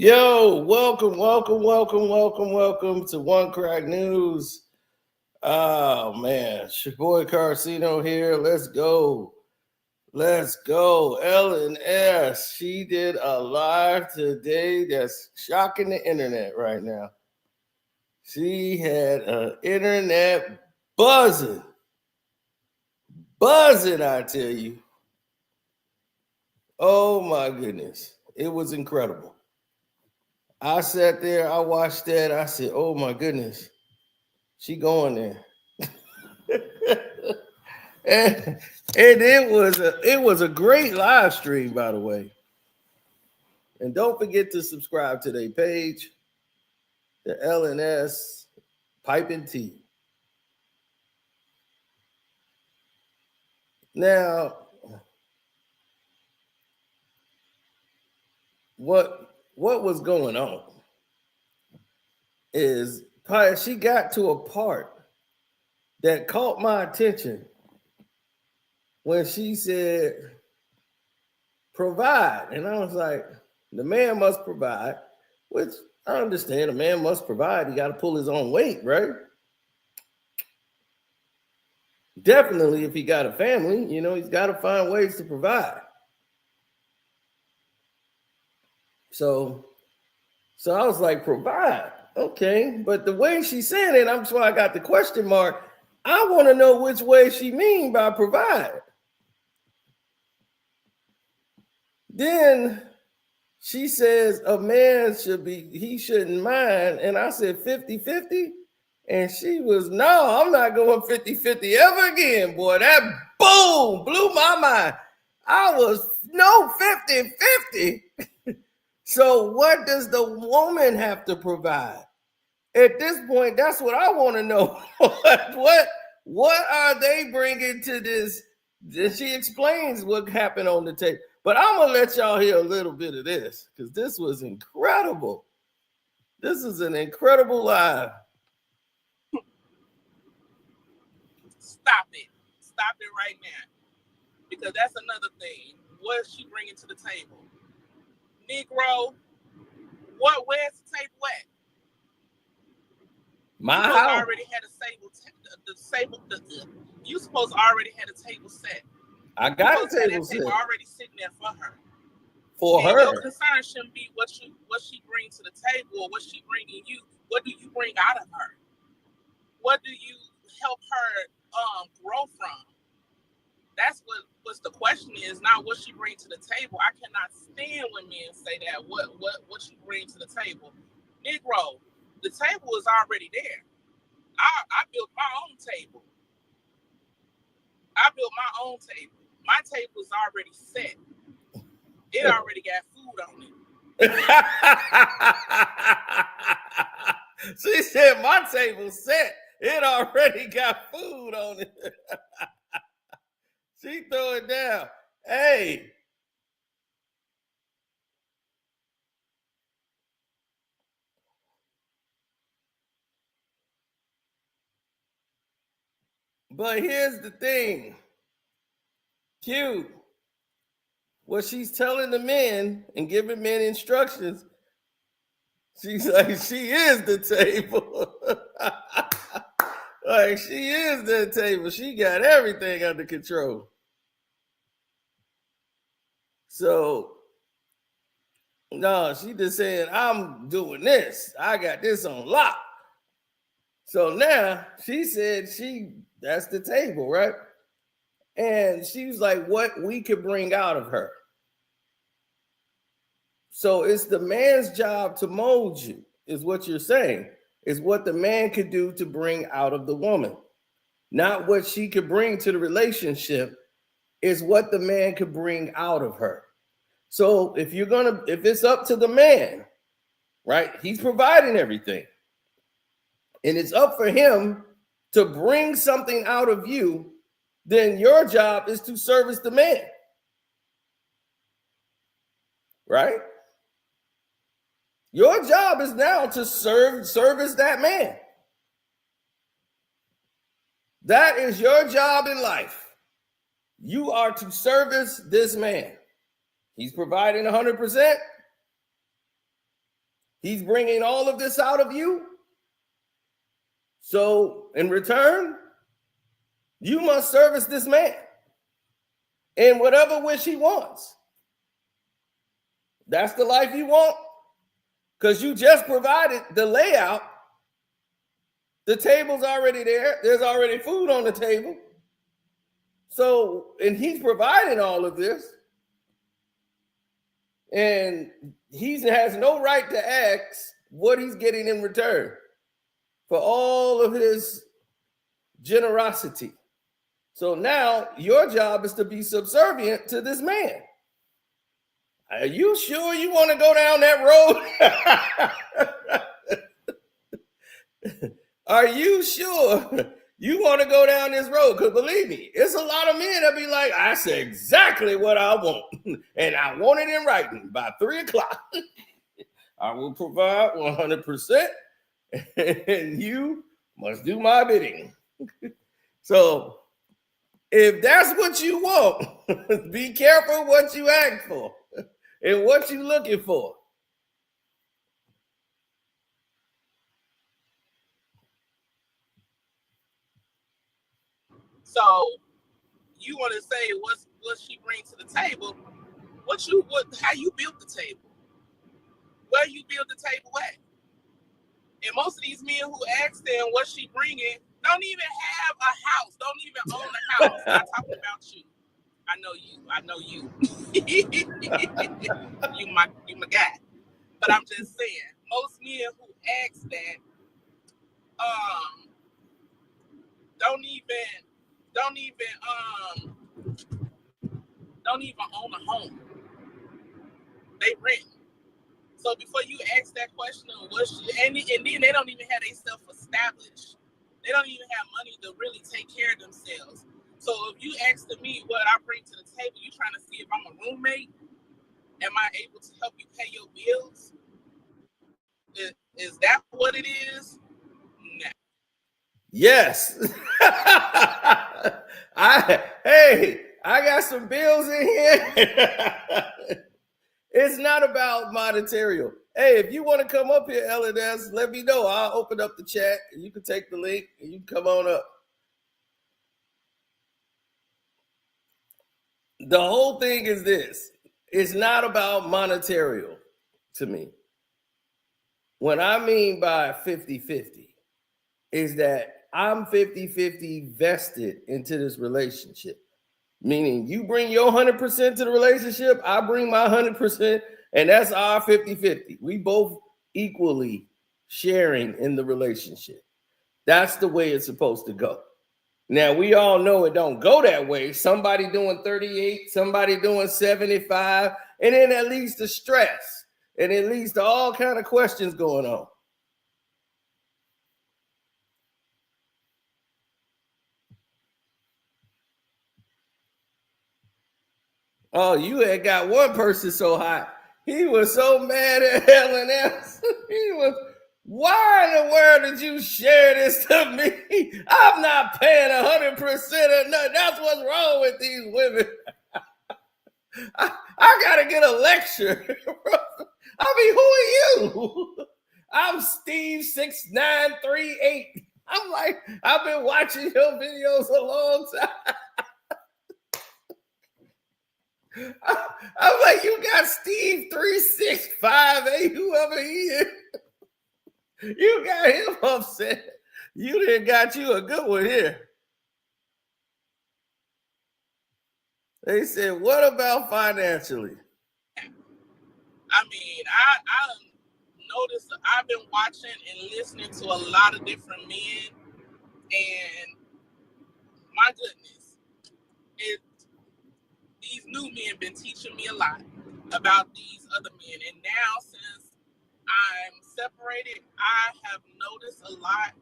Yo, welcome to One Crack News. Oh man, it's your boy Carcino here. Let's go. Ellen S. She did a live today that's shocking the internet right now. She had an internet buzzing, I tell you. Oh my goodness, it was incredible. I sat there, I watched that. I said, "Oh my goodness, she going there." and it was a great live stream, by the way. And don't forget to subscribe to their page, the LNS Piping Tea. Now, what was going on is she got to a part that caught my attention when she said, "Provide." And I was like, the man must provide, which I understand. A man must provide. He got to pull his own weight, right? Definitely, if he got a family, he's got to find ways to provide. So I was like, provide. Okay. But the way she said it, that's why I got the question mark. I want to know which way she mean by provide. Then she says a man he shouldn't mind. And I said 50-50. And she was, no, I'm not going 50-50 ever again, boy. That boom blew my mind. I was no 50-50. So what does the woman have to provide? At this point, that's what I want to know. What are they bringing to this? She explains what happened on the tape. But I'm going to let y'all hear a little bit of this because this was incredible. This is an incredible live. Stop it right now, because that's another thing. What is she bringing to the table? Negro, where's the table at? My house already had a table. You supposed to already had a table set. I got a table set already sitting there for her. For her. Your concern shouldn't be what she brings to the table or what she bringing you. What do you bring out of her? What do you help her grow from? That's what's the question is, not what she brings to the table. I cannot stand when men say that. What she brings to the table. Negro, the table is already there. I built my own table. My table is already set. It already got food on it. She said my table's set. It already got food on it. She threw it down. Hey. But here's the thing. Q. What she's telling the men and giving men instructions, she's like, she is the table. Like, she is the table. She got everything under control. So, no, she just saying, I'm doing this. I got this on lock. So now she said that's the table, right? And she was like, what we could bring out of her. So it's the man's job to mold you, is what you're saying. Is what the man could do to bring out of the woman. Not what she could bring to the relationship, is what the man could bring out of her. So if it's up to the man, right? He's providing everything. And it's up for him to bring something out of you, then your job is to service the man. Right? Your job is now to service that man. That is your job in life. You are to service this man. He's providing 100%. He's bringing all of this out of you. So in return, you must service this man in whatever wish he wants. That's the life you want, because you just provided the layout. The table's already there. There's already food on the table. So, and he's providing all of this. And he has no right to ask what he's getting in return for all of his generosity. So now your job is to be subservient to this man. Are you sure you want to go down that road? Are you sure you want to go down this road? Because believe me, it's a lot of men that be like, I said exactly what I want, and I want it in writing by 3 o'clock. I will provide 100%, and you must do my bidding. So if that's what you want, be careful what you ask for and what you're looking for. So you want to say what she brings to the table? How you built the table? Where you build the table at? And most of these men who ask them what she bringing don't even have a house, don't even own a house. I'm not talking about you. I know you. you my guy. But I'm just saying, most men who ask that don't even own a home. They rent. So before you ask that question of what she, and then they don't even have themselves established. They don't even have money to really take care of themselves. So if you ask me what I bring to the table, you trying to see if I'm a roommate. Am I able to help you pay your bills? Is that what it is? No. Yes. I got some bills in here. It's not about monetary. Hey, if you want to come up here, LNS, let me know. I'll open up the chat and you can take the link and you can come on up. The whole thing is this. It's not about monetary to me. What I mean by 50-50 is that I'm 50-50 vested into this relationship. Meaning you bring your 100% to the relationship, I bring my 100%, and that's our 50-50. We both equally sharing in the relationship. That's the way it's supposed to go. Now, we all know it don't go that way. Somebody doing 38, somebody doing 75, and then that leads to stress, and it leads to all kind of questions going on. Oh, you had got one person so hot. He was so mad at LNS. He was, why in the world did you share this to me? I'm not paying 100% of nothing. That's what's wrong with these women. I got to get a lecture. I mean, who are you? I'm Steve 6938. I'm like, I've been watching your videos a long time. I'm like, you got Steve 3658, whoever he is. You got him upset. You done got you a good one here. They said, what about financially? I mean, I noticed, I've been watching and listening to a lot of different men, and my goodness, these new men been teaching me a lot about these other men. And now, since I'm separated, I have noticed a lot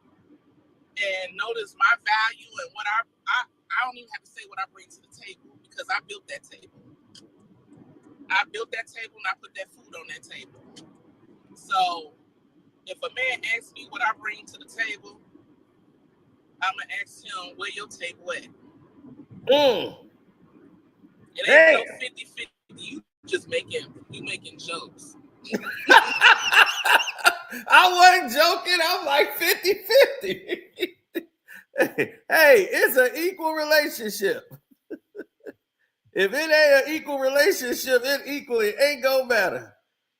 and noticed my value and what I don't even have to say what I bring to the table, because I built that table. I built that table and I put that food on that table. So if a man asks me what I bring to the table, I'm gonna ask him where your table at. It ain't no 50-50. You making jokes. I wasn't joking. I'm like 50-50. Hey, it's an equal relationship. If it ain't an equal relationship, it equally ain't gonna matter.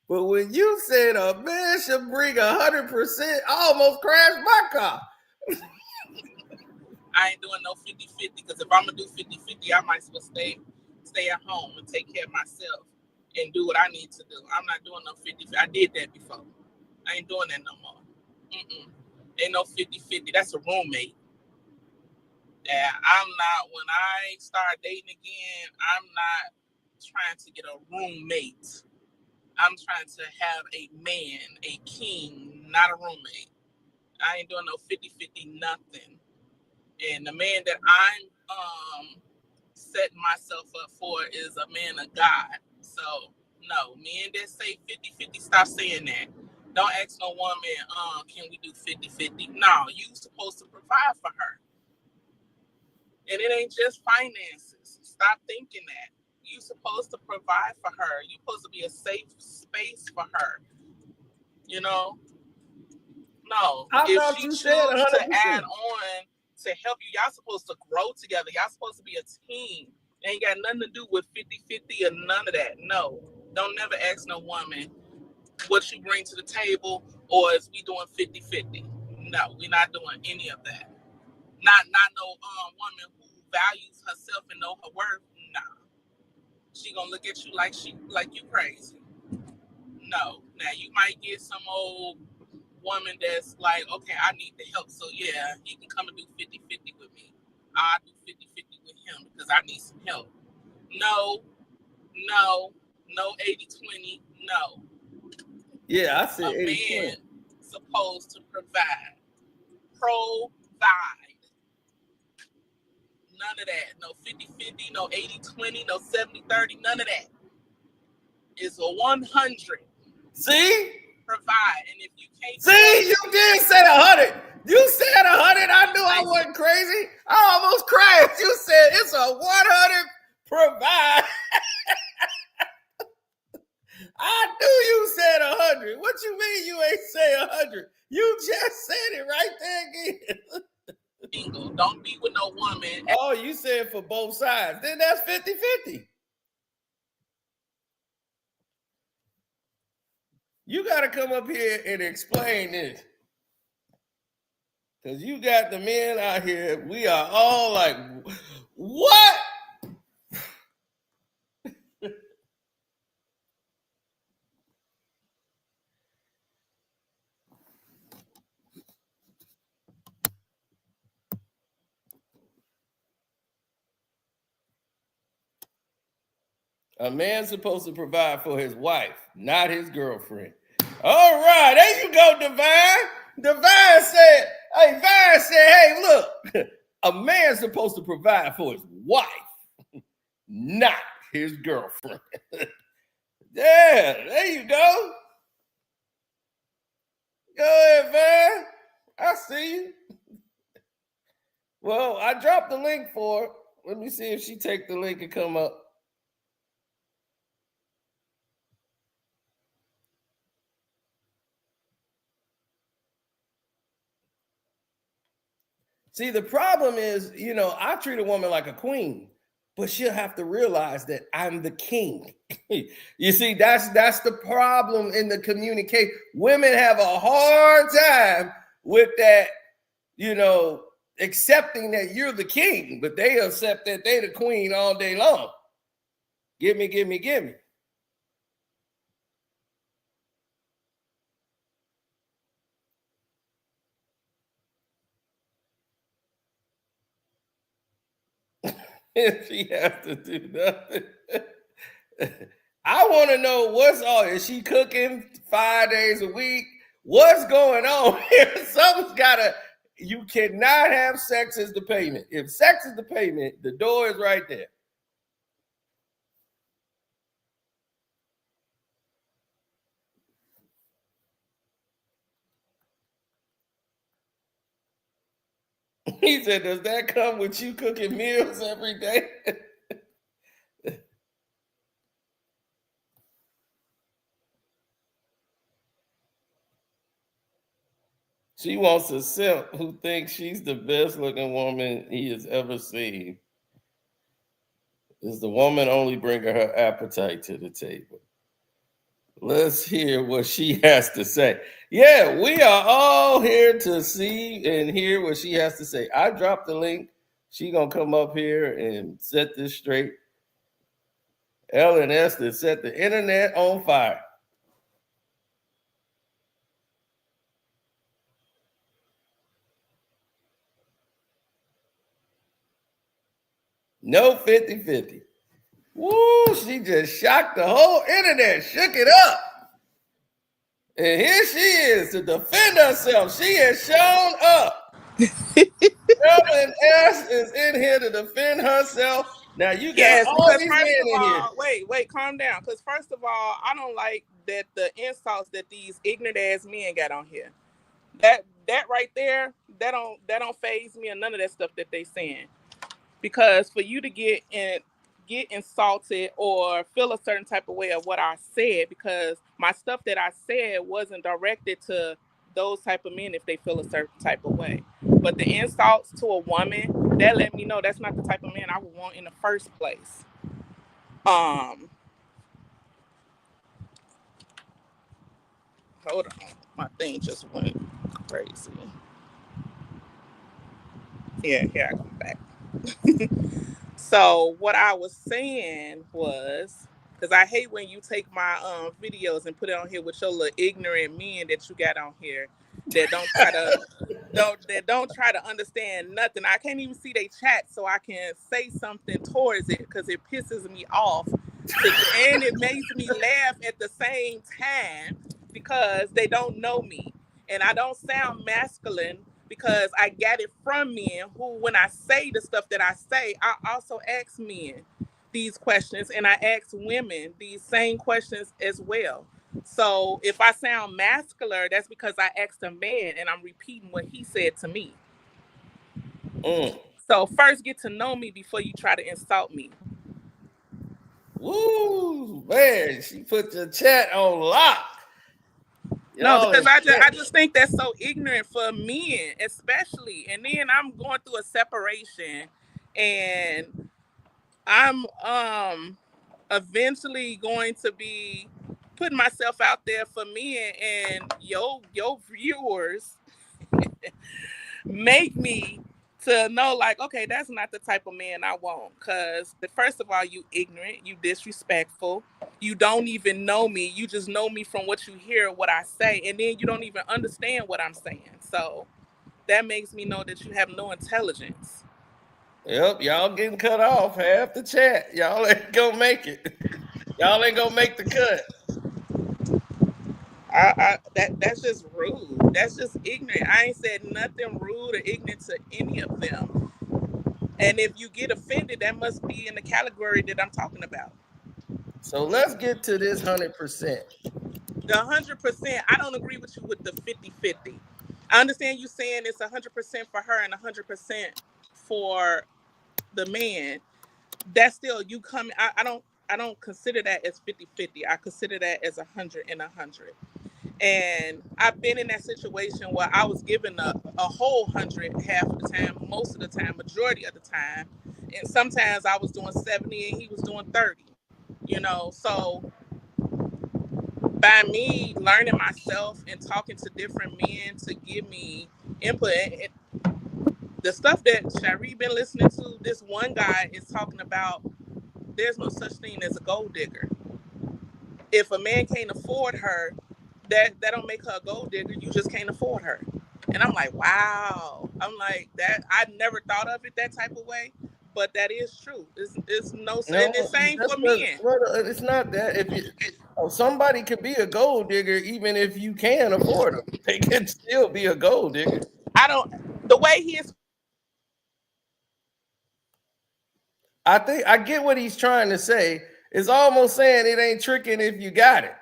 But when you said a man should bring 100%, I almost crashed my car. I ain't doing no 50-50 because if I'm gonna do 50-50, I might as well stay at home and take care of myself and do what I need to do. I'm not doing no 50-50. I did that before. I ain't doing that no more. Ain't no 50-50. That's a roommate. And I'm not, when I start dating again, I'm not trying to get a roommate. I'm trying to have a man, a king, not a roommate. I ain't doing no 50-50 nothing. And the man that I'm setting myself up for is a man of God. So, no, men that say 50-50, stop saying that. Don't ask no woman, can we do 50-50? No, you supposed to provide for her. And it ain't just finances. Stop thinking that. You supposed to provide for her. You supposed to be a safe space for her. You know? No. I If thought she you choose said 100%. to add on to help you, y'all supposed to grow together. Y'all supposed to be a team. It ain't got nothing to do with 50-50 or none of that. No. Don't never ask no woman what you bring to the table or is we doing 50-50. No, we're not doing any of that. Not no woman who values herself and know her worth. Nah. She gonna look at you like you crazy. No. Now you might get some old woman that's like, okay, I need the help. So yeah, he can come and do 50-50 with me. I'll do 50-50 with him because I need some help. No 80-20, no. Yeah, I said A 80-20. man supposed to provide. Provide. None of that. No 50-50, no 80-20, no 70-30, none of that. It's a 100. See? Provide. And if you can't See, you did say 100. You said 100. I knew I say wasn't crazy. I almost crashed. You said it's a 100 provide. I knew you said 100. What you mean you ain't say 100? You just said it right there again. single. Don't be with no woman. Oh, you said for both sides. Then that's 50-50. You got to come up here and explain this. Because you got the men out here. We are all like, what? A man's supposed to provide for his wife, not his girlfriend. All right, there you go, Divine. Divine said, hey, look, a man's supposed to provide for his wife, not his girlfriend. Yeah, there you go. Go ahead, Van. I see you. Well, I dropped the link for her. Let me see if she take the link and come up. See, the problem is, I treat a woman like a queen, but she'll have to realize that I'm the king. You see, that's the problem in the communication. Women have a hard time with that, accepting that you're the king, but they accept that they the queen all day long. Give me. She has to do nothing. I want to know what's all. Is she cooking 5 days a week? What's going on here? Something's gotta. You cannot have sex as the payment. If sex is the payment, the door is right there. He said, "Does that come with you cooking meals every day?" She wants a simp who thinks she's the best looking woman he has ever seen. Is the woman only bringing her appetite to the table? Let's hear what she has to say. Yeah, we are all here to see and hear what she has to say. I dropped the link. She gonna come up here and set this straight. LNS that set the internet on fire. No 50-50. Woo, she just shocked the whole internet, shook it up. And here she is to defend herself. She has shown up. Ellen S is in here to defend herself. Now you got Yes, all because these first men of in here. all, wait, calm down. Because first of all, I don't like that the insults that these ignorant ass men got on here. That right there, that don't phase me or none of that stuff that they saying. Because for you to get insulted or feel a certain type of way of what I said, because my stuff that I said wasn't directed to those type of men if they feel a certain type of way. But the insults to a woman, that let me know that's not the type of man I would want in the first place. Um, hold on, my thing just went crazy. Yeah, here I go back. So what I was saying was, because I hate when you take my videos and put it on here with your little ignorant men that you got on here that don't try to understand nothing. I can't even see they chat so I can say something towards it because it pisses me off. And it makes me laugh at the same time because they don't know me. And I don't sound masculine because I got it from men who, when I say the stuff that I say, I also ask men these questions and I ask women these same questions as well. So if I sound masculine, that's because I asked a man and I'm repeating what he said to me. So first get to know me before you try to insult me. Woo, man, she put the chat on lock. No, Y'all because is I just think that's so ignorant for men, especially. And then I'm going through a separation, and I'm eventually going to be putting myself out there for men, and your viewers make me to know like, okay, that's not the type of man I want. Cause first of all, you ignorant, you disrespectful, you don't even know me. You just know me from what you hear, what I say, and then you don't even understand what I'm saying. So that makes me know that you have no intelligence. Yep, y'all getting cut off half the chat. Y'all ain't gonna make it. Y'all ain't gonna make the cut. That's just rude. That's just ignorant. I ain't said nothing rude or ignorant to any of them. And if you get offended, that must be in the category that I'm talking about. So let's get to this 100%. The 100%, I don't agree with you with the 50-50. I understand you saying it's 100% for her and 100% for the man. That's still you coming. I don't consider that as 50-50. I consider that as 100 and 100. And I've been in that situation where I was given a whole 100 half of the time, most of the time, majority of the time. And sometimes I was doing 70 and he was doing 30. So by me learning myself and talking to different men to give me input, the stuff that Shari been listening to, this one guy is talking about there's no such thing as a gold digger. If a man can't afford her, that don't make her a gold digger. You just can't afford her. And I'm like, wow. I'm like that. I never thought of it that type of way, but that is true. It's no, No, and it's same that's for men. it's not that. If you somebody could be a gold digger even if you can afford them, they can still be a gold digger. I don't. The way he is. I think I get what he's trying to say. It's almost saying it ain't tricking if you got it.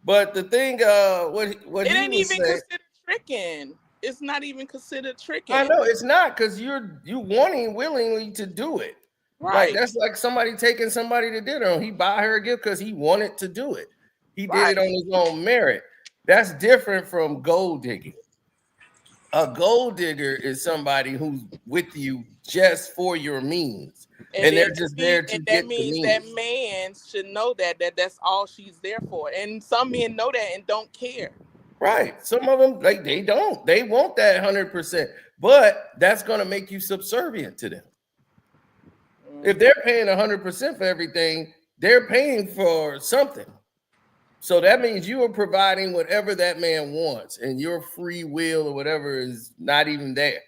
But the thing, what It he ain't was even saying, considered tricking. It's not even considered I tricking. know it's not because you wanting willingly to do it. Like Right. that's like somebody taking somebody to dinner. He buy her a gift because he wanted to do it. He did it Right. on his own merit. That's different from gold digging. A gold digger is somebody who's with you just for your means, And and then they're just there to that get the means that means. man should know that's all she's there for. And some men know that and don't care. Right. Some of them, like, they don't. They want that 100%, but that's going to make you subservient to them. If they're paying 100% for everything, they're paying for something. So that means you are providing whatever that man wants, and your free will or whatever is not even there.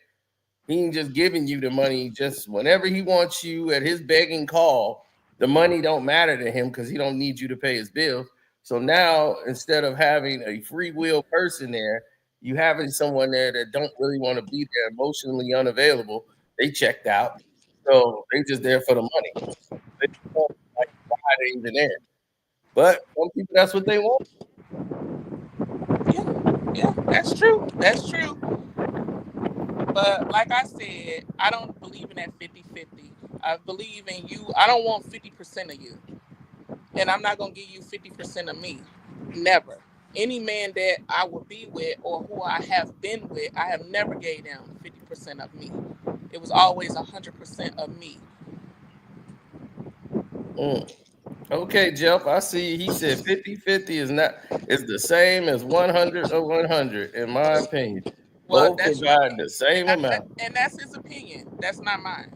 He ain't just giving you the money just whenever he wants you at his begging call. The money don't matter to him because he don't need you to pay his bills. So now instead of having a free will person there, you having someone there that don't really want to be there, emotionally unavailable. They checked out, so they just there for the money. They don't like why they even there. But some people, that's what they want. Yeah, yeah, that's true. That's true. But like I said, I don't believe in that 50-50. I believe in you. I don't want 50% of you. And I'm not going to give you 50% of me. Never. Any man that I would be with or who I have been with, I have never gave them 50% of me. It was always 100% of me. Mm. Okay, Jeff, I see. He said 50-50 is the same as 100 or 100, in my opinion. Well, Both that's your provide opinion. the same amount. And that's his opinion. That's not mine.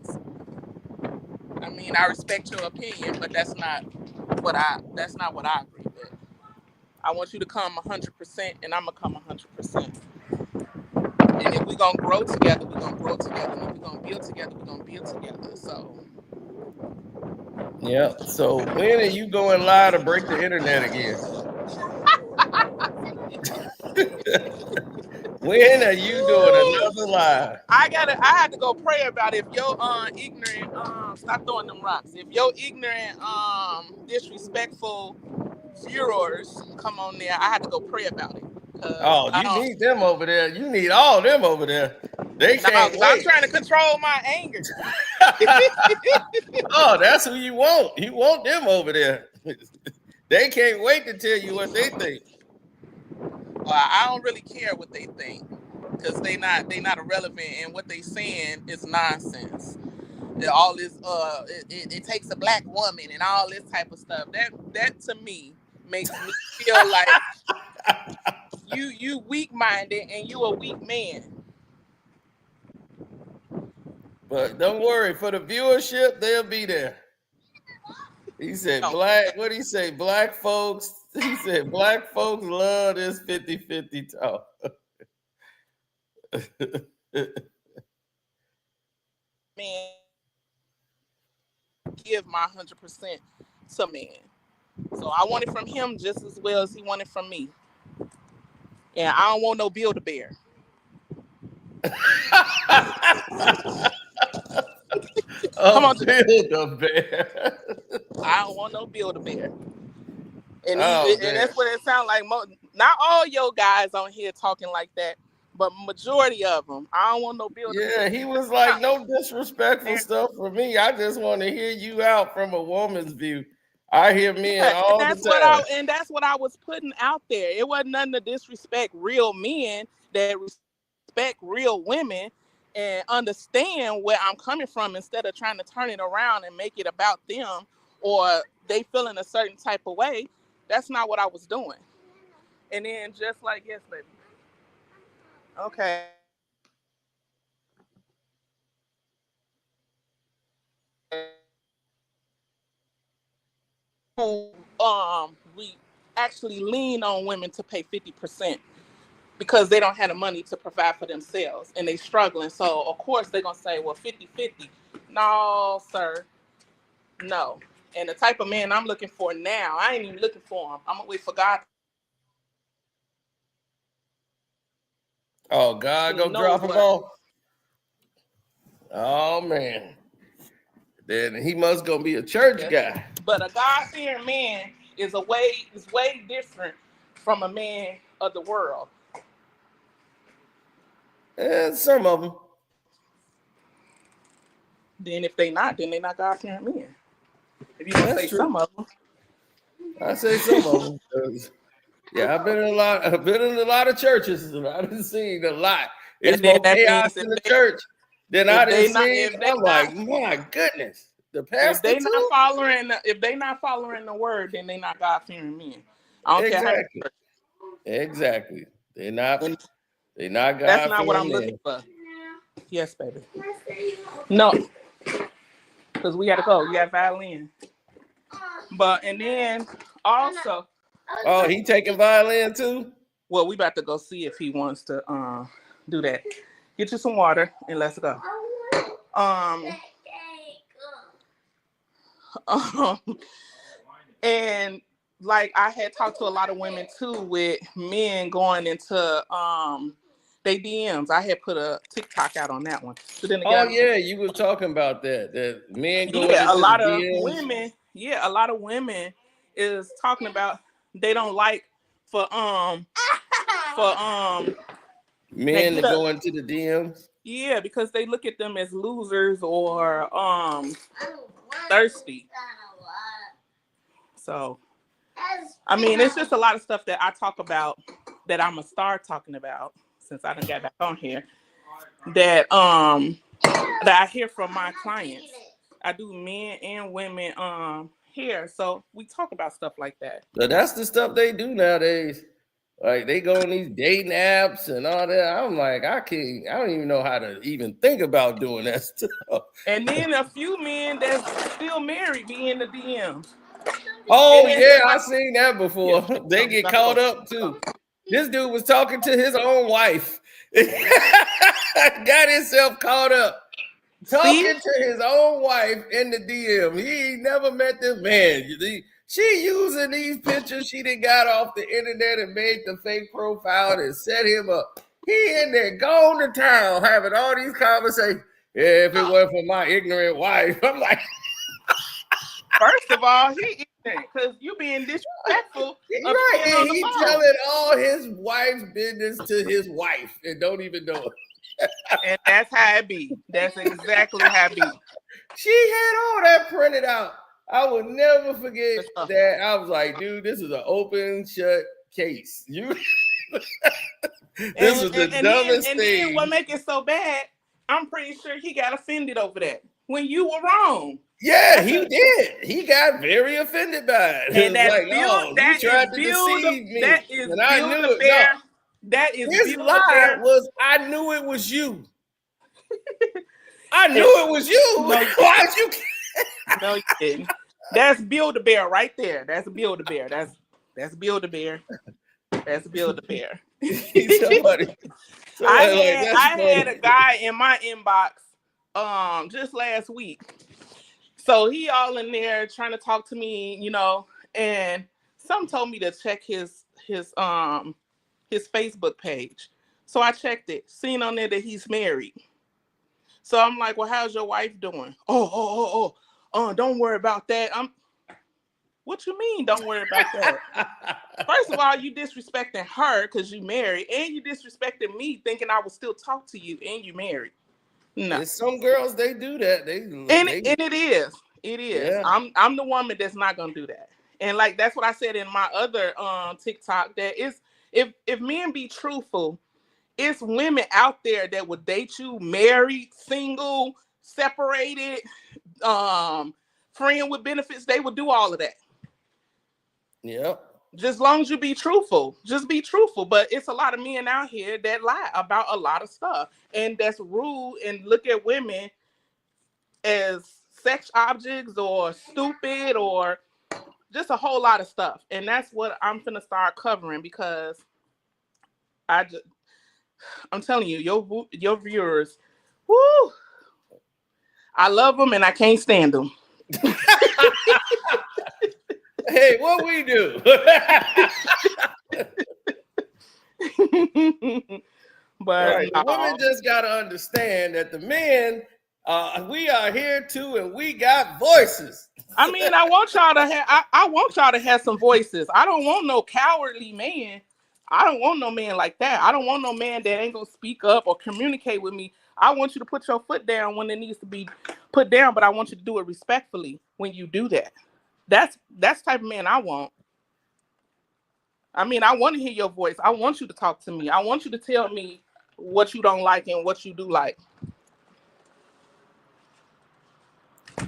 I mean, I respect your opinion, but that's not what I agree with. I want you to come 100%, and I'm gonna come 100%. And if we're gonna grow together, we're gonna grow together. And if we're gonna build together, we're gonna build together. So Yeah. So when are you going live to break the internet again? When are you doing another live? I had to go pray about it. If your ignorant stop throwing them rocks. If your ignorant disrespectful furors come on there, I had to go pray about it. Cause Oh, I you don't need them over there. You need all them over there. They no, can't because I'm wait. trying to control my anger. Oh, that's who you want. You want them over there. They can't wait to tell you what they think. Well, I don't really care what they think. Cause they not irrelevant and what they saying is nonsense. All this it takes a black woman and all this type of stuff. That to me makes me feel like you weak minded and you a weak man. But don't worry, for the viewership, they'll be there. He said No, black, what did he say? Black folks. He said black folks love this 50-50 talk. man, give my 100% to man. So I want it from him just as well as he wanted from me. And I don't want no build a bear. Come A on, build a bear. I don't want no build a bear. And Oh and man. that's what it sounds like. Not all your guys on here talking like that, but majority of them. I don't want no build a bear. Yeah, he was like, no disrespectful stuff for me. I just want to hear you out from a woman's view. I hear men Yeah, all the time. and that's what I was putting out there. It wasn't nothing to disrespect real men that respect real women and understand where I'm coming from instead of trying to turn it around and make it about them or they feeling a certain type of way. That's not what I was doing. And then just like yes, baby. Okay. We actually lean on women to pay 50% because they don't have the money to provide for themselves and they struggling. So of course they're gonna say, well, 50-50. No, sir. No. And the type of man I'm looking for now, I ain't even looking for him. I'm gonna wait for God Oh, to God, actually go know drop him what. off. Oh man. Then he must gonna be a church Yes. guy. But a God-fearing man is way different from a man of the world. And some of them. Then if then they not God-fearing men. If you gonna That's say true. some of them. I say some of them. Yeah, I've been in a lot. I've been in a lot of churches, and I've seen a lot. It's And then more that chaos means in the church than I if didn't they not see. if they I'm not like, my goodness, the if pastor they not too. following if they not following the word, then they not God fearing men. I don't care how many Exactly, exactly. They're not. and They're not that's God not what fearing I'm looking men. for. Yes, baby. No, because we gotta go. You got violin. But and then also, Oh, he taking violin too. well, we about to go see if he wants to do that. Get you some water and let's go. Um, um and like I had talked to a lot of women too with men going into they DMs. I had put a TikTok out on that one. But then Oh again, yeah, you was talking about that. That men going yeah, a into the lot of DMs. women, a lot of women is talking about they don't like for they Men to get up go into the DMs. because they look at them as losers or thirsty. So I mean, it's just a lot of stuff that I talk about that I'm gonna start talking about since I done got back on here. That I hear from my clients. I do men and women here, so we talk about stuff like that. So that's the stuff they do nowadays. Like they go on these dating apps and all that. I'm like, I can't. I don't even know how to even think about doing that stuff. And then a few men that's still married be in the DMs. Oh And yeah, it's I like, seen that yeah, before. They we get about to caught go. up too. This dude was talking to his own wife. Got himself caught up See, talking to his own wife in the DM. He ain't never met this man. She using these pictures she done got off the internet and made the fake profile and set him up. He in there going to town having all these conversations. Yeah, if it weren't for my ignorant wife. I'm like, first of all, he ignorant because you being disrespectful of right. being And on the he phone. telling all his wife's business to his wife and don't even know it. And that's how it be. That's exactly how it be. She had all that printed out. I will never forget Let's go. that. I was like, dude, this is an open shut case. You this And, is the and, and then dumbest and then what thing. make it so bad? I'm pretty sure he got offended over that when you were wrong. Yeah, That's he a did. He got very offended by it. It and was that's like, build. oh, you That is tried to build. deceive me. That is And I build knew a it. No, bear. That is his build a lie bear. was I knew it was you. I knew And, it was you. no, you Why'd didn't. you No, you didn't. That's build a bear right there. That's build a bear. That's build a bear. That's build a bear. somebody I like had that's I had funny. a guy in my inbox just last week. So he all in there trying to talk to me, and some told me to check his Facebook page. So I checked it, seen on there that he's married. So I'm like, well, how's your wife doing? Don't worry about that. What you mean? Don't worry about that. First of all, you disrespecting her because you married, and you disrespecting me thinking I would still talk to you, and you married. No, There's some girls they do that. and They it is, it is. yeah. I'm the woman that's not gonna do that, and like that's what I said in my other TikTok. That is, if men be truthful, it's women out there that would date you, married, single, separated, friend with benefits. They would do all of that. Yep. Just long as you be truthful, just be truthful. But it's a lot of men out here that lie about a lot of stuff, and that's rude and look at women as sex objects or stupid or just a whole lot of stuff. And that's what I'm gonna start covering because I'm telling you, your viewers, whoo, I love them and I can't stand them. Hey, what we do? But Right. The women no. just gotta understand that the men, we are here too, and we got voices. I mean, I want y'all to have. I want y'all to have some voices. I don't want no cowardly man. I don't want no man like that. I don't want no man that ain't gonna speak up or communicate with me. I want you to put your foot down when it needs to be put down, but I want you to do it respectfully when you do that. That's the type of man I want. I mean, I want to hear your voice. I want you to talk to me. I want you to tell me what you don't like and what you do like.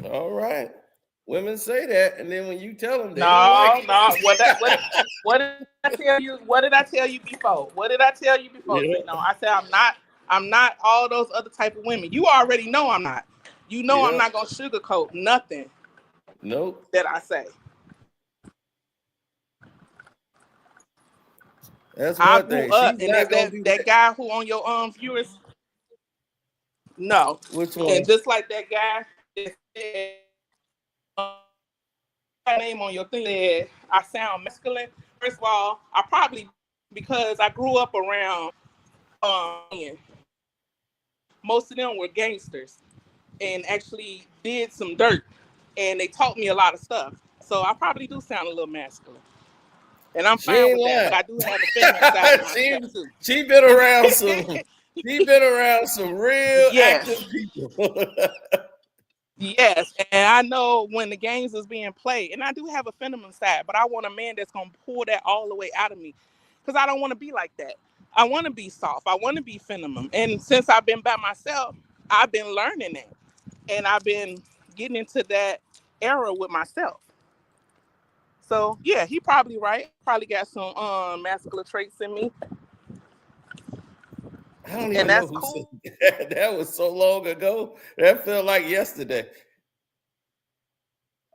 All right. Women say that, and then when you tell them, they don't like No, it. no. What did I tell you? What did I tell you before? What did I tell you before? Yeah. See, no, I said I'm not all those other type of women. You already know I'm not. You know I'm Yeah. not gonna sugarcoat nothing Nope. that I say. That's I one grew thing. up, She's and is not gonna that be that with guy who on your viewers? No, which and one? just like that guy that said, my name on your thing said I sound masculine. First of all, I probably because I grew up around most of them were gangsters and actually did some dirt, and they taught me a lot of stuff. So I probably do sound a little masculine, and I'm She fine ain't with that. But lying. I do have a feminine side of she myself too. she been around some. She been around some real active Yes. people. Yes, and I know when the games is being played, and I do have a feminine side, but I want a man that's gonna pull that all the way out of me, because I don't want to be like that. I want to be soft. I want to be feminine, and since I've been by myself, I've been learning that, and I've been getting into that era with myself. So yeah, he probably right. Probably got some masculine traits in me, I don't and even know that's who said cool. that. That was so long ago. That felt like yesterday.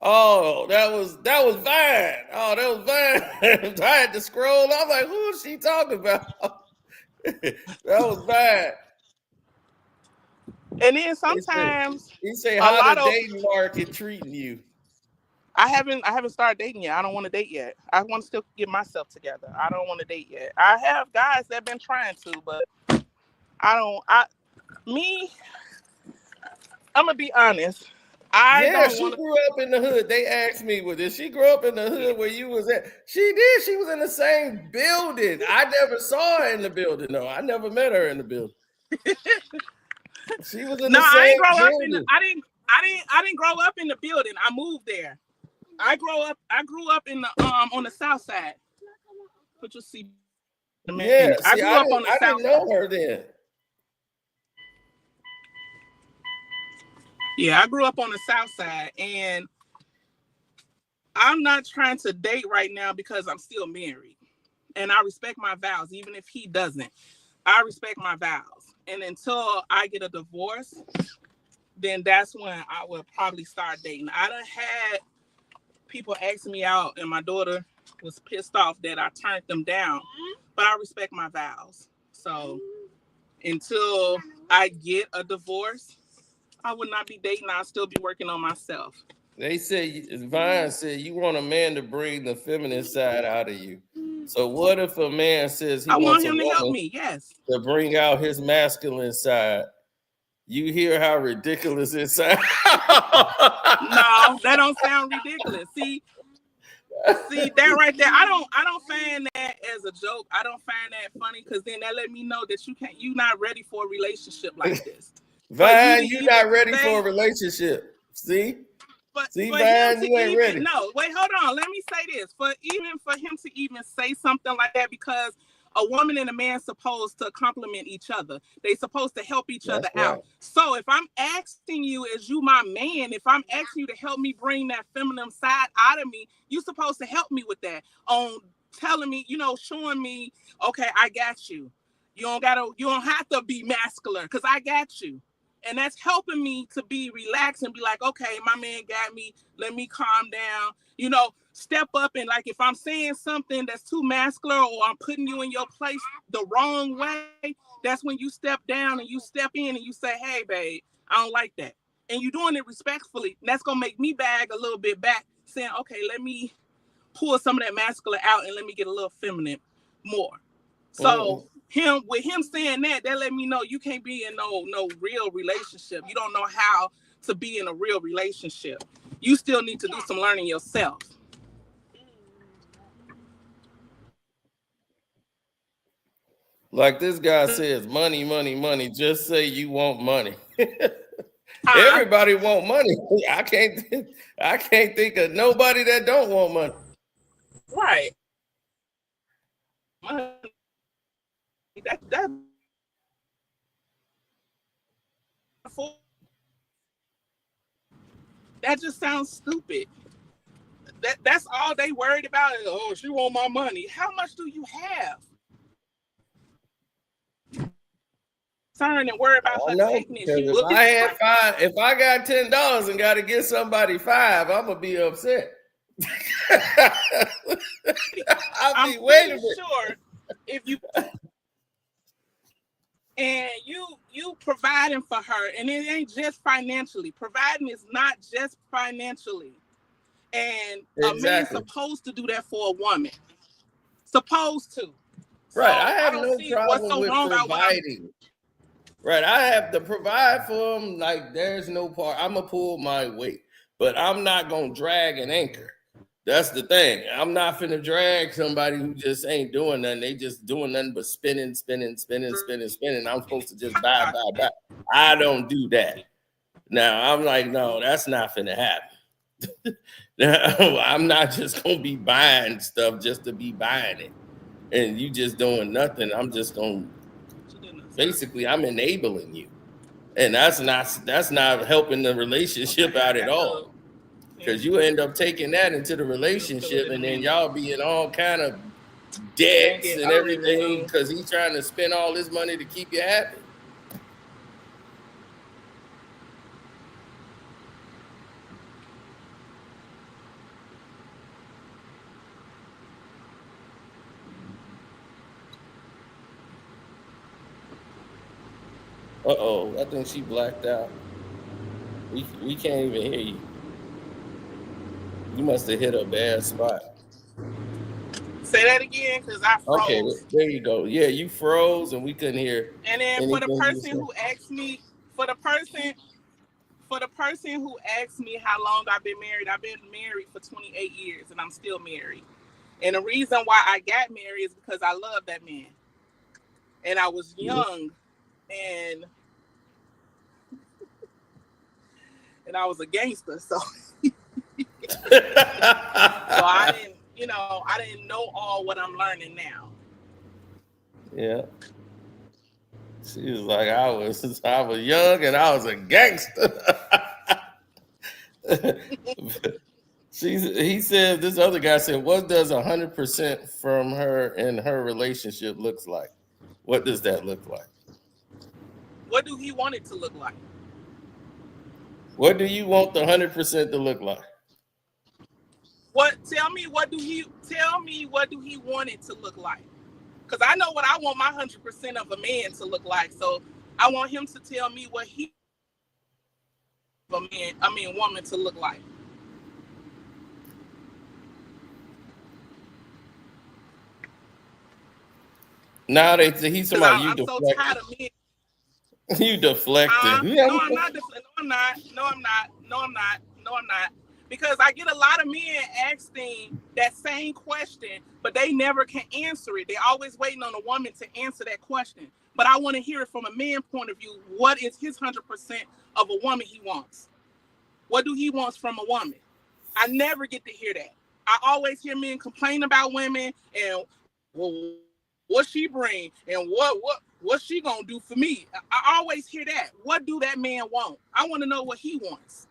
Oh, that was Vine. Oh, that was Vine. I had to scroll. I'm like, who is she talking about? That was Vine. And then He said, sometimes he say, a how the lot of dating market treating you? I haven't started dating yet. I don't want to date yet. I want to still get myself together. I don't want to date yet. I have guys that been trying to, but I don't. Me, I'm gonna be honest. I Yeah, don't she want to. grew up in the hood. They asked me, well, did she grow up in the Yeah. hood where you was at? She did. She was in the same building. I never saw her in the building, though. I never met her in the building. She was in No, the I ain't same grow up in. building. I didn't grow up in the building. I moved there. I grew up in the on the south side. Put your seat in a Yeah, minute. I see, grew up on the I didn't south know side. her then. Yeah, I grew up on the south side, and I'm not trying to date right now because I'm still married. And I respect my vows, even if he doesn't. I respect my vows. And until I get a divorce, then that's when I will probably start dating. I done had people ask me out, and my daughter was pissed off that I turned them down. But I respect my vows. So until I get a divorce, I would not be dating. I'll still be working on myself. They say, Vine said, you want a man to bring the feminine side out of you. So what if a man says he I wants want a him to help woman me. Yes. to bring out his masculine side? You hear how ridiculous it sounds? No, that don't sound ridiculous. See that right there. I don't find that as a joke. I don't find that funny because then that let me know that you not ready for a relationship like this. For you to Vine, you're even not ready for say a relationship. See? but See, for him Vine, to you ain't even ready. no, wait, hold on. Let me say this. For him to even say something like that, because a woman and a man supposed to complement each other. They supposed to help each other That's out. right. So if I'm asking you as you my man, if I'm asking you to help me bring that feminine side out of me, you supposed to help me with that. On telling me, showing me, okay, I got you. You don't have to be masculine because I got you. And that's helping me to be relaxed and be like, okay, my man got me. Let me calm down. Step up, and like if I'm saying something that's too masculine or I'm putting you in your place the wrong way, that's when you step down and you step in and you say, hey, babe, I don't like that. And you're doing it respectfully. And that's gonna make me bag a little bit back, saying, okay, let me pull some of that masculine out and let me get a little feminine more. So Mm. him saying that let me know you can't be in no real relationship. You don't know how to be in a real relationship. You still need to do some learning yourself. Like this guy says, money, money, money. Just say you want money. Huh? Everybody want money. I can't think of nobody that don't want money. Right. Money. That for. That just sounds stupid. That's all they worried about is, oh, she want my money. How much do you have? Concerned and worried about I her know, taking it. because She if will I had like, five, if I got $10 and got to give somebody five, I'm gonna be upset. I'll I'm be, wait a pretty minute. sure if you and you providing for her, and it ain't just financially. Providing is not just financially. And a man's Exactly. supposed to do that for a woman. Supposed to. Right. I So I have don't no see what's problem so with wrong about what I'm. providing. Right. I have to provide for them. Like, there's no part. I'm going to pull my weight, but I'm not going to drag an anchor. That's the thing. I'm not finna drag somebody who just ain't doing nothing. They just doing nothing but spinning, spinning, spinning, spinning, spinning. I'm supposed to just buy, buy, buy. I don't do that. Now, I'm like, no, that's not finna happen. I'm not just gonna be buying stuff just to be buying it. And you just doing nothing. I'm just gonna basically I'm enabling you. And that's not helping the relationship out at all. Because you end up taking that into the relationship, and then y'all be in all kind of debts and everything because he's trying to spend all his money to keep you happy. Uh-oh, I think she blacked out. We can't even hear you. You must have hit a bad spot. Say that again, because I Okay, froze. there you go. Yeah, you froze and we couldn't hear And then for the anything you person said. who asked me, for the person who asked me how long I've been married for 28 years, and I'm still married. And the reason why I got married is because I love that man, and I was young, and I was a gangster, so I didn't, I didn't know all what I'm learning now. Yeah. She was like, I was young and I was a gangster. He said, this other guy said, what does 100% from her in her relationship looks like? What does that look like? What do he want it to look like? What do you want the 100% to look like? Tell me what do he want it to look like? Because I know what I want my 100% of a man to look like. So I want him to tell me what he woman to look like. Now he's talking Because about you I'm so tired deflecting. of men. You deflecting. No, I'm not. No, I'm not. No, I'm not. No, I'm not. No, I'm not. Because I get a lot of men asking that same question, but they never can answer it. They're always waiting on a woman to answer that question. But I want to hear it from a man point of view. What is his 100% of a woman he wants? What do he wants from a woman? I never get to hear that. I always hear men complain about women and, well, what she bring and what she gonna do for me. I always hear that. What do that man want? I want to know what he wants.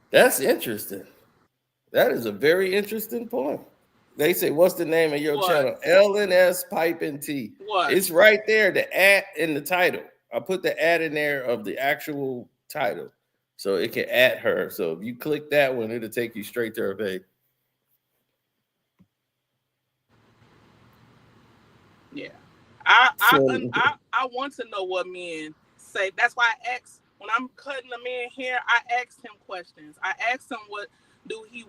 That's interesting. That is a very interesting point. They say, what's the name of your What? channel? LNS Pipe and Tea. What? It's right there, the ad in the title. I put the ad in there of the actual title. So it can add her. So if you click that one, it'll take you straight to her page. Yeah. So I want to know what men say. That's why I ask when I'm cutting a man hair. I ask him questions. I ask him what do he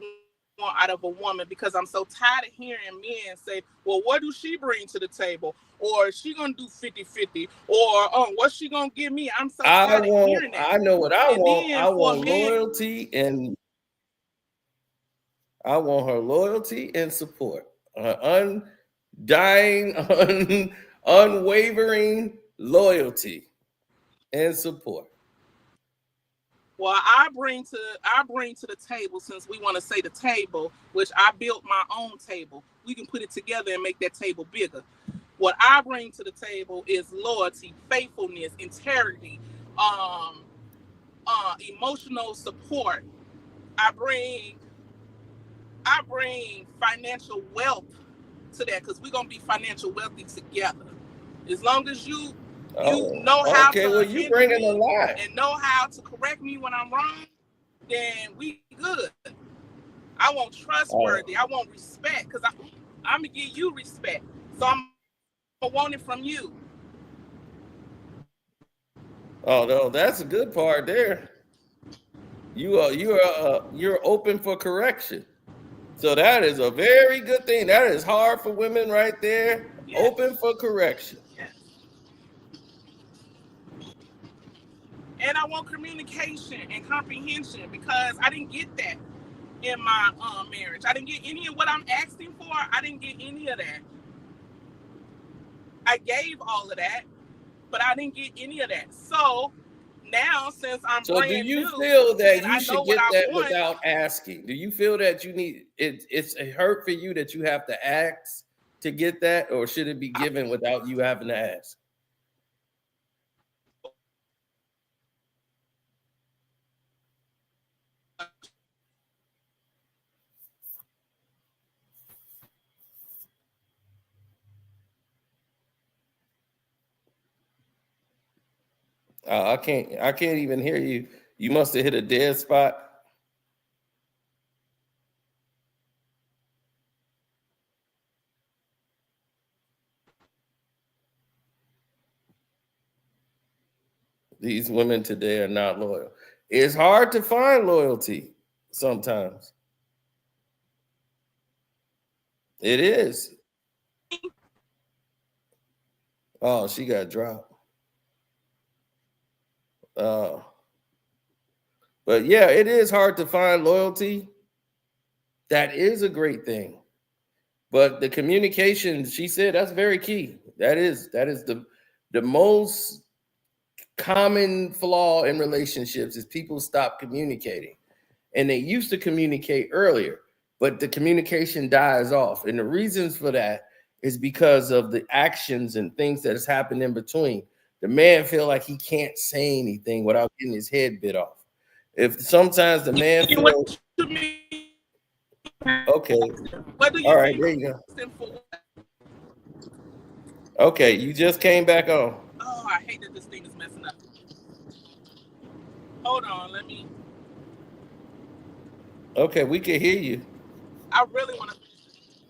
want out of a woman because I'm so tired of hearing men say, "Well, what do she bring to the table?" Or "Is she gonna do 50-50?" Or "Oh, what's she gonna give me?" I'm so tired of hearing that. I know what I And want. then I for a want man, loyalty and I want her loyalty and support. Undying, unwavering loyalty and support. well, I bring to the table, since we want to say the table, which I built my own table. We can put it together and make that table bigger. What I bring to the table is loyalty, faithfulness, integrity, um, emotional support. I bring I bring financial wealth to that because we're gonna be financial wealthy together. As long as you Oh, know how okay. Well, to you handle bringing a me lot. and know how to correct me when I'm wrong, then we good. I want Oh, trustworthy. I want respect because I'm gonna give you respect. So I'm gonna want it from you. oh no, that's a good part there. You're open for correction. So that is a very good thing. That is hard for women right there. Yes, Open for correction. yes. And I want communication and comprehension because I didn't get that in my marriage. I didn't get any of what I'm asking for. I didn't get any of that. I gave all of that, but I didn't get any of that. So now, since I'm So do brand you new feel and that I you know should what get I that want, without asking? Do you feel that you need it? It's a hurt for you that you have to ask to get that, or should it be given without you having to ask? I can't even hear you. You must have hit a dead spot. These women today are not loyal. It's hard to find loyalty sometimes. It is. Oh, she got dropped. Uh, but yeah, it is hard to find loyalty. That is a great thing. But the communication, she said, that's very key. That is the most common flaw in relationships is people stop communicating. And they used to communicate earlier, but the communication dies off. And the reasons for that is because of the actions and things that has happened in between. The man feel like he can't say anything without getting his head bit off. If sometimes the man what feel you mean? okay, What do all you right, mean? there you go. For what? Okay, you just came back on. Oh, I hate that this thing is messing up. Hold on, let me. Okay, we can hear you. I really want to.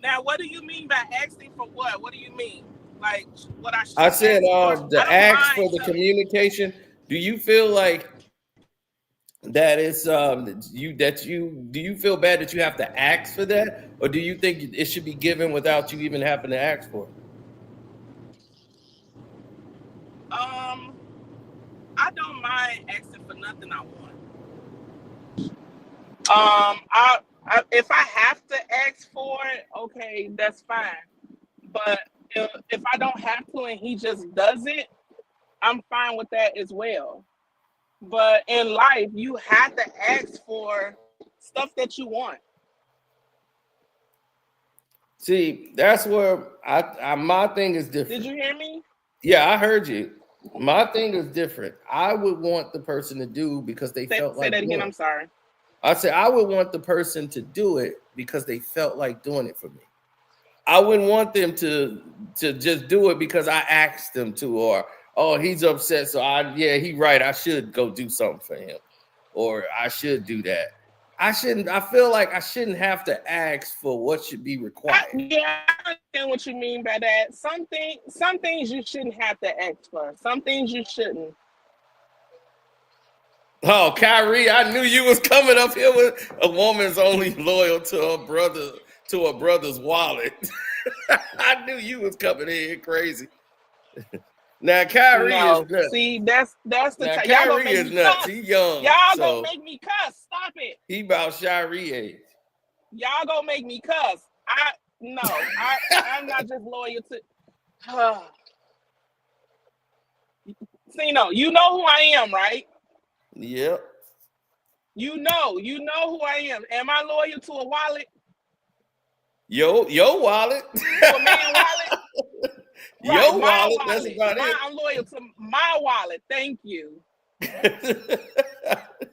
Now, what do you mean by asking for what? What do you mean? Like what I I should said ask for? I the don't acts for mind the telling you. communication. Do you feel like that it's you do you feel bad that you have to ask for that, or do you think it should be given without you even having to ask for it? Um, I don't mind asking for nothing I want. If I have to ask for it, okay, that's fine. But if I don't have to and he just does it, I'm fine with that as well. But in life, you have to ask for stuff that you want. See, that's where my thing is Did different. you hear me? Yeah, I heard you. My thing is different. I would want the person to do because they felt Say like that again. doing I'm it. sorry. I say I would want the person to do it because they felt like doing it for me. I wouldn't want them to just do it because I asked them to, or oh, he's upset, so he right. I should go do something for him, or I should do that. I shouldn't. I feel like I shouldn't have to ask for what should be required. Yeah, I understand what you mean by that. Some things you shouldn't have to ask for. Some things you shouldn't. Oh, Kyrie, I knew you was coming up here with a woman's only loyal to her brother, to her brother's wallet. I knew you was coming in here crazy. Now Kyrie is No, nuts. see, that's the Now y'all gonna Kyrie make is me nuts. cuss. He young, Y'all gonna so make me cuss. Stop it. he about Shari age. Y'all gonna make me cuss. I'm not just loyal to. See, no, you know who I am, right? Yep. You know who I am. Am I loyal to a wallet? Yo, your wallet. To a man wallet? Right, Your my wallet, that's wallet. about it. I'm loyal to my wallet. Thank you.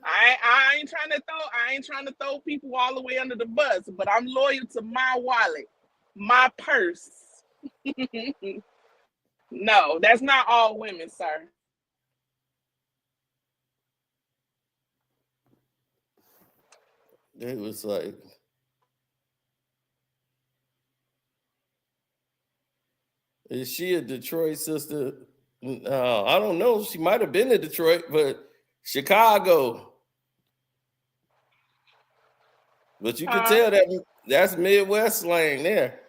I ain't trying to throw people all the way under the bus, but I'm loyal to my wallet, my purse. No, that's not all women, sir. It was like, is she a Detroit sister? I don't know. She might have been to Detroit, but Chicago. But you can tell that's Midwest slang there.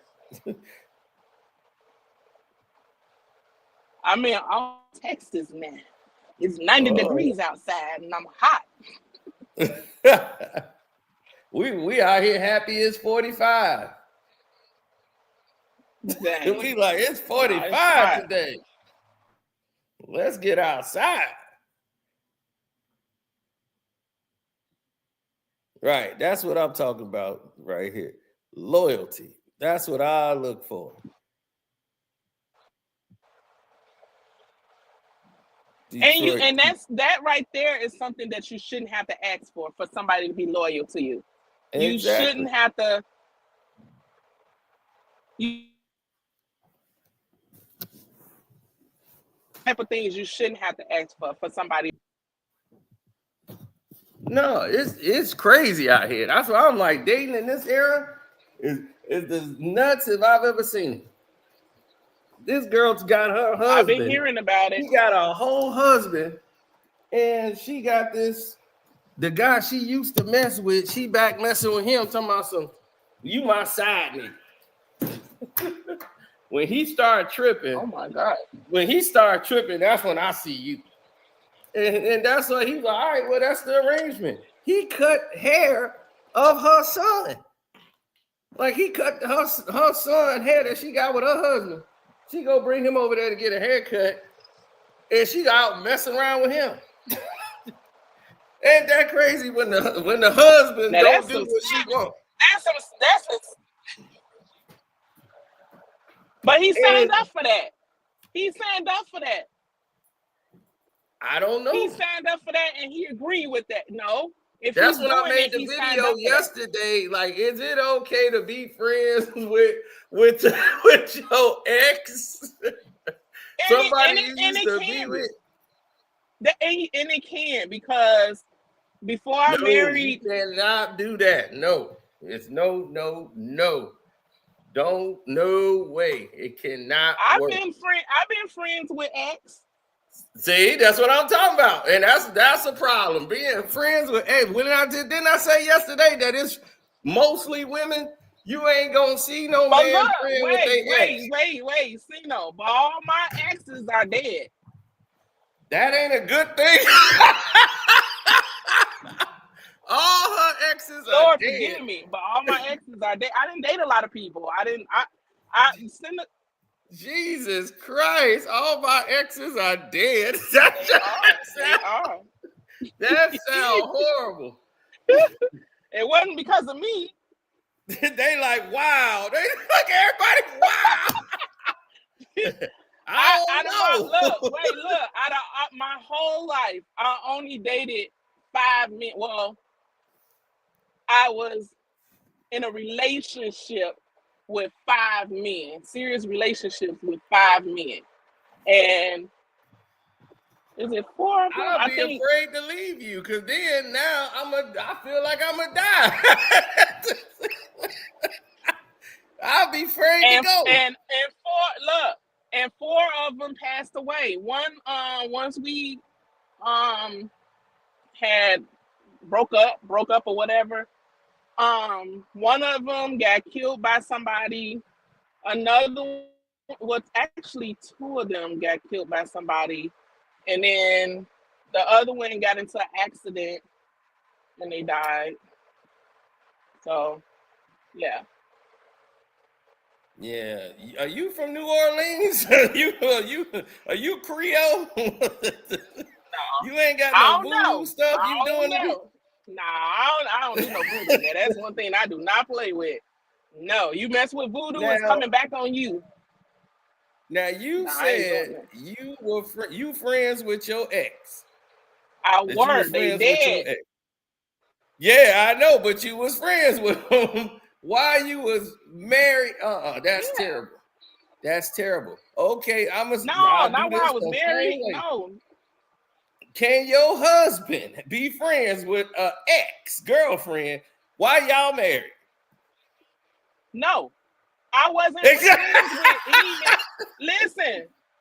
I mean, I'm Texas now. It's 90 degrees outside and I'm hot. we out here happy it's 45. Dang. We like it's 45 today. Let's get outside. Right. That's what I'm talking about right here. Loyalty. That's what I look for. Detroit. And that right there is something that you shouldn't have to ask for somebody to be loyal to you. Exactly. You shouldn't have to. Type of things you shouldn't have to ask for somebody. No, it's crazy out here. That's why I'm like, dating in this era is the nuts if I've ever seen it. This girl's got her husband. I've been hearing about it. She got a whole husband, and she got the guy she used to mess with. She back messing with him, talking about you my side nigga. When he started tripping, oh my God. When he started tripping, that's when I see you. And that's why he's like, all right, well, that's the arrangement. He cut hair of her son. Like he cut her son hair that she got with her husband. She go bring him over there to get a haircut, and she out messing around with him. Ain't that crazy when the husband now don't do what she want? That's but he signed up for that. He signed up for that. I don't know. He signed up for that and he agreed with that. No. That's when I made the video yesterday. Like, is it okay to be friends with your ex? Somebody you used to be with? And it can, because before I married, you cannot do that. No. It's no. Don't, no way. It cannot work. I've been friends with ex. See, that's what I'm talking about. And that's a problem. Being friends with ex. Didn't I say yesterday that it's mostly women? You ain't gonna see no man friend with their ex. Wait, see no. But all my exes are dead. That ain't a good thing. All her exes are Lord, dead. forgive me, but all my exes are dead. I didn't date a lot of people. Jesus Christ, all my exes are dead. That sounds horrible. It wasn't because of me. They like, wow. They like everybody, wow. I don't know. Look. Out of my whole life, I only dated 5 men. Well, I was in a relationship with 5 men, serious relationships with 5 men. And is it 4 of them? I'll be afraid to leave you, because then now I feel like I'm gonna die. I'll be afraid to go. And 4 of them passed away. One, once we had broke up or whatever. One of them got killed by somebody. Another, actually 2 of them got killed by somebody, and then the other one got into an accident and they died. So, yeah. Yeah. Are you from New Orleans? Are you Creole? No. You ain't got no voodoo stuff you doing? Nah, I don't do no voodoo. Man. That's one thing I do not play with. No, you mess with voodoo, it's coming back on you. Now you Nah, I ain't doing said that. you were you friends with your ex. I That you was were. They friends with your dead. ex. Yeah, I know, but you was friends with him while you was married. That's Yeah. terrible. That's terrible. Okay, No, I'll do not while I this was the married. same way. No, Can your husband be friends with an ex-girlfriend while y'all married? no. I wasn't Exactly. friends with any man.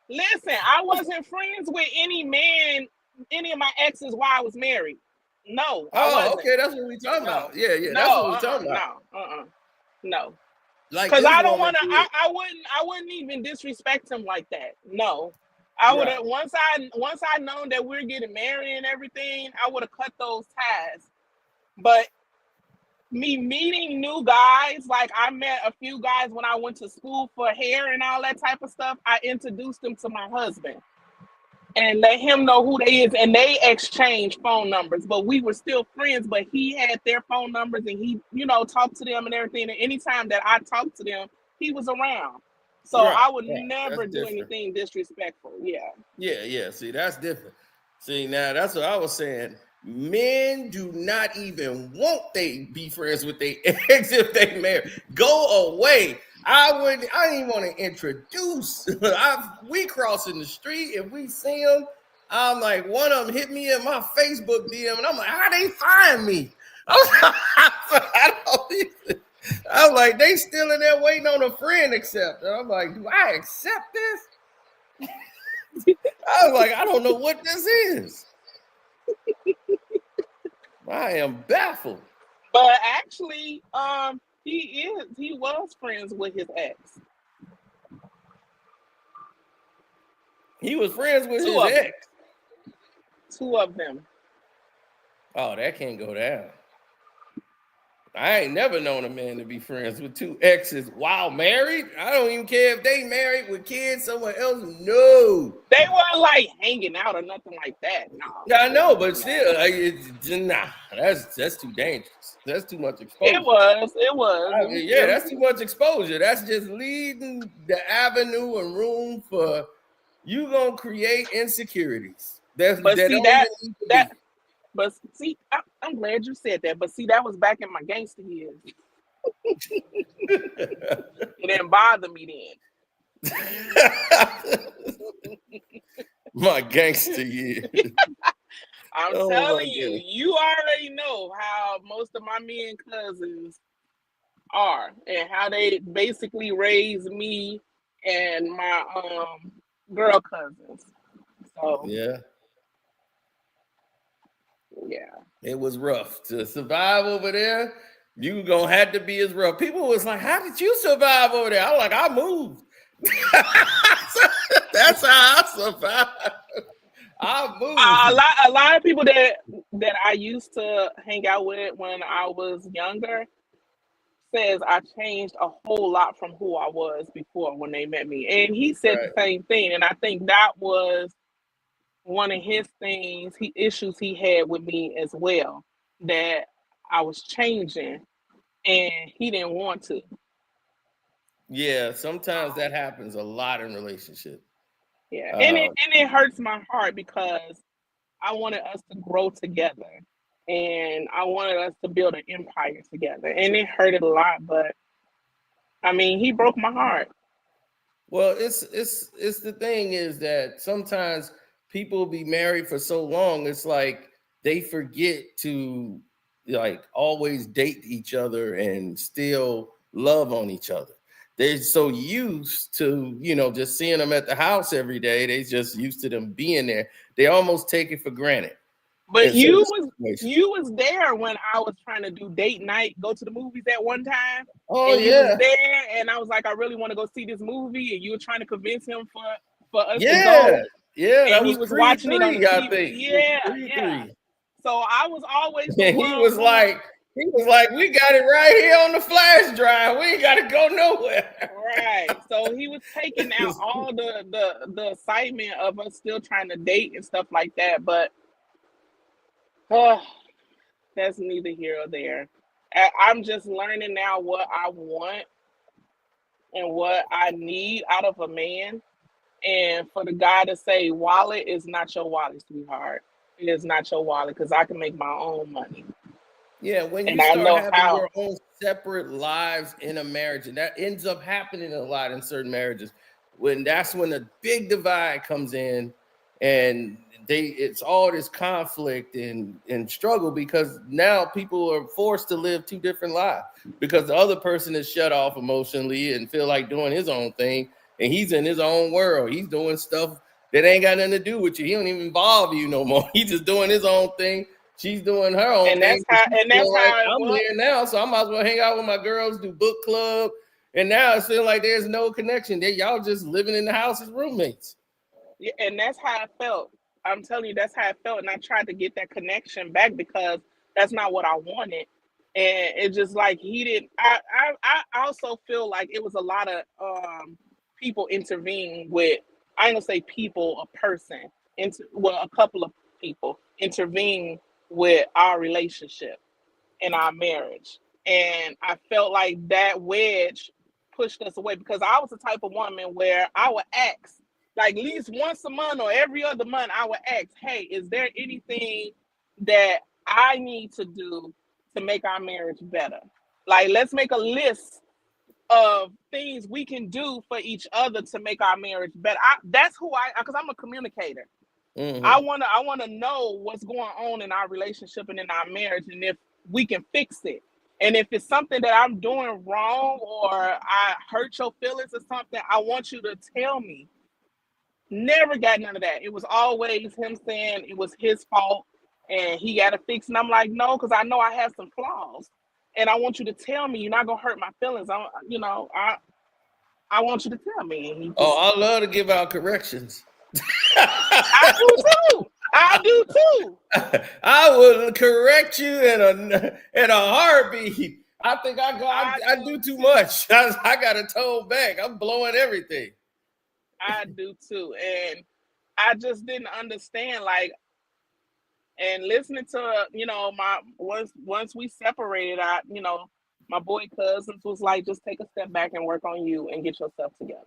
Listen. I wasn't friends with any man, any of my exes while I was married. No, I Oh, wasn't. okay, that's what we talking No, about. Yeah, that's no, what we talking about. no. Like Because this I don't woman want to. did. I wouldn't even disrespect him like that. No, I would Right. have once I known that we're getting married and everything. I would have cut those ties. But me meeting new guys, like I met a few guys when I went to school for hair and all that type of stuff. I introduced them to my husband and let him know who they is, and they exchanged phone numbers. But we were still friends. But he had their phone numbers, and he, talked to them and everything. And anytime that I talked to them, he was around. So Right. I would Right. That's never do different. anything disrespectful. Yeah. Yeah. See, that's different. See, now that's what I was saying. Men do not even want they be friends with their ex if they marry. Go away. I didn't even want to introduce. We crossing the street. If we see them, I'm like, one of them hit me in my Facebook DM, and I'm like, how they find me? I'm like, they still in there waiting on a friend accept. And I'm like, do I accept this? I was like, I don't know what this is. I am baffled. But actually, he was friends with his ex. He was friends with Two his of them. ex. Two of them. Oh, that can't go down. I ain't never known a man to be friends with two exes while married. I don't even care if they married with kids somewhere else. No. They weren't like hanging out or nothing like that. No. I know, but still, nah, that's too dangerous. That's too much It exposure. was. It was. It was. Yeah, that's too much exposure. That's just leading the avenue and room for you gonna create insecurities. That But don't see even need to that. be. But see, I'm glad you said that. But see, that was back in my gangster years. It didn't bother me then. My gangster years. I'm Oh my telling you, god. you already know how most of my men cousins are and how they basically raised me and my girl cousins. So Yeah, yeah. it was rough to survive over there. You gonna have to be as rough. People was like, "How did you survive over there?" I was like, "I moved." That's how I survived. I moved. A lot of people that I used to hang out with when I was younger says I changed a whole lot from who I was before when they met me. And he said the Right. same thing. And I think that was one of his issues he had with me as well, that I was changing and he didn't want to. Yeah, sometimes that happens a lot in relationships. Yeah. Uh, And it hurts my heart because I wanted us to grow together and I wanted us to build an empire together. And it hurted a lot, but I mean, he broke my heart. well, it's the thing is that sometimes people be married for so long, it's like they forget to like always date each other and still love on each other. They're so used to, just seeing them at the house every day. They just used to them being there. They almost take it for granted But in certain you situations. was there when I was trying to do date night, go to the movies at one time, Oh and you was yeah. there, and I was like, I really want to go see this movie, and you were trying to convince him for us to Yeah. go, Yeah, and that he was was Creed watching it on the 3, I TV. think. It was Yeah, Creed yeah. 3. So I was always the And one who, he was like, we got it right here on the flash drive. We ain't got to go nowhere. right. So he was taking out all the excitement of us still trying to date and stuff like that. But that's neither here or there. I'm just learning now what I want and what I need out of a man. And for the guy to say wallet is not your wallet, sweetheart. It is not your wallet because I can make my own money. Yeah, when you And I start know having how. your own separate lives in a marriage, and that ends up happening a lot in certain marriages, that's when a big divide comes in, and it's all this conflict and struggle because now people are forced to live two different lives because the other person is shut off emotionally and feel like doing his own thing, and he's in his own world. He's doing stuff that ain't got nothing to do with you. He don't even involve you no more. He's just doing his own thing. She's doing her own And thing. that's how She and that's feel like how it I'm was. here now, so I might as well hang out with my girls, do book club. And now it feels like there's no connection. Y'all just living in the house as roommates. Yeah, and that's how it felt. I'm telling you, that's how it felt. And I tried to get that connection back because that's not what I wanted. And it's just like he didn't. I also feel like it was a lot of people intervening with. I ain't gonna say people, a person. Well, a couple of people intervene with our relationship in our marriage. And I felt like that wedge pushed us away because I was the type of woman where I would ask, like at least once a month or every other month, I would ask, hey, is there anything that I need to do to make our marriage better? Like, let's make a list of things we can do for each other to make our marriage better. That's who because I'm a communicator. Mm-hmm. I wanna know what's going on in our relationship and in our marriage, and if we can fix it. And if it's something that I'm doing wrong or I hurt your feelings or something, I want you to tell me. Never got none of that. It was always him saying it was his fault and he got to fix. And I'm like, no, because I know I have some flaws, and I want you to tell me. You're not gonna hurt my feelings. I want you to tell me. And he Oh, just, I love to give out corrections. I do too. I do too. I would correct you in a heartbeat. I think I do too much. I got to tone back. I'm blowing everything. I do too. And I just didn't understand, like, and listening to, my once we separated, my boy cousins was like, just take a step back and work on you and get yourself together.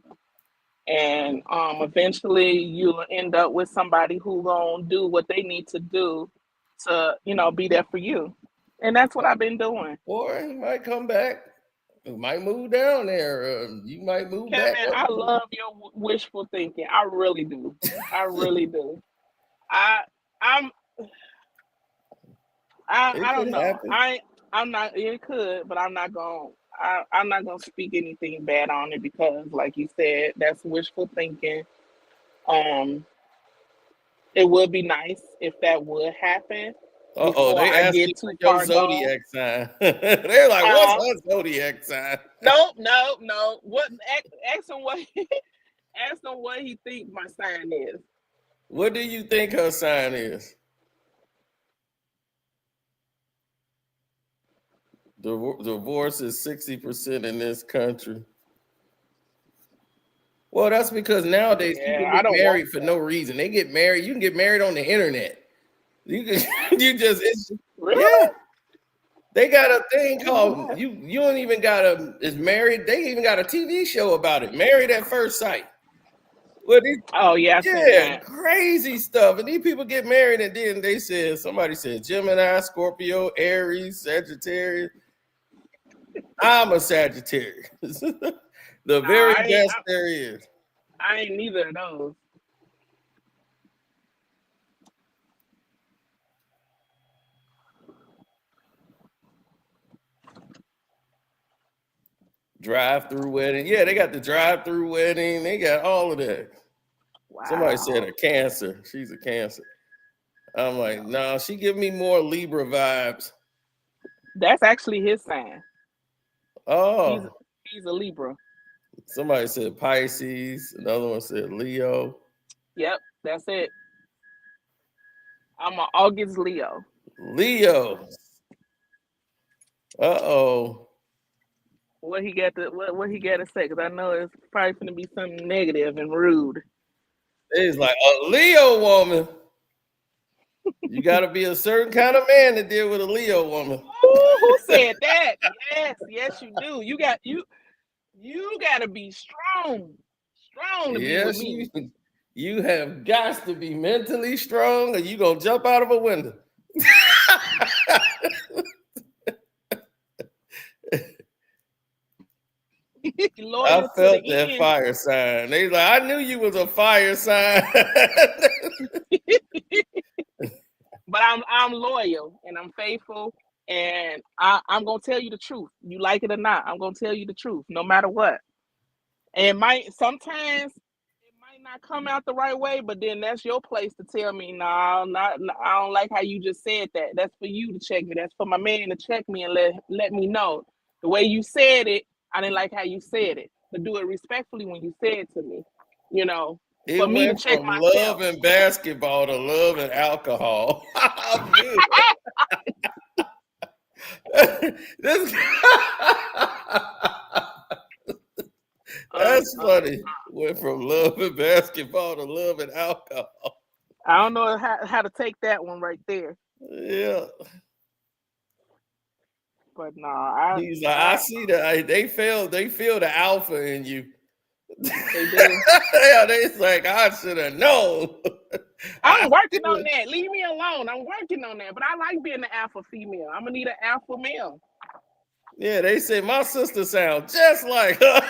And eventually you'll end up with somebody who gonna do what they need to do to, be there for you. And that's what I've been doing. Or he might come back. You might move down there. You might move back Kevin, up. I love your wishful thinking. I really do. I really do. I I'm I It don't could know. happen. I'm not. It could, but I'm not gonna speak anything bad on it because, like you said, that's wishful thinking. Um, it would be nice if that would happen Uh-oh, before they I asking get for too your far gone. zodiac sign. They're like, what's Huh? her zodiac sign? No, no, no. What? Ask him what. Ask him what he think my sign is. What do you think her sign is? Divorce is 60% in this country. Well, that's because nowadays people Yeah, I get don't want married for no that. reason. They get married. You can get married on the internet. You can, it's yeah. Really? They got a thing I know called that. you don't even got is married. They even got a TV show about it. Married at First Sight. Well, Oh yeah, I seen yeah, that. crazy stuff. And these people get married, and then somebody said Gemini, Scorpio, Aries, Sagittarius. I'm a Sagittarius. The Nah, very best there is. I ain't neither of those. Drive-through wedding. Yeah, they got the drive-through wedding. They got all of that. Somebody said Wow. a Cancer. She's a Cancer. I'm like, no, she give me more Libra vibes. That's actually his sign. He's Oh, he's a Libra. somebody said Pisces. Another one said Leo. Yep, that's it. I'm an August Leo. Leo. Uh-oh. What he got to say? Because I know it's probably going to be something negative and rude. It's like a Leo woman. You got to be a certain kind of man to deal with a Leo woman. Ooh, who said that? Yes, yes, you do. You got to be strong, strong to be with Yes, me. you have got to be mentally strong, or you gonna jump out of a window. I Loyal to the felt that end. fire sign. They like, I knew you was a fire sign. But I'm loyal and I'm faithful, and I'm gonna tell you the truth. You like it or not, I'm gonna tell you the truth, no matter what. And it might sometimes it might not come out the right way, but then that's your place to tell me, no, not I don't like how you just said that. That's for you to check me. That's for my man to check me and let me know. The way you said it, I didn't like how you said it. But do it respectfully when you say it to me. You know, It for me to went check from love myself. and basketball to love and alcohol. I'm good. This Uh, That's funny. Went from love and basketball to love and alcohol. I don't know how to take that one right there. Yeah. But no, He's like, I see that they feel the alpha in you. they do. Yeah, they like, I should have known. I I'm working on feel- that. Leave me alone. I'm working on that. But I like being an alpha female. I'm gonna need an alpha male. yeah, they say my sister sounds just like her.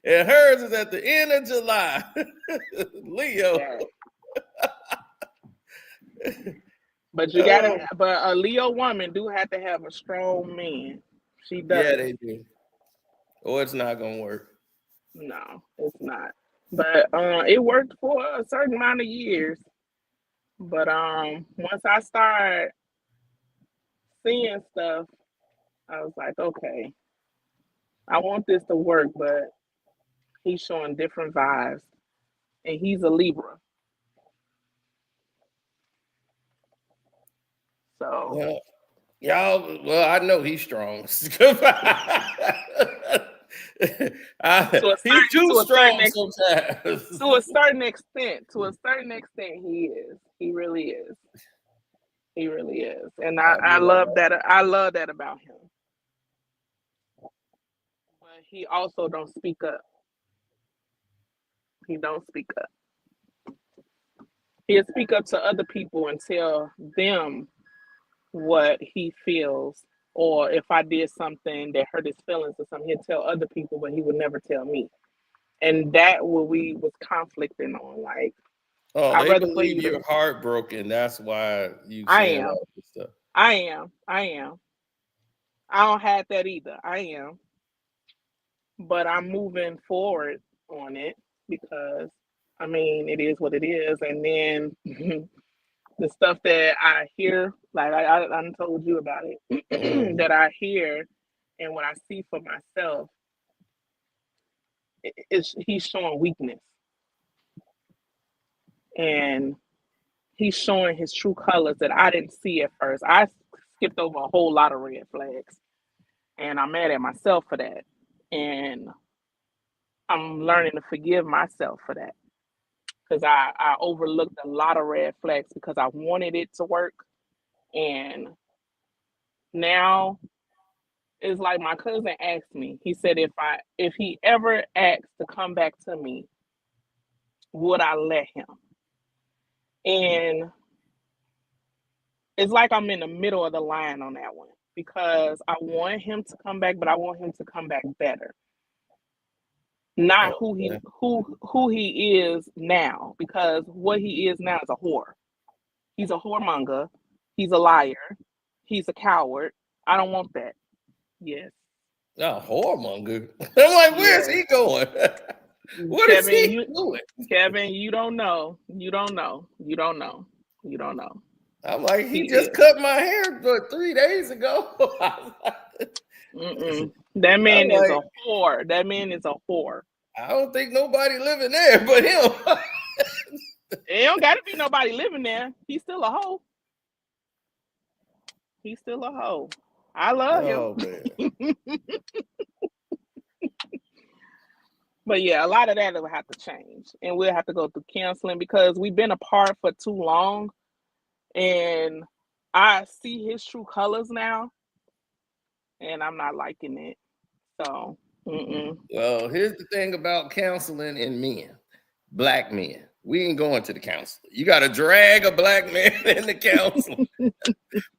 And hers is at the end of July. Leo. Yeah. But Oh, but a Leo woman do have to have a strong man. She yeah, does. they do. Or it's not gonna work. No, it's not. But it worked for a certain amount of years. But once I started seeing stuff, I was like, okay, I want this to work, but he's showing different vibes. And he's a Libra. So Well, y'all, well, I know he's strong. to a He certain too to a certain strong sometimes. to a certain extent, he is. He really is. He really is. And I'll I be love like, that. I love that about him. But he also don't speak up. He don't speak up. He'll speak up to other people and tell them what he feels. Or if I did something that hurt his feelings or something, he'll tell other people, but he would never tell me. And that what we was conflicting on. Like, oh, I'd they rather for believe you to you're heartbroken. That's why you I saying am. all this stuff. I am. I am. I don't have that either. I am. But I'm moving forward on it because I mean it is what it is. And then the stuff that I hear, like I done told you about it, Mhm. that I hear and what I see for myself, it's he's showing weakness and he's showing his true colors that I didn't see at first. I skipped over a whole lot of red flags and I'm mad at myself for that. And I'm learning to forgive myself for that because I overlooked a lot of red flags because I wanted it to work. And now it's like my cousin asked me, he said if he ever asks to come back to me, would I let him? And it's like I'm in the middle of the line on that one because I want him to come back, but I want him to come back better. Not Okay. who he is now, because what he is now is a whore. He's a whoremonger. He's a liar. He's a coward. I don't want that. Yes. Not whoremonger. I'm like, where's Yes. he going? What is Kevin, he you doing? Kevin, you don't know. You don't know. You don't know. You don't know. I'm like, he He just is. cut my hair 3 days ago. Mm-mm. That I'm man is like, a whore. That man is a whore. I don't think nobody living there but him. It don't gotta be nobody living there. He's still a hoe. He's still a hoe. I love him. Oh man. But yeah, a lot of that will have to change. And we'll have to go through counseling because we've been apart for too long. And I see his true colors now. And I'm not liking it. So Well, here's the thing about counseling and men, black men. We ain't going to the counselor. You got to drag a black man in the counselor.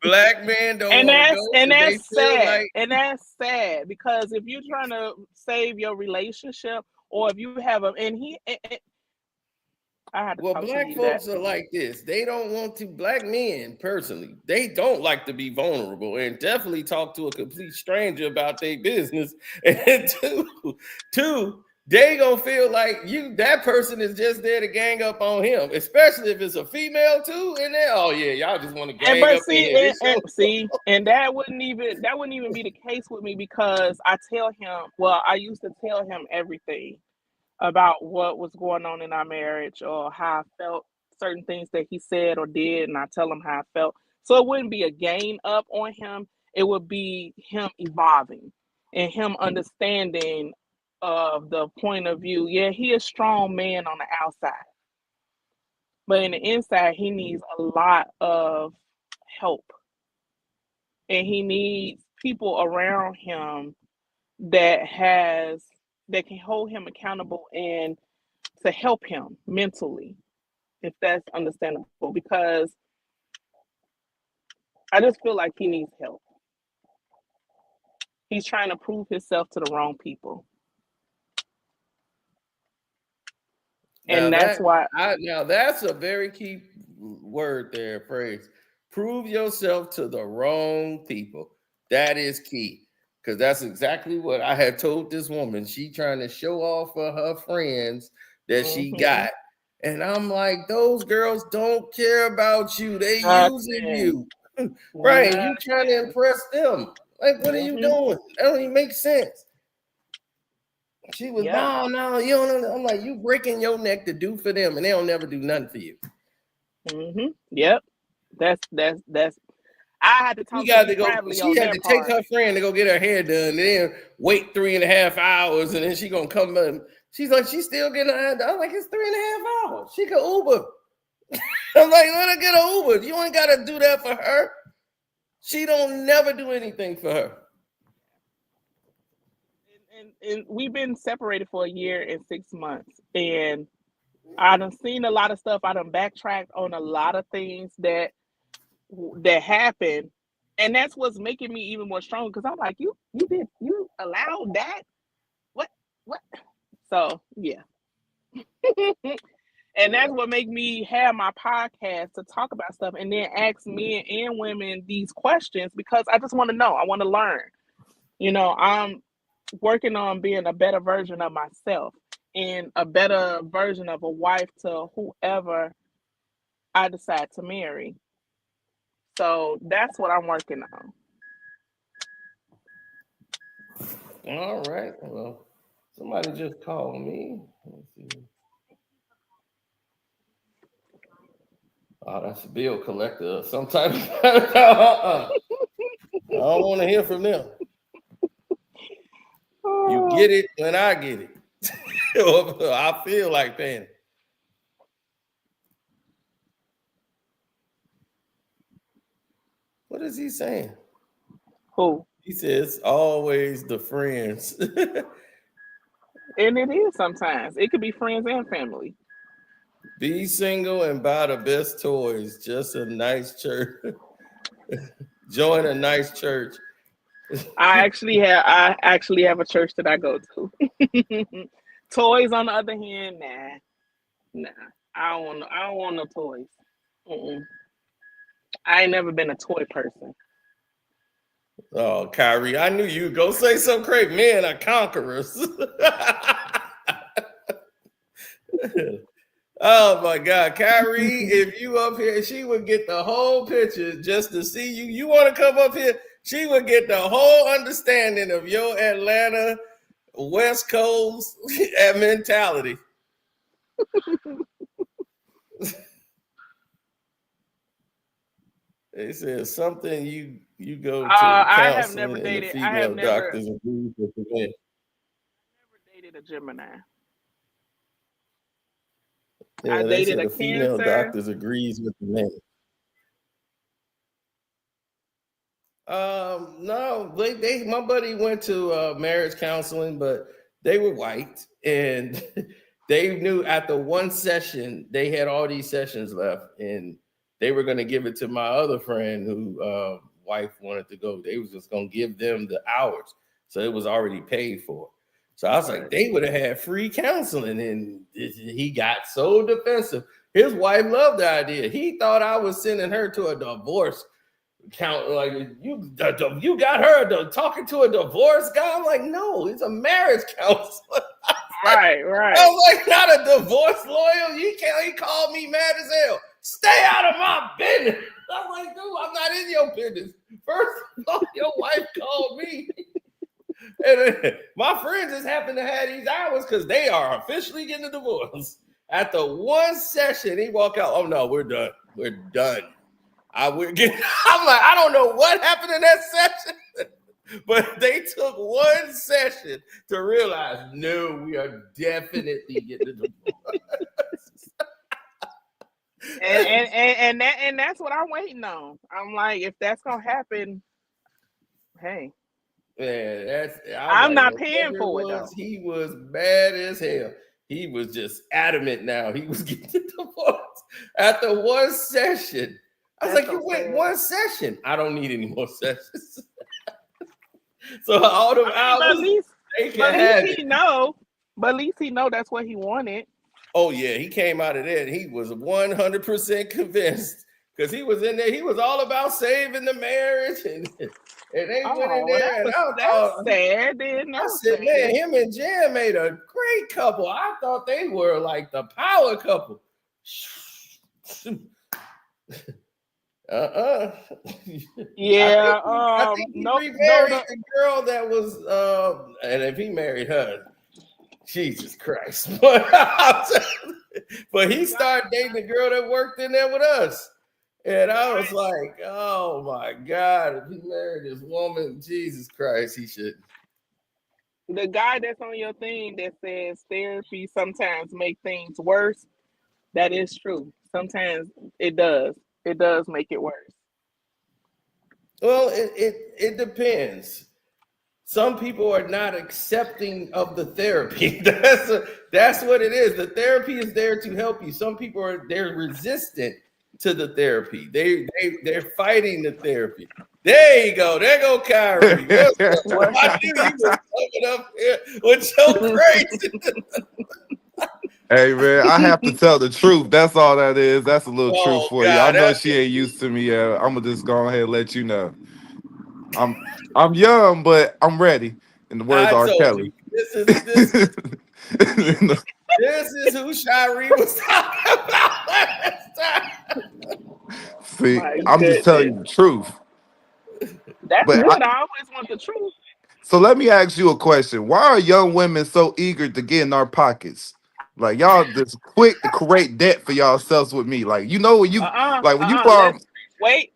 Black men don't want to go because they feel sad. like. And that's sad because if you're trying to save your relationship, or if you have I had to Well, talk to black you that folks are like this. They don't want to, black men personally, they don't like to be vulnerable and definitely talk to a complete stranger about their business. And two, they gonna feel like that person is just there to gang up on him, especially if it's a female too. And then, oh yeah, y'all just want to gang up in here. and that wouldn't even be the case with me because I used to tell him everything about what was going on in our marriage or how I felt, certain things that he said or did, and I tell him how I felt. So it wouldn't be a gain up on him. It would be him evolving and him understanding of the point of view. Yeah, he is a strong man on the outside, but in the inside, he needs a lot of help. And he needs people around him that can hold him accountable and to help him mentally, if that's understandable, because I just feel like he needs help. He's trying to prove himself to the wrong people. Now And that's why that's a very key word there, praise. Prove yourself to the wrong people. That is key. Because that's exactly what I had told this woman. She trying to show off for her friends that she got. And I'm like, those girls don't care about you. They using you. Right. And you trying to impress them. Like, what are you doing? That don't even make sense. She was, no, you don't know. I'm like, you breaking your neck to do for them, and they don't never do nothing for you. Yep. That's I had to talk to you privately on that part. She had to take her friend to go get her hair done, and then wait 3.5 hours, and then she gonna come in. She's like, she's still getting her hair done. I'm like, it's 3.5 hours. She could Uber. I'm like, let her get an Uber. You ain't gotta do that for her. She don't never do anything for her. And we've been separated for 1 year and 6 months, and I done seen a lot of stuff. I done backtracked on a lot of things that happened, and that's what's making me even more strong because I'm like, you allowed that? What? So yeah. And that's what make me have my podcast to talk about stuff and then ask men and women these questions because I just want to know. I want to learn. I'm working on being a better version of myself and a better version of a wife to whoever I decide to marry. So that's what I'm working on. All right. Well, somebody just called me. Let's see. Oh, that's a bill collector of some type. I don't want to hear from them. You get it when I get it. I feel like paying. What is he saying? Who? He says always the friends. And it is sometimes. It could be friends and family. Be single and buy the best toys. Just a nice church. Join a nice church. I actually have a church that I go to. Toys, on the other hand, nah. I don't want no toys. I ain't never been a toy person. Oh, Kyrie, I knew you'd go say something crazy. Men are conquerors. Oh my God, Kyrie, if you up here, she would get the whole picture just to see you. You want to come up here? She would get the whole understanding of your Atlanta West Coast mentality. They said something you go to I have never counseling and the dated. female doctors agree with the men. Never dated a Gemini. I Yeah, they dated said a the female Cancer. doctors agrees with the men. No, my buddy went to marriage counseling, but they were white, and they knew after one session they had all these sessions left, and they were going to give it to my other friend who wife wanted to go. They was just going to give them the hours, so it was already paid for. So I was like, they would have had free counseling, and he got so defensive. His wife loved the idea. He thought I was sending her to a divorce count, like you got her talking to a divorce guy. I'm like, no, it's a marriage counselor. Right. I was like, not a divorce lawyer. He called me mad as hell. Stay out of my business. I'm like, dude, I'm not in your business. First of all, your wife called me. And my friends just happen to have these hours because they are officially getting a divorce. After one session, he walked out. Oh no, we're done. We're done. I'm like, I don't know what happened in that session, but they took one session to realize, no, we are definitely getting a divorce. and that's what I'm waiting on. I'm like, if that's gonna happen, hey. Man, I'm not paying for it though. He was mad as hell. He was just adamant now. He was getting a divorce after one session. I was like, you went one session. I don't need any more sessions. So all them hours, they can have it. But at least he know that's what he wanted. Oh yeah, he came out of there and he was 100% convinced because he was in there. He was all about saving the marriage, and they went in there. That's sad. I said, man, him and Jan made a great couple. I thought they were like the power couple. Yeah. I think he remarried the girl that was, and if he married her, Jesus Christ. But he started dating the girl that worked in there with us. And I was like, oh my God, if he married this woman, Jesus Christ, he should. The guy that's on your thing that says therapy sometimes make things worse, that is true. Sometimes it does. It does make it worse. Well, it depends. Some people are not accepting of the therapy. That's what it is. The therapy is there to help you. Some people they're resistant to the therapy. They're fighting the therapy. There you go. There go Kyrie. I knew you were coming up here with your crazy. Hey man, I have to tell the truth. That's all that is. That's a little truth for you. I know she ain't used to me. I'm gonna just go ahead and let you know. I'm young, but I'm ready. In the words of R. Kelly. This is who Shiree was talking about last time. See, I'm just telling you the truth. That's good. I always want the truth. So let me ask you a question. Why are young women so eager to get in our pockets? Like y'all just quick to create debt for yourselves with me. Like, you know, when you when you farm. Wait.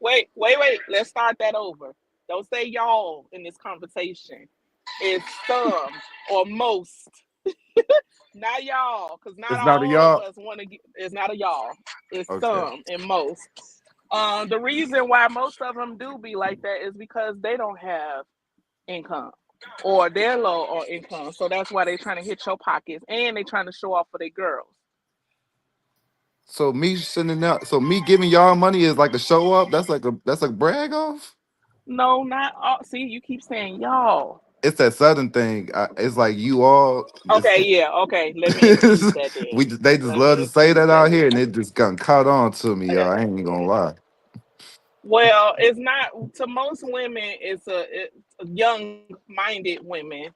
Let's start that over. Don't say y'all in this conversation. It's some or most. Not y'all, because not all of us want to get. It's not a y'all. It's some and most. The reason why most of them do be like that is because they don't have income or they're low on income. So that's why they're trying to hit your pockets and they're trying to show off for their girls. So me sending out, so me giving y'all money is like a show up. That's like a brag off. No, not all. See, you keep saying y'all. It's that Southern thing. It's like you all. Okay, yeah, okay. Let me that then. They just love to say that out here, and it just got caught on to me, y'all. I ain't gonna lie. Well, it's not to most women. It's young-minded women.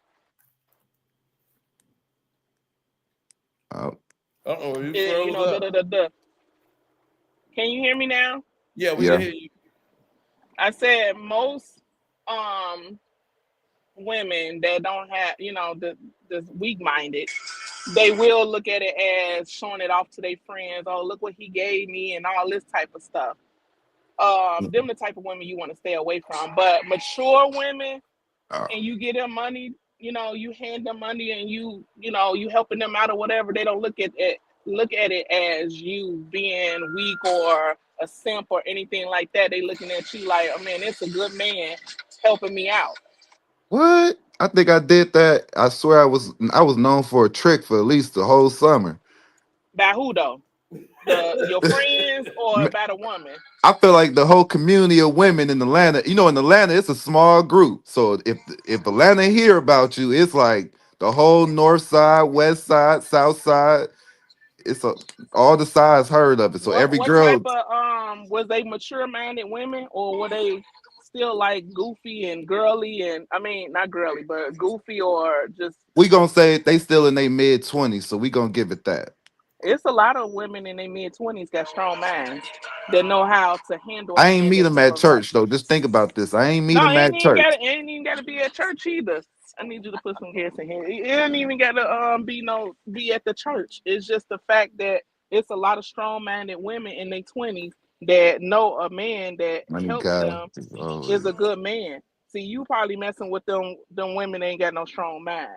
You Can you hear me now? Yeah, we can hear you. I said most women that don't have, this weak-minded, they will look at it as showing it off to their friends. Oh, look what he gave me and all this type of stuff. Them the type of women you want to stay away from. But mature women, and you give them money, you hand them money and you helping them out or whatever, they don't look at it as you being weak or a simp or anything like that. They looking at you like, oh man, it's a good man helping me out. What? I think I did that. I swear I was known for a trick for at least the whole summer. By who though? Your friends or by the woman? I feel like the whole community of women in Atlanta, in Atlanta, it's a small group. So if Atlanta hear about you, it's like the whole north side, west side, south side. It's all the sides heard of it. So every What type girl, of was they mature minded women or were they still like goofy and girly and I mean not girly but goofy or just we gonna say they still in their mid-20s, so we gonna give it that. it's a lot of women in their mid 20s got strong minds that know how to handle a I ain't man meet that's them at feeling right. church though. Just think about this. I ain't meet No, them at church. it ain't even gotta be at church either. I need you to put some gas in here. It ain't even gotta be at the church. It's just the fact that it's a lot of strong minded women in their 20s that know a man that My helps God. them is a good man. See, you probably messing with them women that ain't got no strong mind.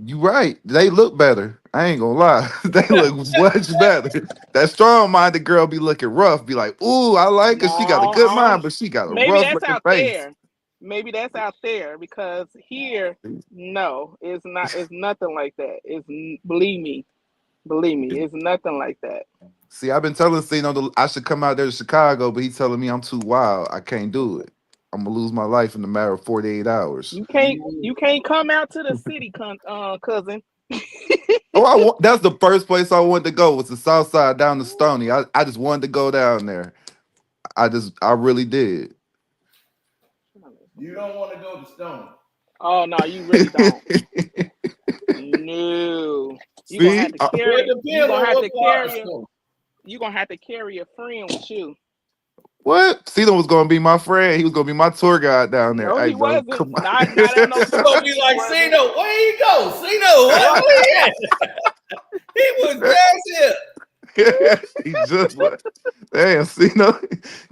You right. They look better. I ain't gonna lie. They look much better. That strong-minded girl be looking rough. Be like, ooh, I like her. She got a No, good mind, but she got a maybe rough that's looking out face. there. Maybe that's out there because here, no, it's not. It's nothing like that. Believe me, it's nothing like that. See, I've been telling Cino I should come out there to Chicago, but he's telling me I'm too wild. I can't do it. I'm gonna lose my life in a matter of 48 hours. You can't come out to the city, cousin. Oh, that's the first place I wanted to go was the South Side down to Stony. I just wanted to go down there. I really did. You don't want to go to Stone. Oh no, you really don't. No, you gonna have See, to It carry. You depends gonna on have what to part of carry. Stone. You gonna have to carry a friend with you. what? Cino was gonna be my friend. He was gonna be my tour guide down there. No, Hey, he bro, wasn't. come on. Not on no It's gonna tour. be He like wasn't. Cino. Where he go? Cino, what? Where he at? He was just here. He just what? Damn, Cino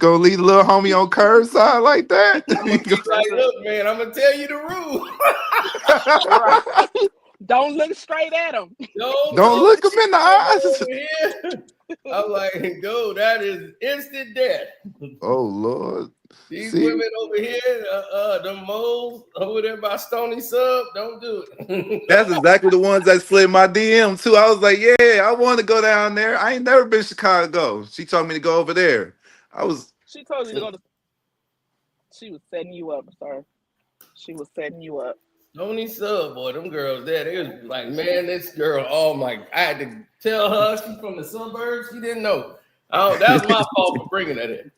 gonna leave the little homie on curbside like that. I'm gonna be like, That's look, man, I'm gonna tell you the rule. right. Don't look straight at him. Don't Don't talk look him to in the him eyes. over here. I'm like, dude, that is instant death. Oh Lord. These See, women over here, the moles over there by Stony Sub, don't do it. that's exactly the ones that slid my DM too. I was like, yeah, I want to go down there. I ain't never been to Chicago. She told me to go over there. I was She told you to go to. She was setting you up, sir. She was setting you up. Stony Sub, boy, them girls there, they was like, man, this girl, oh my, I had to tell her she's from the suburbs. She didn't know. Oh, that was my fault for bringing her there.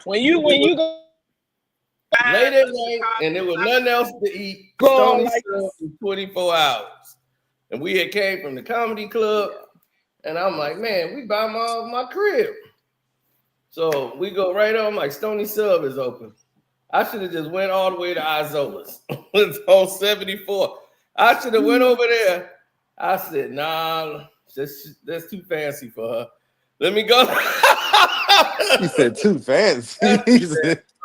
when you go Late at night, and there was nothing else to eat. going Stony like Sub in 24 hours. And we had came from the comedy club, and I'm like, man, we by my crib. So we go right on, like Stony Sub is open. I should have just went all the way to Isola's. It's on 74. I should have went over there. I said, nah, that's too fancy for her. Let me go. he said too fancy.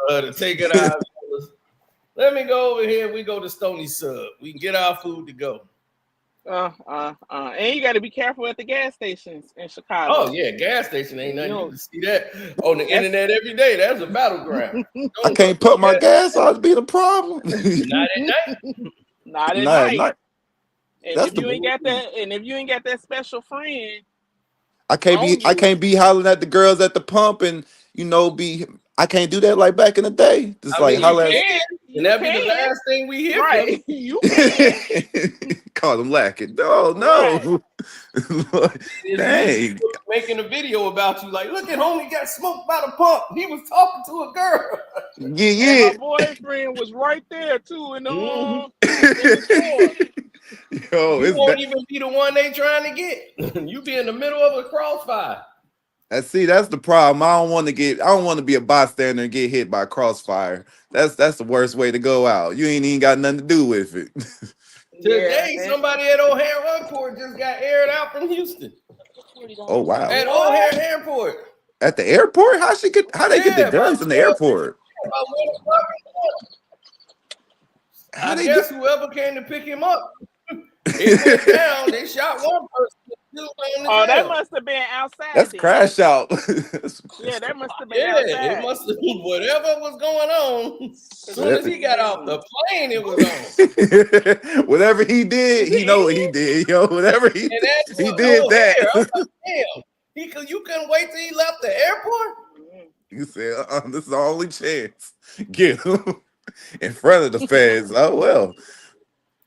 To take it out. Let me go over here. We go to Stony Sub. We can get our food to go. And you got to be careful at the gas stations in Chicago. Oh yeah, gas station ain't nothing. You can see that on the internet every day. That's a battleground. I can't put my gas out to be the problem. Not at night. Not at night. And if you ain't got that special friend, I can't be hollering at the girls at the pump and I can't do that like back in the day. Just like holler at and that'd be the last thing we hear from right. You can. call them lacking. No. Right. Dang. Making a video about you, like, look at homie got smoked by the pump. He was talking to a girl. Yeah. And my boyfriend was right there too in the, in the Yo, you won't even be the one they trying to get. You be in the middle of a crossfire. That's the problem. I don't want to be a bystander and get hit by a crossfire. That's the worst way to go out. You ain't even got nothing to do with it. Today, somebody at O'Hare Airport just got aired out from Houston. Oh wow! At O'Hare Airport. At the airport? How they get the guns in the airport? I guess whoever came to pick him up, it went down. They shot one person. Oh, that must have been outside. That's then. crash out. Yeah, that must have been Yeah, outside. it must have whatever was going on. As soon as he got off the plane, it was on. Whatever he did, he know what he did, yo. Whatever he And did, that's he no did that. hair. I'm like, damn. You couldn't wait till he left the airport? You said, this is the only chance. Get him in front of the feds. Oh well.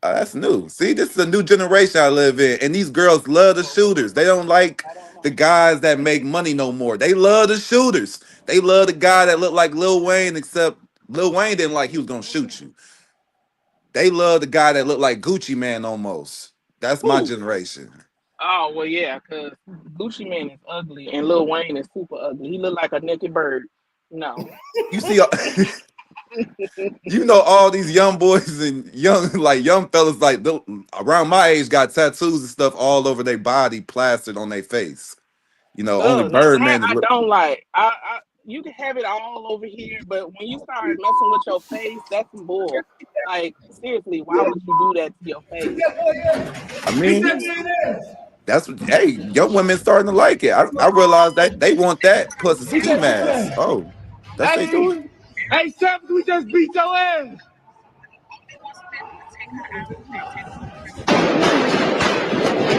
That's new. See, this is a new generation I live in, and these girls love the shooters. They don't like the guys that make money no more. They love the shooters. They love the guy that looked like Lil Wayne, except Lil Wayne didn't like he was gonna shoot you. They love the guy that looked like Gucci Man almost. That's my generation. Oh well, yeah, because Gucci Man is ugly and Lil Wayne is super ugly. He look like a naked bird. No. You see, you know, all these young boys and young fellas around my age got tattoos and stuff all over their body, plastered on their face. You know, only Now that Birdman is. I don't like. You can have it all over here, but when you start messing with your face, that's some bull. Like seriously, why would you do that to your face? I mean, that's what. Hey, young women starting to like it. I realized that they want that plus a ski mask. Oh, that's they doing. Hey, Chef, we just beat your ass.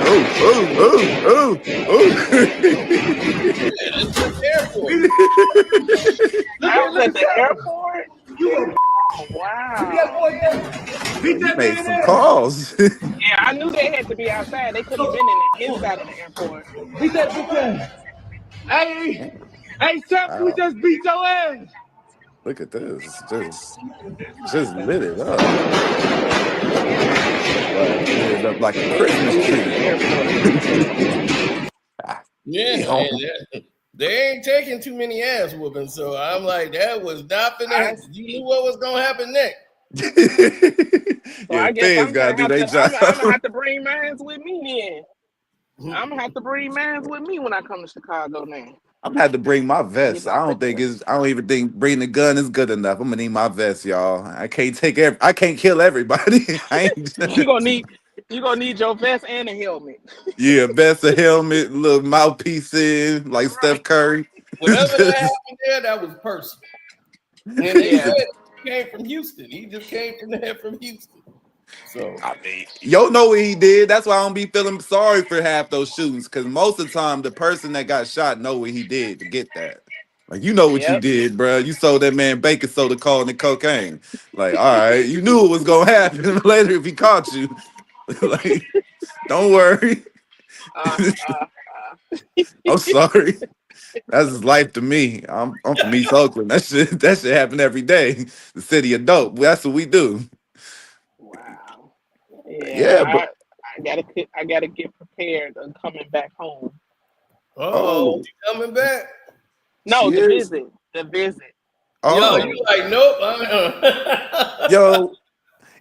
Oh. I was at the airport. Wow. You made some calls. Yeah, I knew they had to be outside. They couldn't have been in the inside of the airport. Hey, Chef, Wow. we just beat your ass. Look at this. Just lit it up. Lit it up like a Christmas tree. Yeah, they ain't taking too many ass whoopings, so I'm like, that was not finna. You knew what was gonna happen next. So I guess I'm gonna have to bring mines with me then. I'm gonna have to bring mines with me when I come to Chicago now. I'm gonna have to bring my vest. I don't even think bringing the gun is good enough. I'm gonna need my vest, y'all. I can't kill everybody. You gonna need your vest and a helmet. Yeah, vest, a helmet, little mouthpiece in, like right. Steph Curry. Whatever that happened there, that was personal. And they said he came from Houston. He just came from Houston. So I mean, yo know what he did. That's why I don't be feeling sorry for half those shootings, because most of the time the person that got shot know what he did to get that. Like, you know what you did, bro. You sold that man baking soda calling it cocaine. Like, all right, you knew it was gonna happen later if he caught you. Like, don't worry. I'm sorry. That's his life to me. I'm from East Oakland. That shit happen every day. The city of dope. That's what we do. Wow. Yeah, but I gotta get prepared on coming back home. Oh, you coming back? No, visit. The visit. Oh. Yo, you like nope. Yo,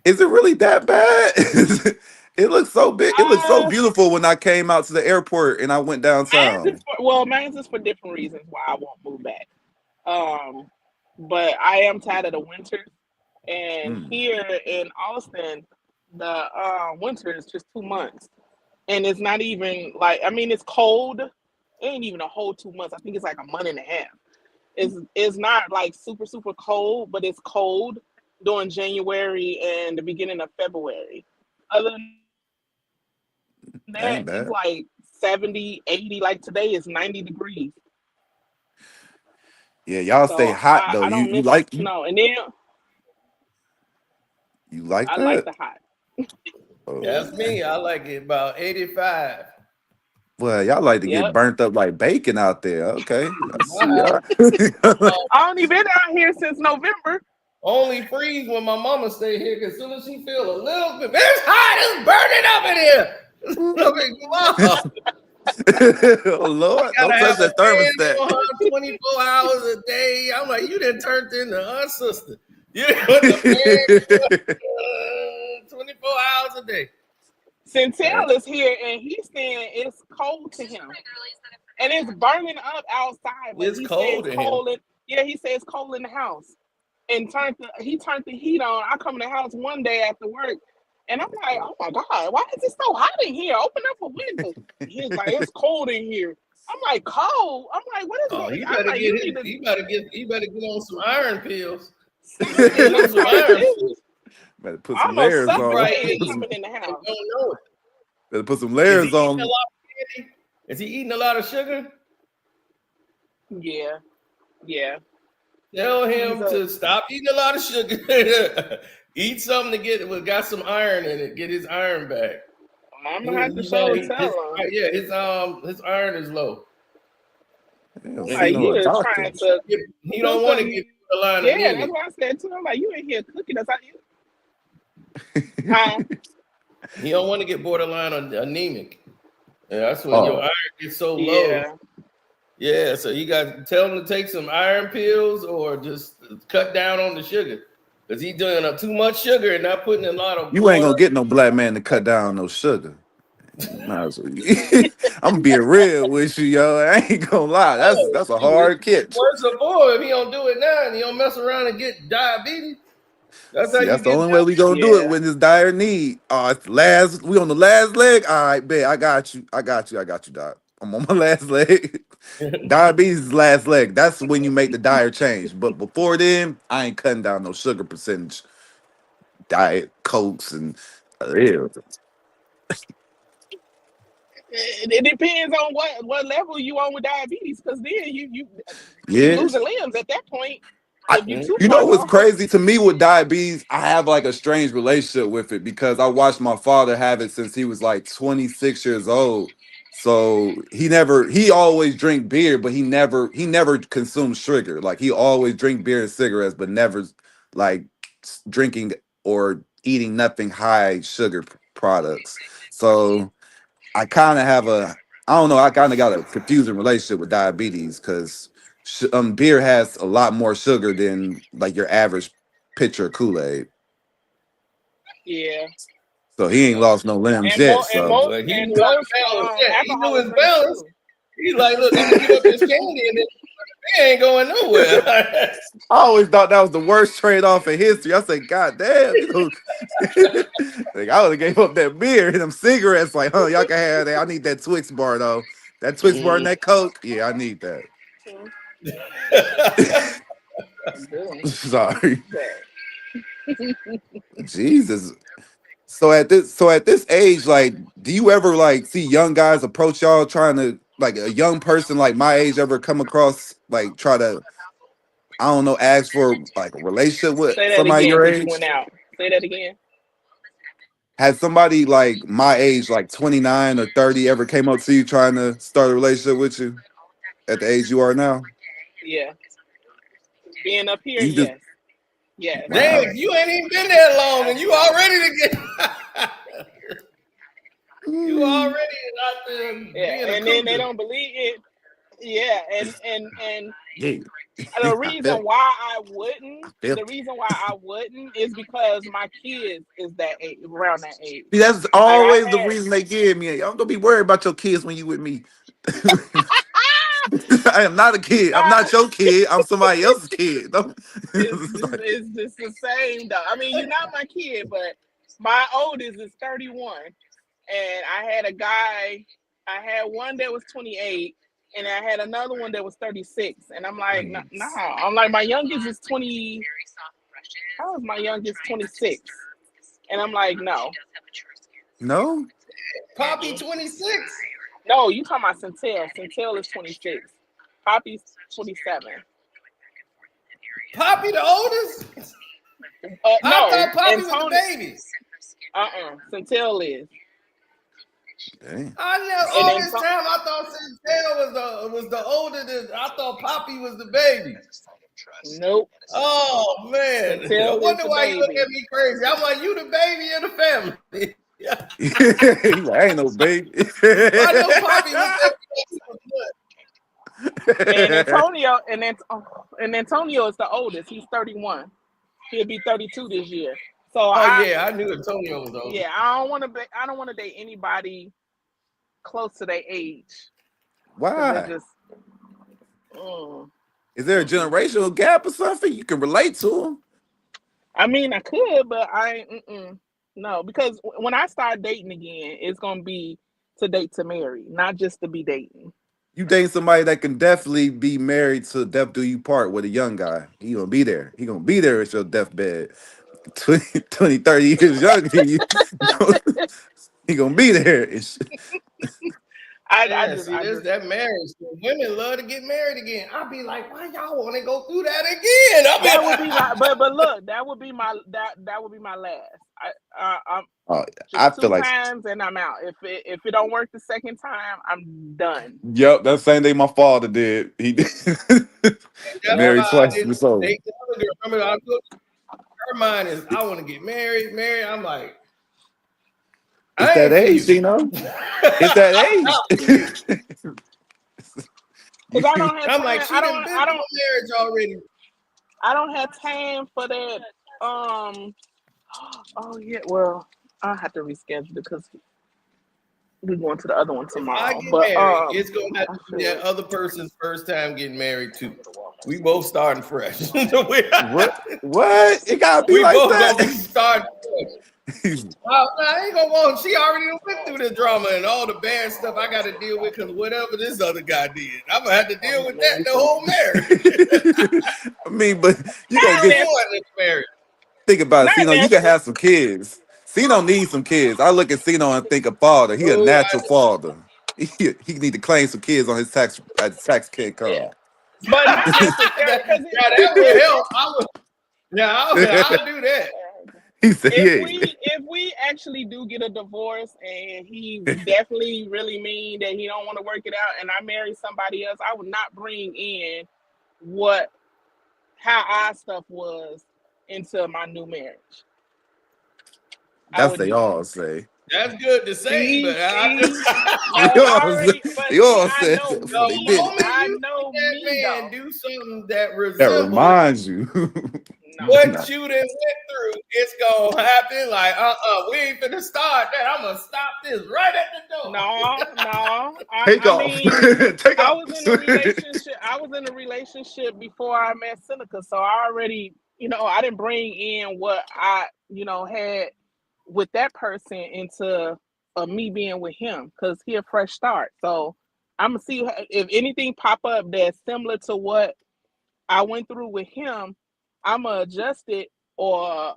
is it really that bad? It looks so big. It looks so beautiful when I came out to the airport and I went downtown. Mine's is for different reasons why I won't move back. But I am tired of the winter. And here in Austin, the winter is just 2 months. And it's not even it's cold. It ain't even a whole 2 months. I think it's like a month and a half. It's not like super, super cold, but it's cold during January and the beginning of February. Other than that, it's like 70, 80. Like today is 90 degrees. Yeah, y'all stay hot though. You like snow, and then you like that? I like the hot. That's me. I like it about 85. Well, y'all like to get burnt up like bacon out there. Okay. I only been out here since November. Only freeze when my mama stay here, because as soon as she feel a little bit, it's hot, it's burning up in here. Oh Lord, don't touch that thermostat. 24 hours a day. I'm like, you done turned into her sister. You done put the fan 24 hours a day. Centel is here, and he's saying it's cold to him, and it's burning up outside. It's cold to him. He says it's cold in the house, and he turned the heat on. I come in the house one day after work, And I'm like, oh my God, why is it so hot in here? Open up a window. He's like, it's cold in here. I'm like, cold. I'm like, what is Oh, going? he I'm better like, get you his, need to he better get on some iron pills. He stop better get getting him them some iron iron pills. pills. Better put some Almost layers He on. probably suffocated eating coming in the and house. don't know it. Better put some Is he layers eating a on. lot of candy? Is he eating a lot of sugar? Yeah, yeah. Tell He's him a. to stop eating a lot of sugar. Eat something to got some iron in it. Get his iron back. I'm gonna have to show and tell him. His iron is low. Hell, And see Like you no is doctor. trying to he don't cook want to them. get borderline Yeah, that's anemic. what I said to him. Like you in here cooking us out here. Huh? He don't want to get borderline anemic. And that's when your Oh, iron gets so low. Yeah. Yeah, so you got to tell him to take some iron pills or just cut down on the sugar. Because he's doing too much sugar and not putting a lot of you ain't water. gonna get no black man to cut down no sugar. Nah, I'm being real with you, yo. I ain't gonna lie. Oh, That's a shoot, it's hard catch. worse of all if he don't do it now and he don't mess around and get diabetes. That's how See, you that's the get only way we gonna do it Yeah. when this dire need. It's last. We on the last leg. All right, bet. I got you. I got you. I got you, doc. I'm on my last leg. Diabetes is last leg. That's when you make the dire change. But before then, I ain't cutting down no sugar percentage. Diet cokes and yeah. It depends on what level you on with diabetes, because then you Yeah. losing limbs at that point I, if you too you far know what's gone. crazy to me with diabetes? I have like a strange relationship with it because I watched my father have it since he was like 26 years old. So he always drink beer, but he never consumed sugar. Like he always drink beer and cigarettes, but never like drinking or eating nothing high sugar products. So I kind of have I don't know, I kind of got a confusing relationship with diabetes because beer has a lot more sugar than like your average pitcher of Kool-Aid. Yeah. So he ain't lost no limbs And yet. mo and So most But he and knew how to most balance that. He knew alcoholic his drinks balance. too. He's like, look, I'm gonna give up this candy and then he ain't going nowhere. I always thought that was the worst trade-off in history. I said, God damn, like, I would have gave up that beer and them cigarettes. Like, y'all can have that. I need that Twix bar though. That Twix bar and that Coke. Yeah, I need that. Sorry. Jesus. So at this age, like, do you ever like see young guys approach y'all trying to like a young person like my age ever come across like try to I don't know ask for like a relationship with Say that somebody again, your because you age? went out. Say that again. Has somebody like my age, like 29 or 30, ever came up to you trying to start a relationship with you at the age you are now? Yeah. Being up here, You just yes. Yes. wow. Dang, you ain't even been there long and you Absolutely. already to get you already out there Yeah. being a And then they cougar. don't believe it. Yeah. And Yeah. the I reason felt why I I wouldn't, felt the reason why I wouldn't is because my kids is that age, around that age. See, that's Like I always the had reason they give me. Y'all don't be worried about your kids when you with me. I am not a kid. I'm nah, not your kid. I'm somebody else's kid. it's It's just like, it's just the same though. I mean, you're not my kid, but my oldest is 31, and I had one that was 28, and I had another one that was 36, and I'm like, nah. I'm like, my youngest is 20. How is my youngest 26? And I'm like, no. no. Poppy Mm-mm. 26. No, you talking about Centel. Centel is 26. Poppy's 27. Poppy the oldest? I No, thought Poppy was the Antonio. baby. Centel is. Dang. I know And all then this time I thought Centel was the older than I thought Poppy was the baby. Nope. Oh man. I Centel is wonder the why you look baby. at me crazy. I'm like, you the baby in the family. Yeah. He's like, I ain't no baby. I know Poppy was And Antonio and Antonio is the oldest. He's 31. He'll be 32 this year. So Oh yeah, I knew Antonio was the oldest. I don't want to date anybody close to their age, because it Why? just mm, Is there a mm-mm. generational gap or something? You can relate to him. I mean, I could, but I ain't. Mm-mm. No, because when I start dating again, it's gonna be to date to marry, not just to be dating. You dating somebody that can definitely be married to death do you part with a young guy. He gonna be there. He gonna be there at your deathbed. 20, 30 years younger than you. He gonna be there. Yeah, see, this that marriage. Women love to get married again. I'll be like, why y'all want to go through that again? That would be my, but look, that would be my that would be my last. I'm just I feel two like, times and I'm out. If it don't work the second time, I'm done. yep, that's the same thing my father did. He did. That's Yep. why Married I twice didn't was over. date the other girl. Remember, her mind is, I want to get married. I'm like, It's I that ain't for age, you. you know. It's that Not for you. age. Because I don't have I'm like, time. she done been through marriage already. I don't have time for that. Oh yeah. Well, I'll have to reschedule because we're going to the other one If I tomorrow. get But married, it's gonna have I to be that should. other person's first time getting married too. We both starting fresh. we What? What? It gotta be like both gonna be that. starting fresh. I ain't gonna want. She already went through the drama and all the bad stuff I got to deal with because whatever this other guy did, I'm gonna have to deal with that the whole marriage. I mean, but you gonna Not get. married. Think about it. not Cino, you can necessarily. have some kids. Cino needs some kids. I look at Cino and think a father. He a Oh, natural father. He need to claim some kids on his tax kid Yeah, card. but not necessarily because that would help. I'll do that. He said, "Yeah." if we actually do get a divorce and he definitely really mean that he don't want to work it out and I marry somebody else, I would not bring in what how our stuff was into my new marriage. I That's they wouldn't. all say. That's good to say, but I just No, They I all say. already, but They see, all I said know that before the they me. did it. moment I you know see that me man though. do something that That resembles reminds you. No, what you done went through, it's gonna happen. Like, we ain't finna start that. I'm gonna stop this right at the door. no. Take I off. mean, Take I off. was in a relationship. I was in a relationship before I met Seneca, so I already, I didn't bring in what I, had with that person into me being with him because he a fresh start. So I'm gonna see if anything pop up that's similar to what I went through with him. I'm gonna adjust it or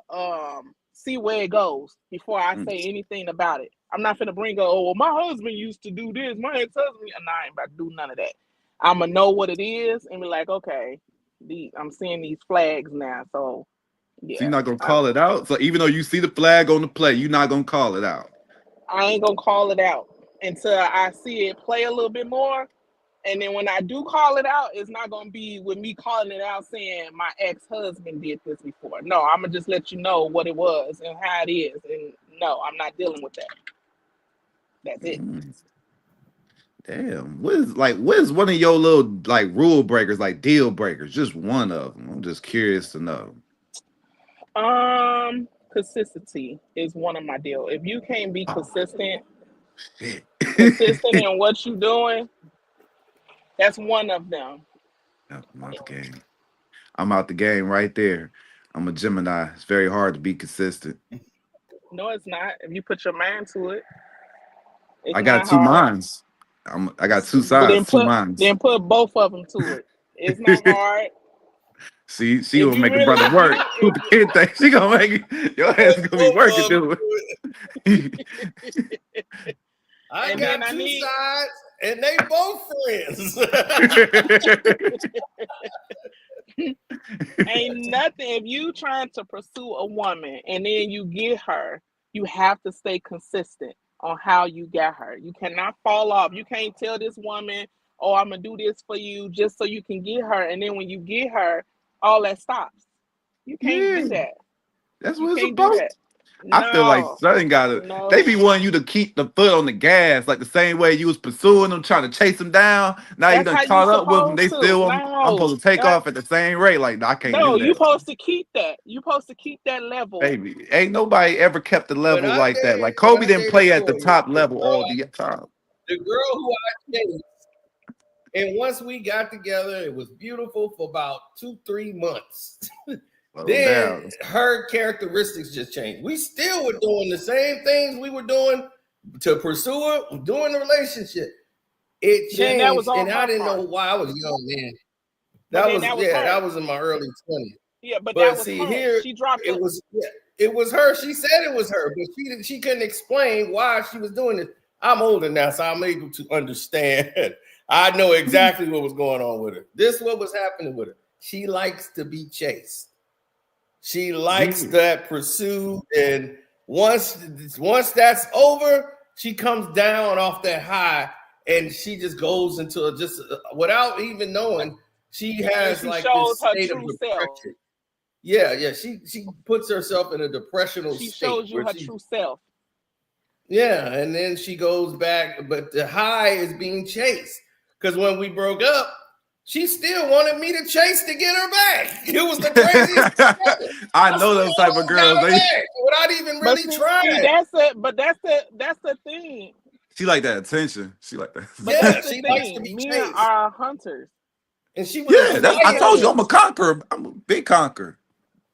see where it goes before I say anything about it. I'm not gonna bring up, oh, well, my husband used to do this, my ex-husband. No, I ain't about to do none of that. I'm gonna know what it is and be like, okay, I'm seeing these flags now. So So you're yeah, not gonna call it out. So even though you see the flag on the play, you're not gonna call it out. I ain't gonna call it out until I see it play a little bit more. And then when I do call it out, it's not gonna be with me calling it out saying my ex-husband did this before. No, I'm gonna just let you know what it was and how it is. And no, I'm not dealing with that. That's it. Mm, damn. What is one of your little like rule breakers, like deal breakers? Just one of them. I'm just curious to know. Consistency is one of my deal. If you can't be Oh shit. consistent in what you're doing, that's one of them. I'm out the game. I'm out the game right there. I'm a Gemini. It's very hard to be consistent. No, it's not. If you put your mind to it, it's I got not two hard. minds. I got two But sides, two minds. then put both of them to it. It's not hard. See, she If gonna you make a really, brother if work. you, Who the kid thing? She gonna make it. Your ass gonna be working, dude. I and then got I two need, sides, and they both friends. ain't nothing. If you trying to pursue a woman and then you get her, you have to stay consistent on how you got her. You cannot fall off. You can't tell this woman, "Oh, I'm gonna do this for you just so you can get her," and then when you get her, all that stops. You can't Yeah, do that. that's You what it's can't do about. that. I feel like No, Southern gotta. They no. be wanting you to keep the foot on the gas, like the same way you was pursuing them, trying to chase them down. Now you That's done how you caught up with them. supposed They to. still. I'm No, supposed to take that off at the same rate. Like, no, I can't no. do You that, supposed to keep that. You supposed to keep that level. baby. Ain't nobody ever kept the when level I like that. dated, Like Kobe didn't play at the Toya, top level all the time. the girl who I dated, and once we got together, it was beautiful for about 2-3 months. Then her characteristics just changed. We still were doing the same things we were doing to pursue her during the relationship. It Then that was changed, on and I her didn't part. know why. I was young, man. But then that was her. That was in my early 20s. Yeah, but that But was see, her. here She dropped it was her. She said it was her, but she couldn't explain why she was doing it. I'm older now, so I'm able to understand. I know exactly what was going on with her. This is what was happening with her. She likes to be chased. She likes that pursuit, and once that's over, she comes down off that high, and she just goes into just without even knowing. She has she like shows this her state of true self. depression. Yeah. She puts herself in a depressional She state. shows you her true self. Yeah, and then she goes back, but the high is being chased. Because when we broke up, she still wanted me to chase to get her back. It was the craziest thing. I know those type of girls. Without even really trying. That's the thing. She like that attention. She like that. But that's the thing. Likes to be Men chased. Are hunters. And she was I told you I'm a conqueror. I'm a big conqueror.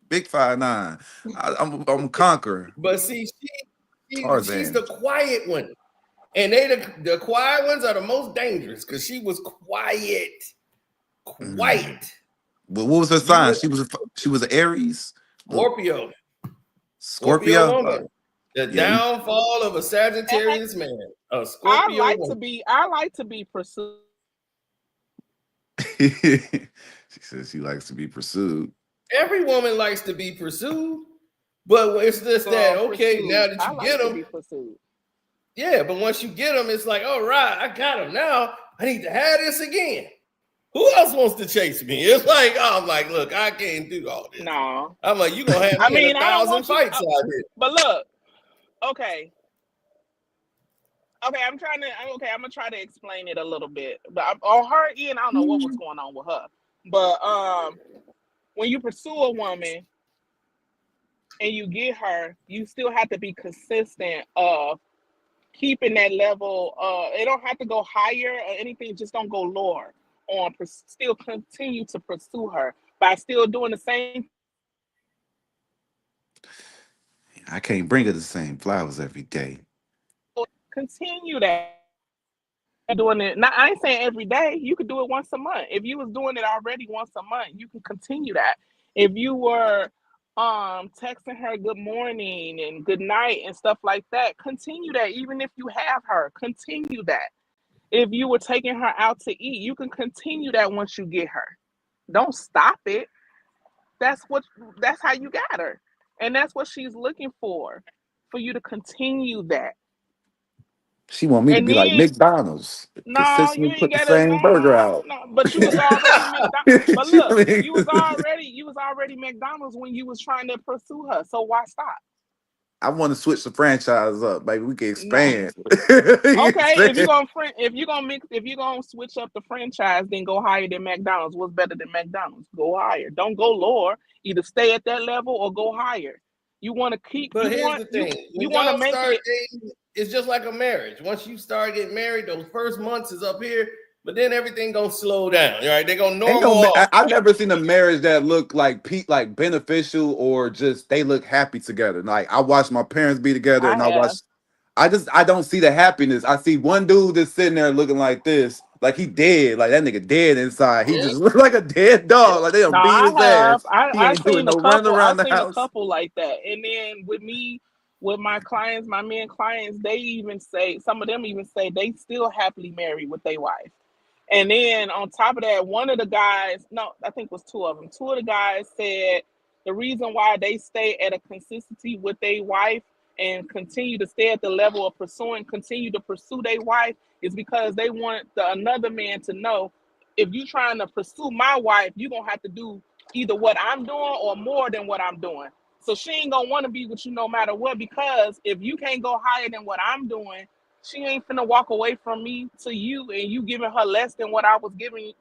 Big 5'9". I'm a conqueror. But see, she's the quiet one. And the quiet ones are the most dangerous because she was quiet. But what was her sign? She was an Aries. Scorpio. Scorpio woman. The downfall of a Sagittarius man. A Scorpio. I like to be pursued. She says she likes to be pursued. Every woman likes to be pursued, but it's just that okay. Now that you get them, yeah. But once you get them, it's like, all right, I got them. Now I need to have this again. Who else wants to chase me? It's like, I'm like, look, I can't do all this. No, I'm like, you gonna have me in 1,000 fights out here. But look, okay, I'm gonna try to explain it a little bit. But on her end, I don't know what was going on with her. But when you pursue a woman and you get her, you still have to be consistent of keeping that level. It don't have to go higher or anything. Just don't go lower. Still continue to pursue her by still doing the same. I can't bring her the same flowers every day. Continue that. Doing it. Now, I ain't saying every day. You could do it once a month. If you was doing it already once a month, you can continue that. If you were texting her good morning and good night and stuff like that, continue that. Even if you have her, continue that. If you were taking her out to eat, you can continue that once you get her. Don't stop it. That's how you got her. And that's what she's looking for you to continue that. She want me to be like McDonald's. No, you ain't put the got same burger out. No, but you was already McDonald's. But look, you was already McDonald's when you was trying to pursue her. So why stop? I want to switch the franchise up, baby. We can expand. No. Okay, if you're gonna switch up the franchise, then go higher than McDonald's. What's better than McDonald's? Go higher. Don't go lower. Either stay at that level or go higher. You want to keep. But here's the thing: you want to make it. Dating, it's just like a marriage. Once you start getting married, those first months is up here, but then everything gonna slow down. Right? They're gonna normal. I've never seen a marriage that look like beneficial or just they look happy together. Like I watched my parents be together, I don't see the happiness. I see one dude that's sitting there looking like this, like he dead, like that nigga dead inside. He just look like a dead dog. Like they don't beat his ass. He ain't doing no running around the house. I've seen a couple like that. And then with my clients, my men clients, some of them even say they still happily married with their wife. And then on top of that, one of the guys, no, I think it was two of them. Two of the guys said the reason why they stay at a consistency with their wife and continue to stay at the level of continue to pursue their wife is because they want another man to know, if you trying to pursue my wife, you're going to have to do either what I'm doing or more than what I'm doing. So she ain't going to want to be with you no matter what, because if you can't go higher than what I'm doing, she ain't finna walk away from me to you and you giving her less than what I was giving,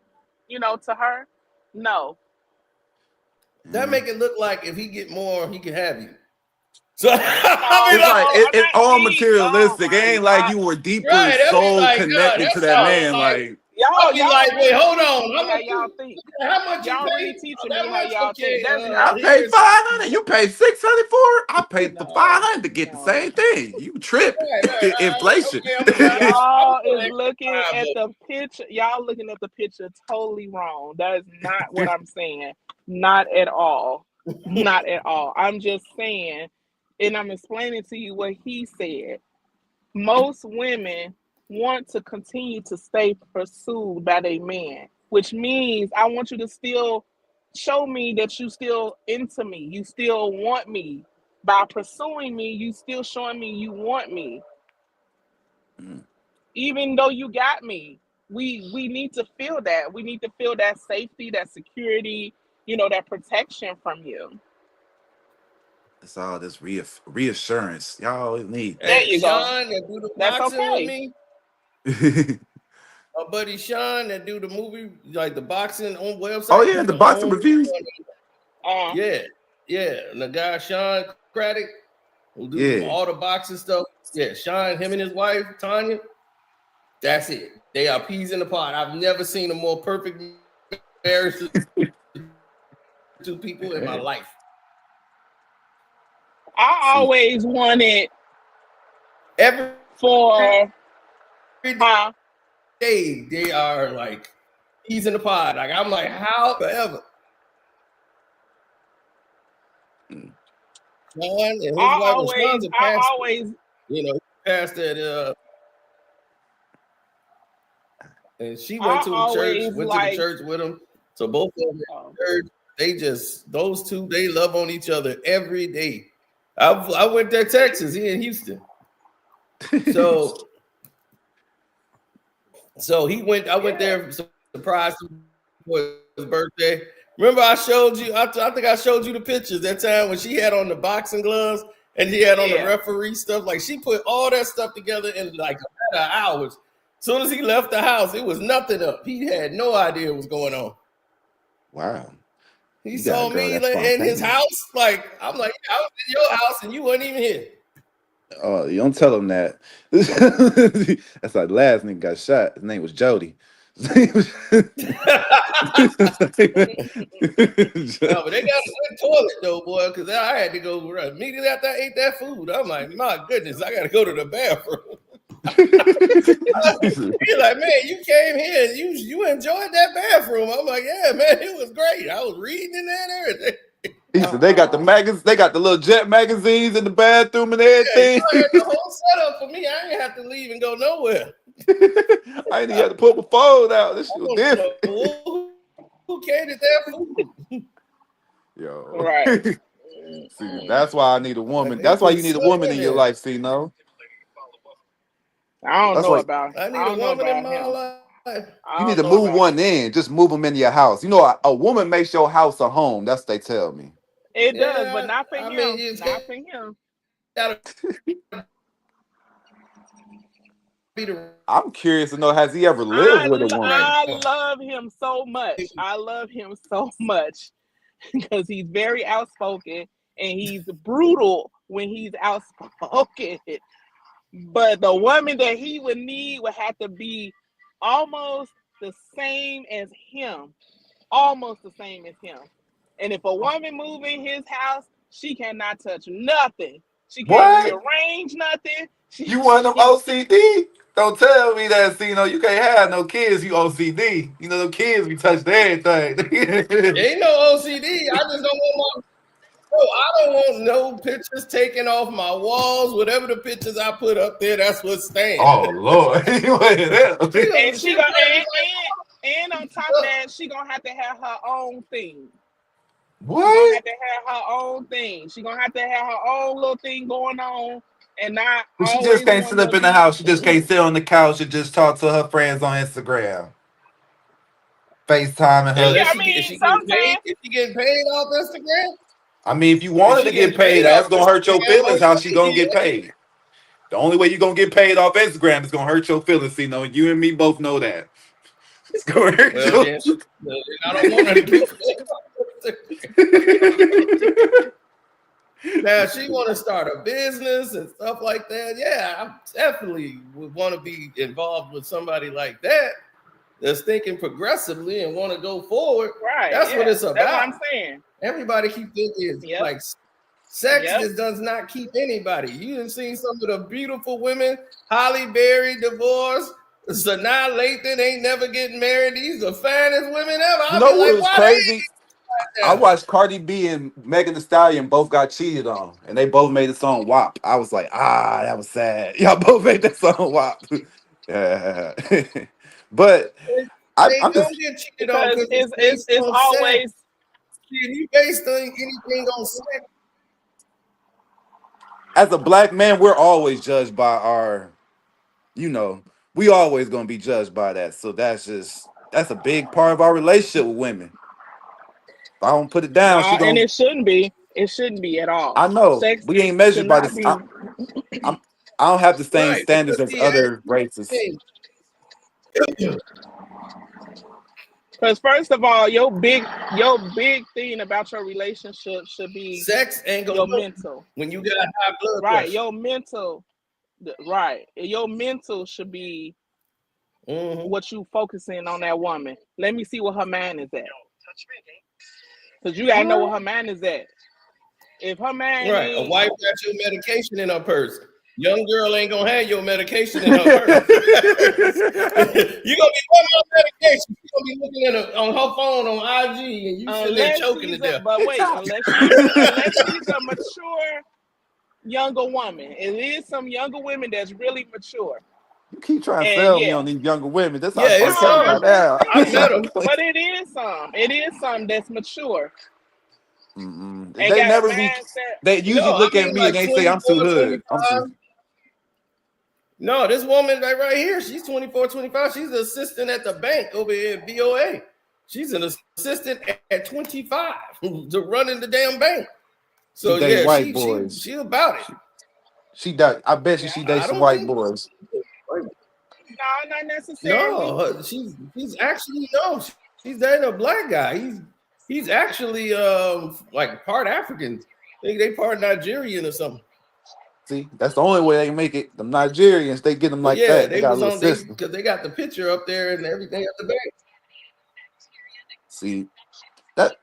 to her. No. That make it look like if he get more, he can have you. So it's all materialistic. It ain't like you were deeply soul connected to that man. Like Y'all, be like, wait, hold teaching on. me how y'all think. How much you Y'all pay? really teaching That me how much? y'all Okay. think. That's I paid Here's 500. You paid 600 for it. I paid the no, 500 to get the no. same thing. You trip. Inflation. okay. I'm gonna Y'all is put looking five at up. the picture. Y'all looking at the picture totally wrong. That is not what I'm saying. Not at all. Not at all. I'm just saying, and I'm explaining to you what he said. Most women want to continue to stay pursued by their man, which means I want you to still show me that you still into me. You still want me. By pursuing me, you still showing me you want me. Even though you got me. We need to feel that. We need to feel that safety, that security, that protection from you. It's all this reassurance. Y'all need There Hey, that. you go. Sean that do the That's boxing with okay. me. Our buddy Sean that do the movie, like the boxing on website. Oh, yeah, He's the the boxing only reviews. one. Uh, Yeah. And the guy Sean Craddock who do Yeah. all the boxing stuff. Yeah, Sean, him and his wife Tanya. That's it. They are peas in the pod. I've never seen a more perfect marriage to two people in my life. I always wanted Every for day they are like peas in the pod. Like I'm like, how forever? Sean and his wife. Well, Sean's a pastor. Pastor at and she went to a church, went to the church with him. So both of them in church, they just those two, they love on each other every day. I went there, Texas, he in Houston. So he went. I went there, surprised him for his birthday. Remember, I showed you. I think I showed you the pictures that time when she had on the boxing gloves and he had on the referee stuff. Like she put all that stuff together in like a matter of hours. As soon as he left the house, it was nothing up. He had no idea what was going on. Wow. He saw me in his house. Like I'm like, I was in your house and you weren't even here. Oh, you don't tell him that. That's like the last nigga got shot. His name was Jody. No, but they got a good toilet though, boy. Because I had to go immediately after I ate that food. I'm like, my goodness, I got to go to the bathroom. He's like, man, you came here and you enjoyed that bathroom. I'm like, yeah, man, it was great. I was reading in there and everything. He said they got the magazines, they got the little jet magazines in the bathroom and everything. Yeah, had the whole setup for me. I didn't have to leave and go nowhere. I didn't even have to put my phone out. This shit was different. Who catered that food? Yo. Right. See, that's why I need a woman. That's why you need a woman in your life, see, no? I don't know I about need a woman in my him. life. You need to move one in. Just move them into your house. You know, a woman makes your house a home. That's what they tell me. It does, but not for him. Not for him. I'm curious to know, has he ever lived with a woman? I love him so much. I love him so much because he's very outspoken and he's brutal when he's outspoken. But the woman that he would need would have to be almost the same as him. Almost the same as him. And if a woman move in his house, she cannot touch nothing. She can't rearrange nothing. You want them OCD? Don't tell me that, see, you can't have no kids, you OCD. You know, them kids, we touched everything. Ain't no OCD. I just don't want I don't want no pictures taken off my walls. Whatever the pictures I put up there, that's what's staying. Oh Lord. And on top of that, she gonna have to have her own thing. What? She's gonna have to have her own thing. She's gonna have to have her own little thing going on and not. But she just can't sit up in the house. She just can't sit on the couch and just talk to her friends on Instagram. FaceTime and her. Unless if she getting paid off Instagram. I mean, if you wanted to get paid, that's gonna hurt your feelings. How she gonna get paid? The only way you're gonna get paid off Instagram is gonna hurt your feelings. See, you and me both know that. It's gonna hurt your. I don't want her to get paid. Now, if she want to start a business and stuff like that, yeah, I definitely would want to be involved with somebody like that. that's thinking progressively and want to go forward. Right. That's what it's That's about. what I'm saying. Everybody keep thinking like sex just does not keep anybody. You done seen some of the beautiful women, Holly Berry divorced, Sanaa Lathan ain't never getting married. These are the finest women ever. You know what was crazy? I watched Cardi B and Megan Thee Stallion both got cheated on, and they both made the song WAP. I was like, that was sad. Y'all both made that song WAP. Yeah. But I'm just get cheated on because it's always you based on anything on sex. As a black man, we're always judged by our, we always gonna be judged by that. So that's a big part of our relationship with women. If I don't put it down, she gonna. And it shouldn't be. It shouldn't be at all. I know Sex we ain't measured by this. I don't have the same standards as other races. Because first of all, your big thing about your relationship should be sex ain't gonna your mental. When you got high blood pressure. Right, your mental. Right, your mental should be what you focusing on that woman. Let me see what her mind is at. Because you gotta know what her mind is at. If her mind a wife got your medication in her purse. Young girl ain't gonna have your medication in her purse. You gonna be on her medication. She's gonna be looking at on her phone on IG, and you sitting there choking to death. But wait, unless she's a mature younger woman, it is some younger women that's really mature. You keep trying to sell me on these younger women. That's it's some. I met them. But it is some. It is some that's mature. They never be. They usually look at me and they say I'm too hood. No, this woman right here, she's 24, 25. She's an assistant at the bank over here at BOA. She's an assistant at 25 to running the damn bank. So yeah, white boys. She about it. She does. I bet she dates some white boys. No, not necessarily. No, she's actually she's dating a black guy. He's actually like part African. They part Nigerian or something. See, that's the only way they make it. The Nigerians, they get them like that. They got because they got the picture up there and everything at the back. See, that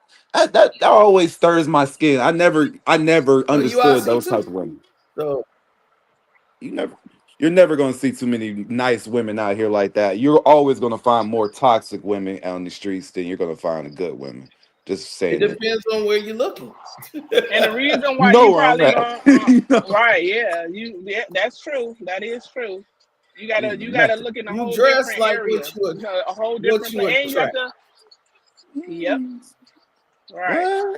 always stirs my skin. I never understood those type of women. So you're never gonna see too many nice women out here like that. You're always gonna find more toxic women on the streets than you're gonna find the good women. Just saying. It depends on where you're looking. And the reason why you probably don't, right? Yeah, that's true. That is true. You gotta look in a whole different like area. A whole different and you have to. Yep. Right.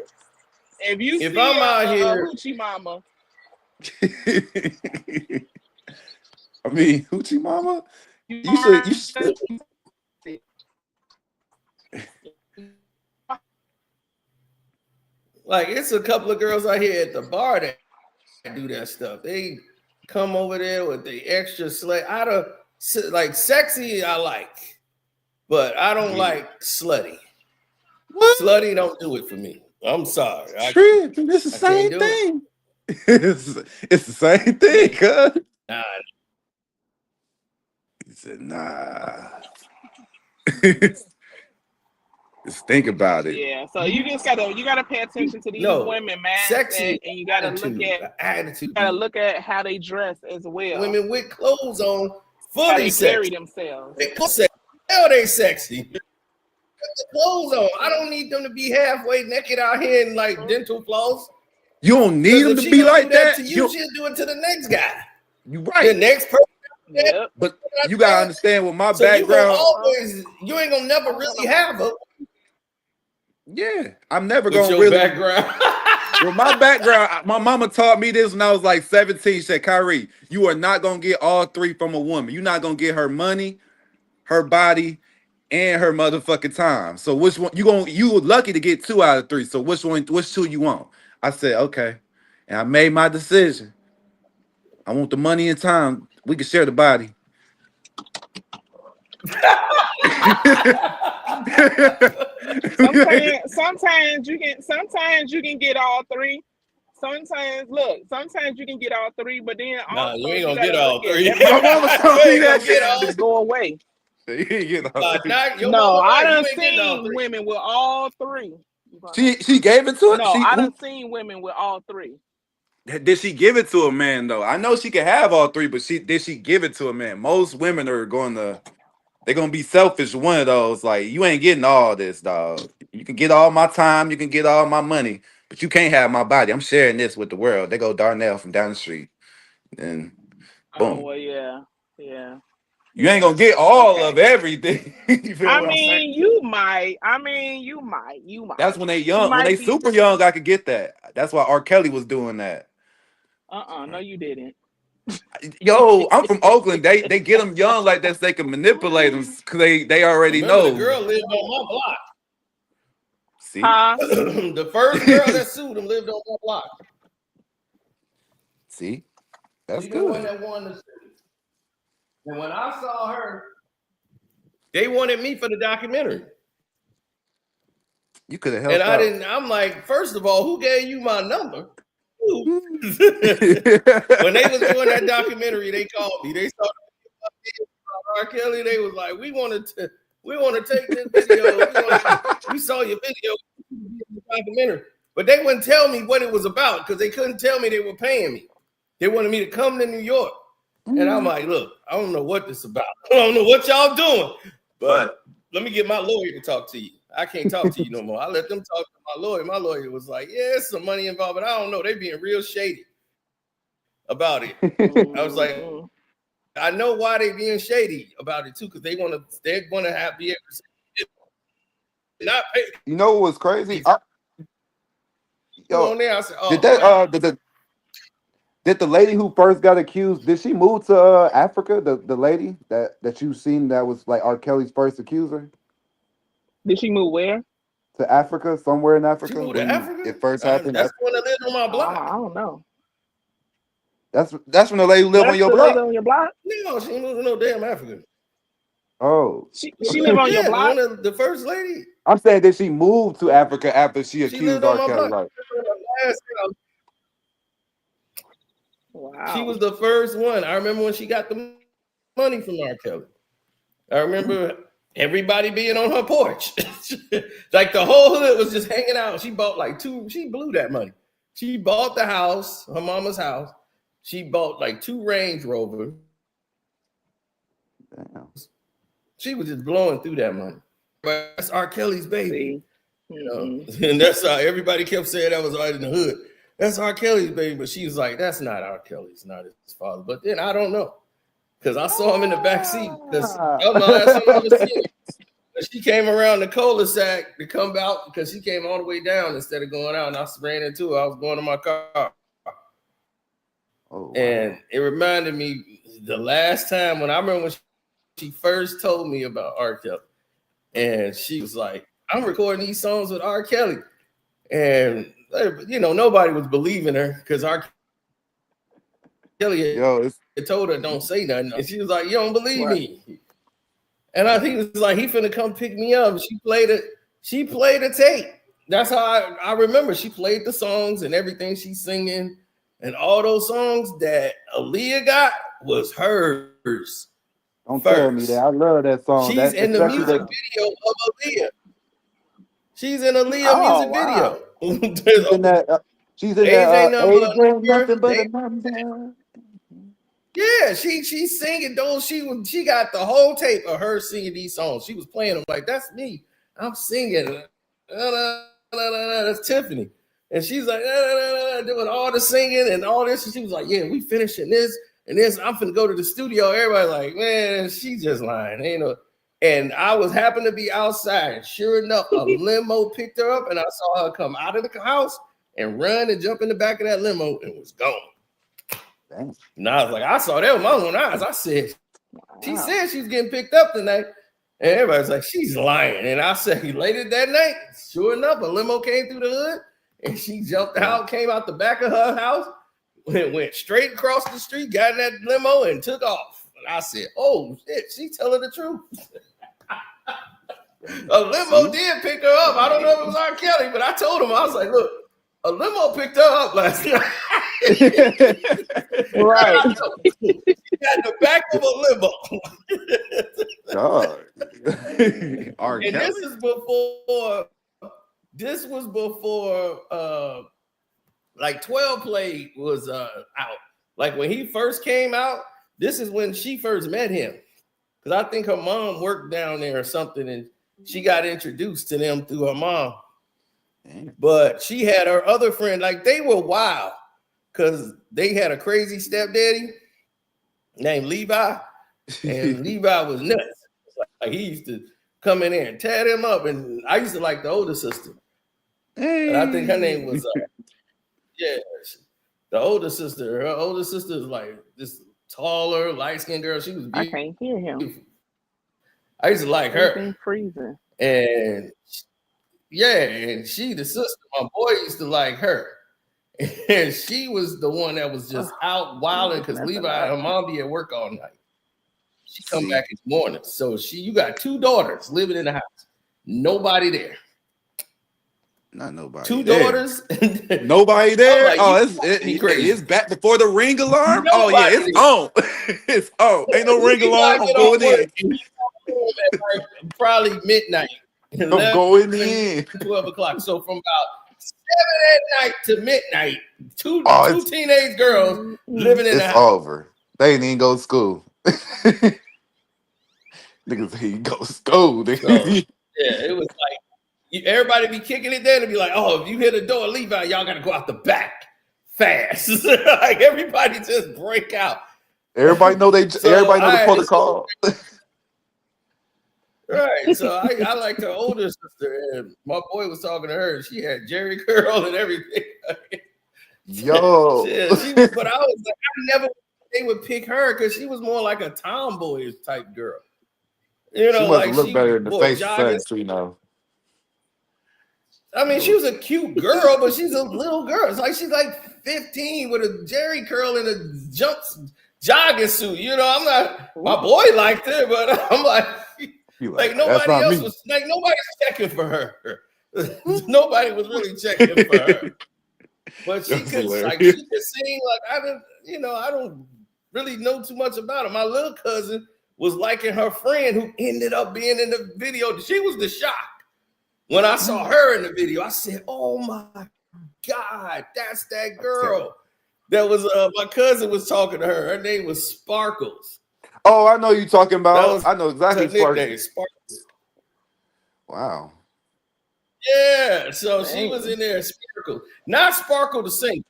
If I'm out here, hoochie mama. I mean, hoochie mama. You should. Like it's a couple of girls out here at the bar that do that stuff. They come over there with the extra like sexy. I like, but I don't like slutty. What? Slutty don't do it for me. I'm sorry. It's the same thing. It's the same thing, cuz. Nah. He said, nah. Just think about it. Yeah, so you gotta pay attention to these women, man. Sexy, and you gotta look at attitude. You gotta look at how they dress as well. Women with clothes on, fully how they sexy. carry themselves. They sexy. Put the clothes on. I don't need them to be halfway naked out here in like dental floss. You don't need them to be like that. She'll do it to the next guy. You right. The next person. Yep. But you gotta understand with my background. You ain't gonna never really have her. Yeah, I'm never gonna really. Background. With my background, my mama taught me this when I was like 17. She said, Kyrie, you are not gonna get all three from a woman. You're not gonna get her money, her body, and her motherfucking time. So which one you were lucky to get 2 out of 3. So which 2 you want? I said, okay. And I made my decision. I want the money and time. We can share the body. Sometimes you can get all 3. Sometimes you can get all 3, but then you ain't gonna get all 3. My mama told me that just go away. You ain't getting all three. Your No, mama I right. done You ain't getting all seen three. women with all three. She gave it to it. No, I done seen women with all three. Did she give it to a man though? I know she can have all three, but did she give it to a man? Most women are they're gonna be selfish. One of those, like, you ain't getting all this, dog. You can get all my time, you can get all my money, but you can't have my body. I'm sharing this with the world. They go Darnell from down the street, and Oh boom. well, yeah. You ain't gonna get all of everything. You feel I what I'm saying? mean, you might. You That's might. when they You young. When they might be. super young, I could get that. That's why R. Kelly was doing that. No, you didn't. Yo, I'm from Oakland. They get them young like that so they can manipulate them because they already Remember, the know. girl lived on my block. See, Huh? The first girl that sued him lived on my block. see, that's She the one good. that won the suit. And when I saw her, they wanted me for the documentary. You could have helped And I out. didn't. I'm like, first of all, who gave you my number? When they was doing that documentary, they called me. They started R. Kelly. They was like, we want to take this video. We saw your video documentary, but they wouldn't tell me what it was about because they couldn't tell me they were paying me. They wanted me to come to New York, and I'm like, look, I don't know what this is about. I don't know what y'all doing, but let me get my lawyer to talk to you. I can't talk to you no more. I let them talk to my lawyer. My lawyer was like, yeah, there's some money involved, but I don't know. They being real shady about it. I was like, I know why they being shady about it too, because they're gonna have be able to say, not pay. You know what was crazy? Yo, On there, I said, oh, did that did the lady who first got accused? Did she move to Africa? The lady that you seen that was like R. Kelly's first accuser Did she move where? to Africa, somewhere in she Africa moved to when Africa? it first happened. That's the one that lived on my block. I don't know. That's when the lady who lived on That's your the lady block. on your block. No, she ain't moved to no damn Africa. Oh, She live on your Yeah, block. the first lady. I'm saying that she moved to Africa after she She accused lived on R. my Kelly. block. Like, Wow. She was the first one. I remember when she got the money from R. Kelly. I remember everybody being on her porch. Like the whole hood was just hanging out. She bought she blew that money. She bought the house, her mama's house. She bought like 2 Range Rovers. damn. She was just blowing through that money. But that's R. Kelly's baby. See? And that's how everybody kept saying that was right in the hood. That's R. Kelly's baby. But she was like, that's not R. Kelly's, not his father. But then I don't know. Because I saw him in the back seat. Because that was my last time I ever seen him. She came around the cul-de-sac to come out because she came all the way down instead of going out. And I ran into her. I was going to my car. Oh, wow. And it reminded me the last time when I remember when she first told me about R. Kelly. And she was like, I'm recording these songs with R. Kelly. And, nobody was believing her because R. Kelly had told her don't say nothing. And she was like, you don't believe me. And he was like, he finna come pick me up. She played a tape. That's how I remember. She played the songs and everything she's singing. And all those songs that Aaliyah got was hers. Don't tell me that. I love that song. She's in the music video of Aaliyah. She's in Aaliyah music video. She's in that. She's in that. Age ain't nothing but a number. Yeah, she's singing those. She got the whole tape of her singing these songs. She was playing them like that's me. I'm singing. That's Tiffany, and she's like doing all the singing and all this. And she was like, "Yeah, we finishing this and this. I'm finna go to the studio." Everybody like, "Man, she's just lying." And I was happened to be outside. Sure enough, a limo picked her up, and I saw her come out of the house and run and jump in the back of that limo and was gone. Dang. And I was like, I saw that with my own eyes. I said, she said she was getting picked up tonight. And everybody's like, she's lying. And I said, later that night, sure enough, a limo came through the hood and she jumped out, came out the back of her house, went straight across the street, got in that limo and took off. And I said, oh, shit, she's telling the truth. A limo did pick her up. I don't know if it was R. Kelly, but I told him, I was like, look, a limo picked her up last night. Right. She got the back of a limo. God. R. And Kelly? this was before like 12 Play was out. Like when he first came out, this is when she first met him. Because I think her mom worked down there or something, and she got introduced to them through her mom. Damn. But she had her other friend, like they were wild because they had a crazy stepdaddy named Levi, and Levi was nuts. Like he used to come in there and tear them up, and I used to like the older sister. Hey. And I think her name was the older sister. Her older sister is like this taller, light-skinned girl. She was beautiful. I can't hear him. I used to like her. Everything freezing. And and she, the sister, my boy used to like her. And she was the one that was just out wilding because Levi, her mom be at work all night. She come back in the morning. So you got 2 daughters living in the house. Nobody there. Not nobody. 2 there. daughters. Nobody there. Like, It's back before the ring alarm. Nobody it's on. It's on. Ain't no ring alarm. I'm going in. Like probably midnight. I'm going in. 12 o'clock. So from about 7 at night to midnight, two teenage girls living in the house. It's over. They ain't even go to school. Niggas he go to school. So, it was like everybody be kicking it there and be like, oh, if you hit a door, Levi, y'all gotta go out the back fast. Like everybody just break out. Everybody know everybody know the protocol. Right. So I liked her older sister, and my boy was talking to her, and she had Jerry curl and everything. Yo. But I was like, I never they would pick her because she was more like a tomboy type girl. You know, she must look better in the face too, you know. I mean, she was a cute girl, but she's a little girl. It's like she's like 15 with a Jerry curl and a jogging suit. You know, I'm not. My boy liked her, but I'm like nobody else was like nobody's checking for her. Nobody was really checking for her. But she could sing. Like I don't really know too much about her. My little cousin was liking her friend who ended up being in the video. She was the shock. When I saw her in the video, I said, "Oh my God, that's that girl." That was my cousin was talking to her. Her name was Sparkles. Oh, I know you talking about. I know exactly Sparkles. Wow. Yeah, so she was in there, Sparkle, not Sparkle the singer.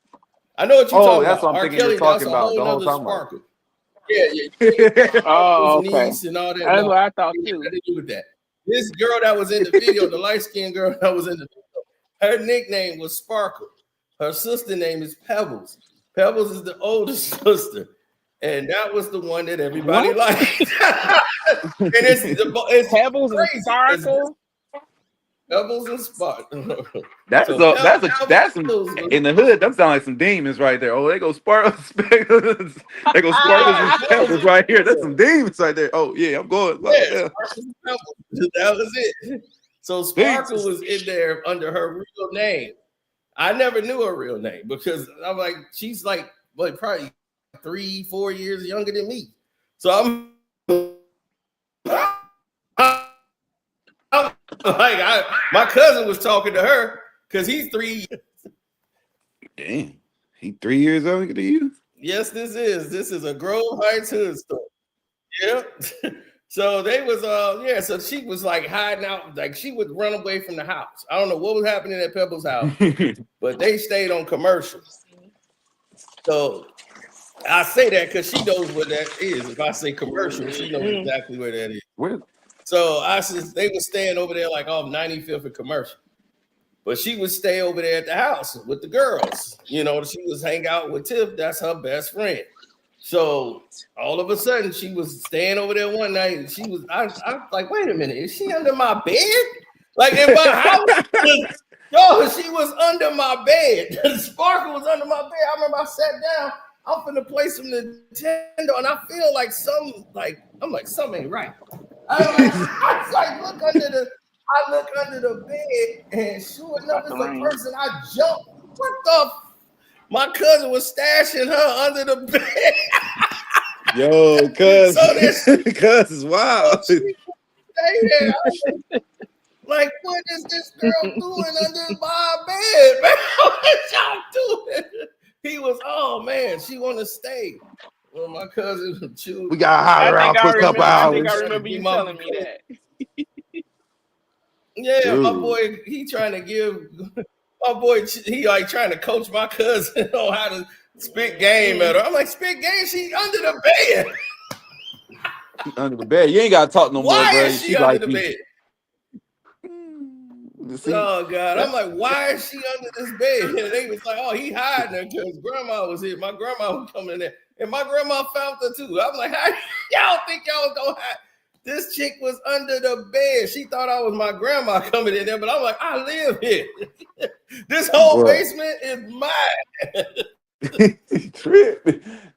I know what you're talking that's about. What I'm thinking you're talking about the whole time. Sparkle. Yeah. Oh, okay. Niece and all that. That's what I thought too. Nothing to do with that. This girl that was in the video, the light-skinned girl that was in the video, her nickname was Sparkle. Her sister name is Pebbles. Pebbles is the oldest sister. And that was the one that everybody liked. And it's Pebbles and Sparkle. Pebbles and Sparkle. That's in the hood. That sounds like some demons right there. Oh, they go Sparkles. They go Sparkles and Pebbles right here. That's some demons right there. Oh yeah, I'm going. Yeah. That was it. So Sparkle was in there under her real name. I never knew her real name because I'm like, she's like, probably 3-4 years younger than me. So I'm like, my cousin was talking to her because he's 3 years. Damn, he 3 years younger than you? Yes, this is a Grove Heights hood story. Yep. So they was so she was like hiding out, like she would run away from the house. I don't know what was happening at Pebbles' house, but they stayed on Commercial. So I say that because she knows what that is. If I say Commercial, she knows exactly where that is. Where? So they were staying over there like off 95th and Commercial. But she would stay over there at the house with the girls. You know, she was hang out with Tiff. That's her best friend. So all of a sudden, she was staying over there one night, and I was like, wait a minute, is she under my bed? Like in my house? Yo, she was under my bed. Sparkle was under my bed. I remember I sat down. I'm finna play some Nintendo, and I feel like something ain't right. I look under the bed, and sure enough, it's a person. I jumped. What the? My cousin was stashing her under the bed. Yo, cuz So this cuz is wild. she stay there. Like, what is this girl doing under my bed, man? What y'all doing? He was, oh man, she want to stay. Well, my cousin chewed. We got hot I think around for I a couple remember. I think I hours. remember you My telling me that. Yeah, my Dude. boy, he trying to give my boy, he like trying to coach my cousin on how to spit game at her. I'm like, spit game? She under the bed. She under the bed. You ain't gotta talk no more, Why bro. is she She under like the you. bed? See, Oh God. I'm that, like, why is she under this bed? And they was like, oh, he hiding her because grandma was here. My grandma was coming in there. And my grandma found her too. I'm like, how y'all think y'all was gonna hide? This chick was under the bed. She thought I was my grandma coming in there, but I'm like, I live here. This whole bro. basement is mine. Trip.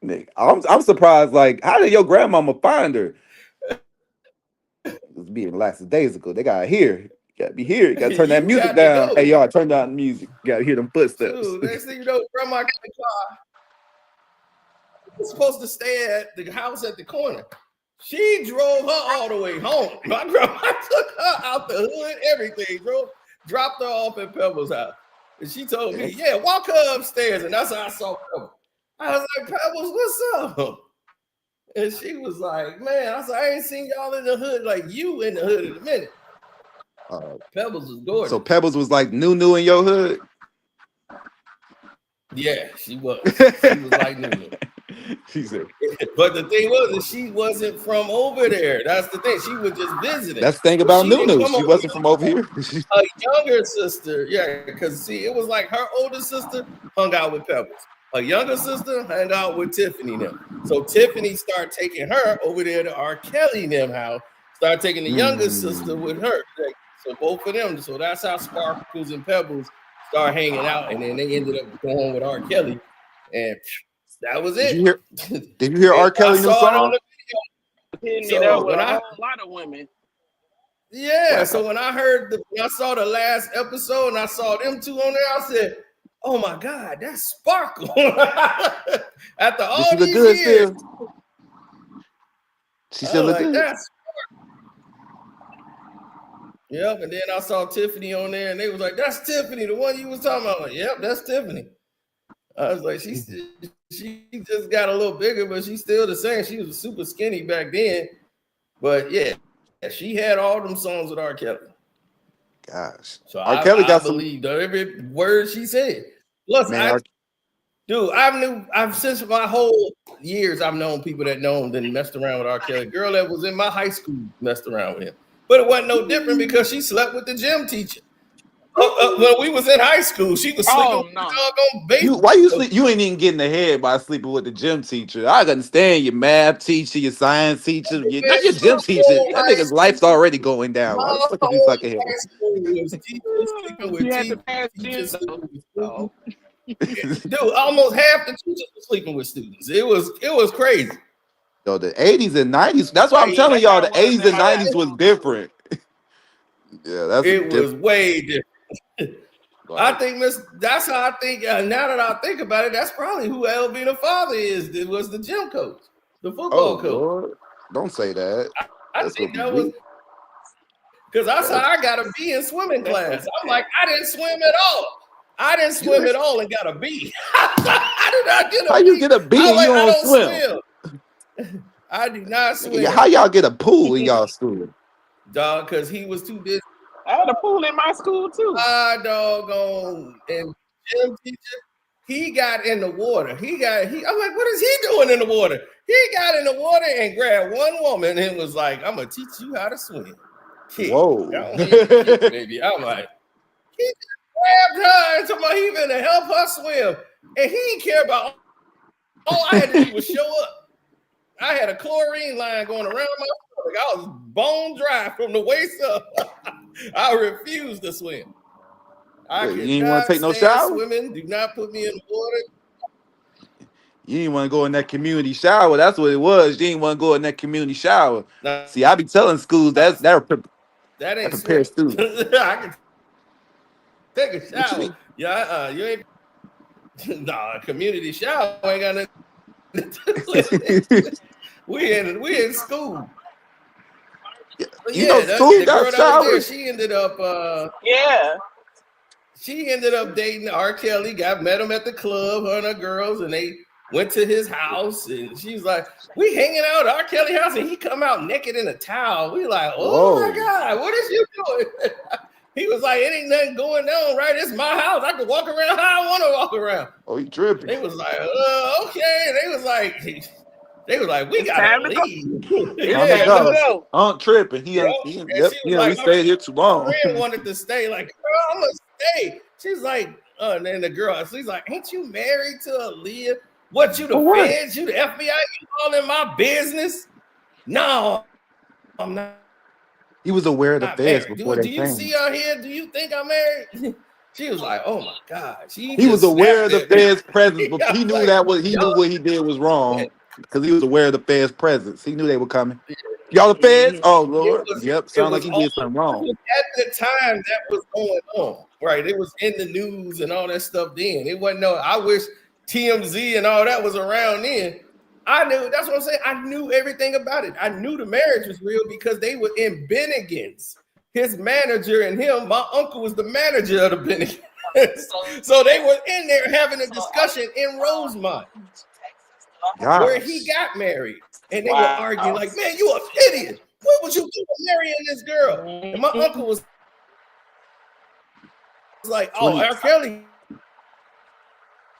Nigga, I'm surprised. Like, how did your grandmama find her? It was being last days ago. They gotta hear. You gotta be here. You gotta turn that You music got to down. Hey, know. y'all, turn down the music. You gotta hear them footsteps. Dude, next thing you know, grandma was supposed to stay at the house at the corner. She drove her all the way home. My grandma took her out the hood, everything, dropped her off at Pebbles' house. And she told me, yeah, walk her upstairs. And that's how I saw Pebbles. I was like, Pebbles, what's up? And she was like, man, I was like, I ain't seen y'all in the hood like you in the hood in a minute. Pebbles was gorgeous. So Pebbles was like new in your hood? Yeah, she was. She was like new. She said, but the thing was that she wasn't from over there. That's the thing. She was just visiting. that's the thing about Nunu. She She wasn't from over here. A younger sister, yeah, because see, it was like her older sister hung out with Pebbles. Her younger sister hung out with Tiffany now. So Tiffany started taking her over there to R. Kelly them house. Started taking the younger sister with her. So both of them. So that's how Sparkles and Pebbles started hanging out, and then they ended up going with R. Kelly, and that was it. Did you hear R. Kelly new song? Hitting it up with a whole lot of women. Yeah, wow. So when I saw the last episode and I saw them two on there, I said, "Oh my God, that's Sparkle!" After all these years, she still look good. That's Yep, and then I saw Tiffany on there, and they was like, "That's Tiffany, the one you was talking about." Like, yep, that's Tiffany. I was like, she just got a little bigger, but she's still the same. She was super skinny back then, but yeah, she had all them songs with R. Kelly. Gosh, so R. Kelly got believed every word she said. Plus, man, I've since my whole years I've known people that know him and messed around with R. Kelly. Girl that was in my high school messed around with him. But it wasn't no different because she slept with the gym teacher. When we was in high school, she was sleeping with the doggone baseball. Why you sleep? You ain't even getting ahead by sleeping with the gym teacher. I understand your math teacher, your science teacher, not your gym teacher. That nigga's life's already going down. Why the fuck is he fucking here? Dude, almost half the teachers were sleeping with students. It was crazy. Yo, the 80s and 90s. That's why I'm telling y'all the 80s and 90s was different. Yeah, it was way different. I think that's how I think. Now that I think about it, that's probably who Elvina father is. It was the gym coach, the football coach. Lord. Don't say that. I think that was because I saw I got a B in swimming class. I'm like, I didn't swim at all. I didn't swim at all and got a B. How did I get a B? How you get a B and you don't swim? I do not swim. How y'all get a pool in y'all school? Dog, because he was too busy. I had a pool in my school too. Doggone and gym teacher, he got in the water. I'm like, what is he doing in the water? He got in the water and grabbed one woman and was like, I'm gonna teach you how to swim. Kid. Whoa. Baby. I'm like, he just grabbed her and told me he gonna help her swim. And he didn't care about all I had to do was show up. I had a chlorine line going around my stomach. I was bone dry from the waist up. I refused to swim. You didn't want to take no shower? Swimming. Do not put me in the water. You didn't want to go in that community shower. That's what it was. You didn't want to go in that community shower. No. See, I be telling schools that prepares students. I can take a shower. Yeah, you ain't. Nah, community shower ain't got nothing. We in school. But You know, yeah, school the got girl that was there, showers. she ended up Yeah. dating R. Kelly. Met him at the club, her and her girls, and they went to his house. And she's like, "We hanging out at R. Kelly house," and he come out naked in a towel. We like, "Oh Whoa. my God, what is you doing?" He was like, "It ain't nothing going on, right? It's my house. I can walk around how I want to walk around." Oh, you tripping? They was like, "Okay." They was like, "We It's gotta time to go. leave." It's On the time to Yeah, go. go. Tripping. bro. And she was We like, stayed here too my long. friend wanted to stay. Like, girl, I'm gonna stay. She's like, and then the girl, she's like, "Ain't you married to Aaliyah? What, you the For what? feds? You the FBI? You all in my business?" "No, I'm not He was aware of the feds married." before "Do they you see came. her here? Do you think I'm married?" She was like, "Oh my God." She He was just aware of snapped the at me. feds' presence, but I he was knew like, he "Y'all." knew what he did was wrong because he was aware of the feds' presence. He knew they were coming. Y'all the feds? Mhm. Oh It Lord. was Yep. it Sound like was he all did something wrong. at the time that was going on. Right. It was in the news and all that stuff then. It wasn't I wish TMZ and all that was around then. I knew, that's what I'm saying. I knew everything about it. I knew the marriage was real because they were in Bennigan's. His manager and him, my uncle was the manager of the Bennigan's. So they were in there having a discussion in Rosemont where he Gosh. got married. And they were Wow. arguing like, "Man, you an idiot. What would you do marrying this girl?" And my uncle was like, "Oh, 20, R. Kelly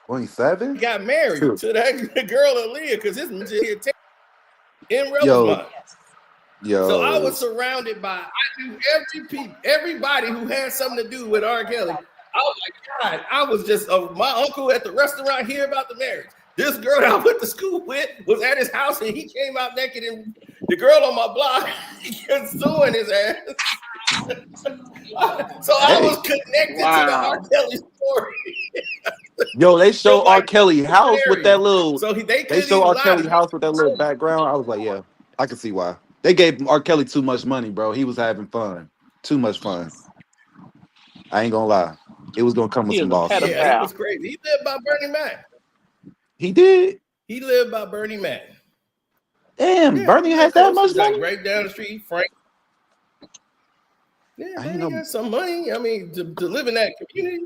27? got married to that girl Aaliyah because his in Yo, Rosemont." So I was surrounded by, I knew everybody who had something to do with R. Kelly. I was like, God, I was just, my uncle at the restaurant hear about the marriage. This girl that I went to school with was at his house and he came out naked, and the girl on my block suing his ass. So I was connected to the R. Wow. Kelly story. Yo, they show From R. like Kelly house with that area. little. So they They couldn't show even R. lie to Kelly me. house with that little background. I was like, yeah, I can see why. They gave R. Kelly too much money, bro. He was having fun, too much fun. I ain't gonna lie. It was gonna come with He some is a loss. Yeah, he pedophile. was crazy. He lived by Bernie Mac. He did. He lived by Bernie Mac. Damn, Yeah, Bernie he has lived that close to much like money. right down the street. Frank. Yeah, I ain't Bernie know. got some money. I mean, to live in that community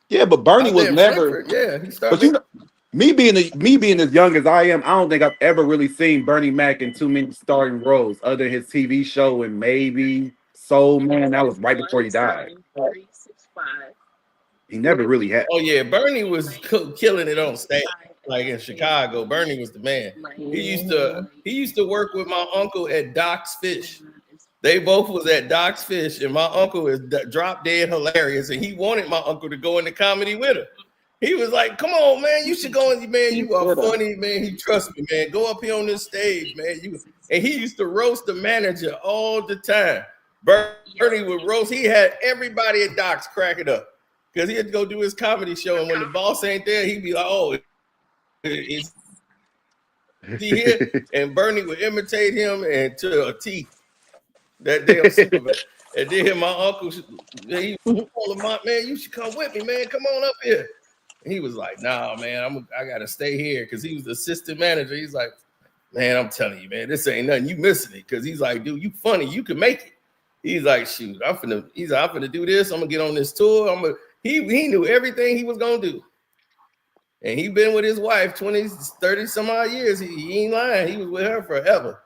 Yeah, but Bernie out was there in never. Frankfurt. Yeah, he But started you making. know, me being as young as I am, I don't think I've ever really seen Bernie Mac in too many starring roles, other than his TV show and maybe Soul Man. That was right before he died. He never really had. Oh yeah, Bernie was killing it on stage. Like in Chicago, Bernie was the man. He used to work with my uncle at Doc's Fish. They both was at Doc's Fish, and my uncle is drop dead hilarious, and he wanted my uncle to go into comedy with him. He was like, "Come on, man, you should go in, man. You are funny, man. He trust me, man. Go up here on this stage, man." And he used to roast the manager all the time. Bernie would roast. He had everybody at Doc's cracking up because he had to go do his comedy show, and when the boss ain't there, he'd be like, "Oh, is he here?" And Bernie would imitate him and to a T. That damn supervisor. And then my uncle, he told him, "Man, you should come with me, man. Come on up here." And he was like, "Nah, man, I gotta stay here," because he was the assistant manager. He's like, "Man, I'm telling you, man, this ain't nothing. You missing it." Because he's like, "Dude, you funny. You can make it." He's like, "Shoot, I'm finna do this. I'm gonna get on this tour." He knew everything he was gonna do. And he been with his wife 20, 30 some odd years. He ain't lying. He was with her forever.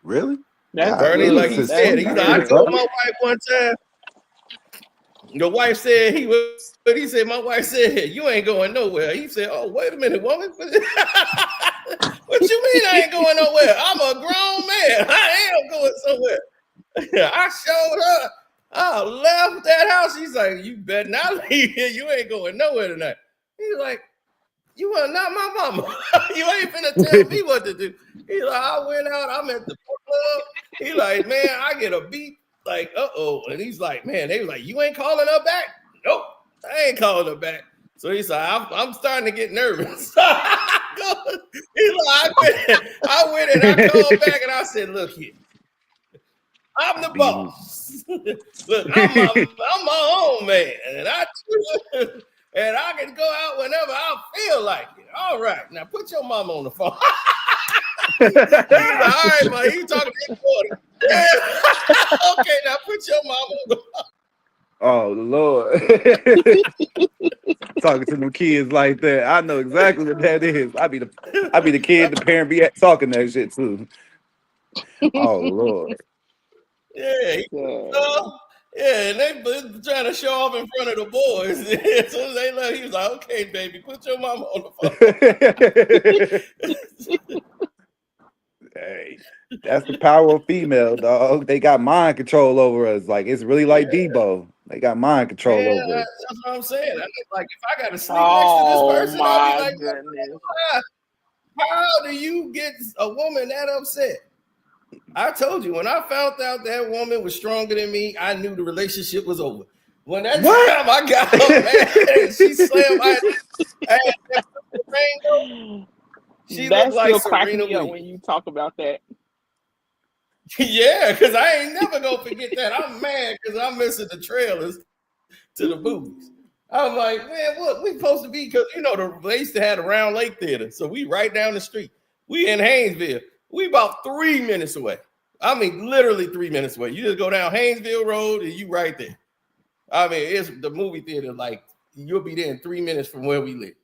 Really? That's Bernie, good. like he Since said, he's like, I 2010, told bro. my wife one time. The wife said he said, my wife said, "You ain't going nowhere." He said, "Oh, wait a minute, woman." What you mean I ain't going nowhere? I'm a grown man. I am going somewhere. I showed her. I left that house. He's like, "You better not leave here. You ain't going nowhere tonight." He's like, "You are not my mama. You ain't finna tell me what to do." He's like, "I went out. I'm at the club." He's like, "Man, I get a beat. Like, and he's like, "Man," they was like, "You ain't calling her back?" "Nope, I ain't calling her back." So he's like, I'm starting to get nervous. He's like, I went and I called back and I said, "Look here, I'm the boss. Look, I'm my own man, and I can go out whenever I feel like it. All right, now put your mama on the phone." He's like, all right, man, he talking to his daughter. Yeah. Okay, now put your mama on the phone. Oh Lord. Talking to them kids like that. I know exactly what that is. I be the kid, the parent be talking that shit too. Oh Lord. Yeah, yeah, and they been trying to show off in front of the boys. As soon as they left, he was like, okay, baby, put your mama on the phone. Hey, that's the power of female, dog. They got mind control over us. Like it's really like Debo. They got mind control Yeah, over us. that's what I'm saying. I mean, like, if I got to sleep next to this Oh person, I'll be my like, goodness. how do you get a woman that upset? I told you, when I found out that woman was stronger than me, I knew the relationship was over. When that time I got up, man, she slammed my ass. She looked That's like still cracking Serena me up Williams. when you talk about that. Yeah, because I ain't never gonna forget that. I'm mad because I'm missing the trailers to the movies. I'm like, man, what we supposed to be? Because they used to have a Round Lake Theater, so we right down the street. We in Haynesville. We about 3 minutes away. I mean, literally 3 minutes away. You just go down Haynesville Road and you right there. I mean, it's the movie theater. Like you'll be there in 3 minutes from where we live.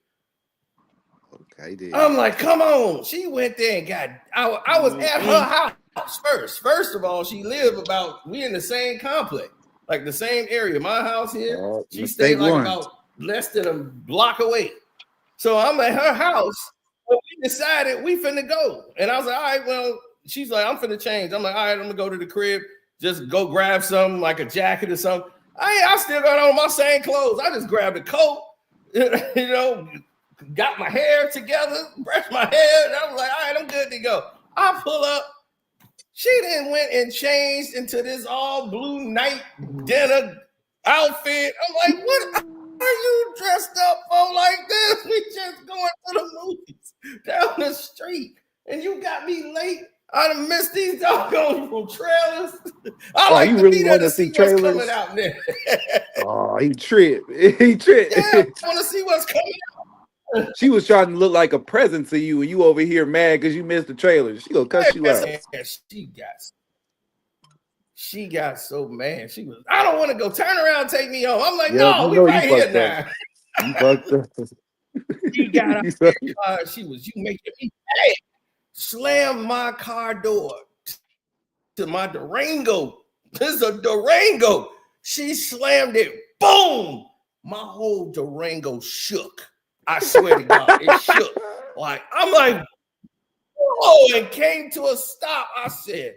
Okay, then. I'm like, come on. She went there and got. I was at her house first. First of all, she lived we in the same complex, like the same area. My house here. She stayed like about less than a block away. So I'm at her house. But we decided we finna go. And I was like, all right, well, she's like, I'm finna change. I'm like, all right, I'm gonna go to the crib, just go grab something like a jacket or something. I still got on my same clothes. I just grabbed a coat, got my hair together, brushed my hair, and I was like, all right, I'm good to go. I pull up. She then went and changed into this all blue night dinner outfit. I'm like, what are you dressed up for like this? We just going to the movies down the street, and you got me late. I done missed these doggone from trailers. I like you to really be there want to to see see what's trailers? coming out there. Oh, he tripped. He tripped. Yeah, I want to see what's coming out. She was trying to look like a present to you, and you over here mad because you missed the trailer. She gonna cuss you out. She got so mad. She was, I don't want to go. Turn around and take me home. I'm like, Yeah, no, we right here now. You fucked up. She got out of the car. She was, you making me mad. Slammed my car door to my Durango. This is a Durango. She slammed it. Boom. My whole Durango shook. I swear to God, it shook. Like, I'm like, oh, and came to a stop. I said,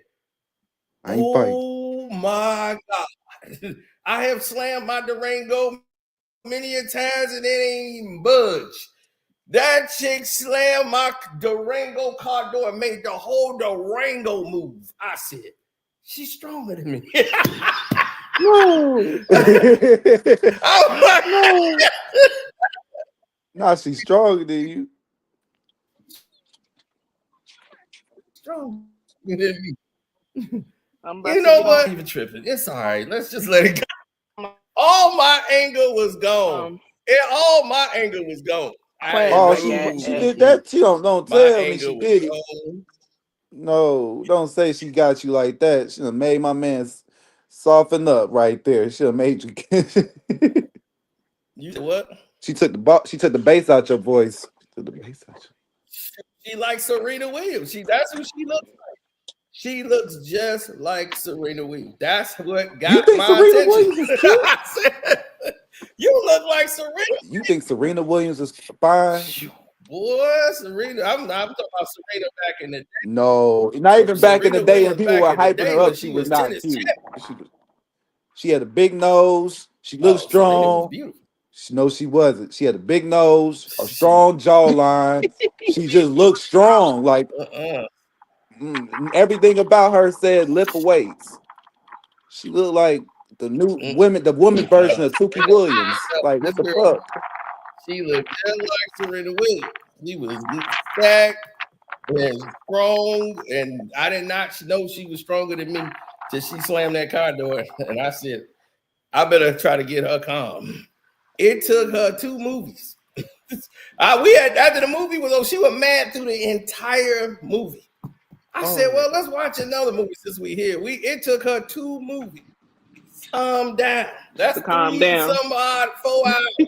oh my God. I have slammed my Durango many a times and it ain't even budged. That chick slammed my Durango car door and made the whole Durango move. I said, she's stronger than me. No. I'm like, no. Nah, she's stronger than you. Stronger than me. You know what? I'm even tripping. It's all right. Let's just let it go. All my anger was gone. All my anger was gone. She did that. She don't tell me she did it. No, don't say she got you like that. She done made my man soften up right there. She done made you. You said what? She took the bass out your voice. She likes Serena Williams. That's who she looks like. She looks just like Serena Williams. That's what got my Serena attention. Williams is cute? I said, you look like Serena. You think Serena Williams is fine? Boy, Serena. I'm talking about Serena back in the day. No, not even back in the day when people were hyping her up. She was not cute. She had a big nose. She looked strong. No, she wasn't. She had a big nose, a strong jawline. She just looked strong. Like everything about her said lift weights. She looked like the woman version of Tuki Williams. Like what the fuck? She looked just like Serena Williams. She was stacked and strong, and I did not know she was stronger than me till she slammed that car door. And I said, I better try to get her calm. It took her 2 movies. We had after the movie was over, she was mad through the entire movie. I said, well, let's watch another movie since we here. It took her 2 movies. Calm down. That's To calm 3 down. some odd 4 hours.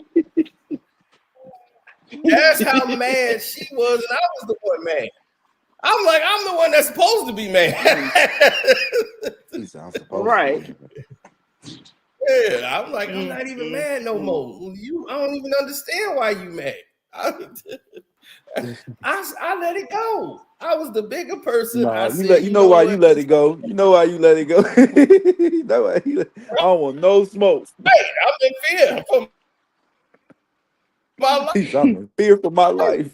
That's how mad she was, and I was the one mad. I'm like, I'm the one that's supposed to be mad. He sounds supposed Right. to. Yeah, I'm like, I'm not even mad no more. I don't even understand why you mad. I let it go. I was the bigger person. Nah, I said, you you know know why what? you let it go. You know why you let it go. You know why I don't want no smoke. Right, I'm in fear for my life. I'm in fear for my life.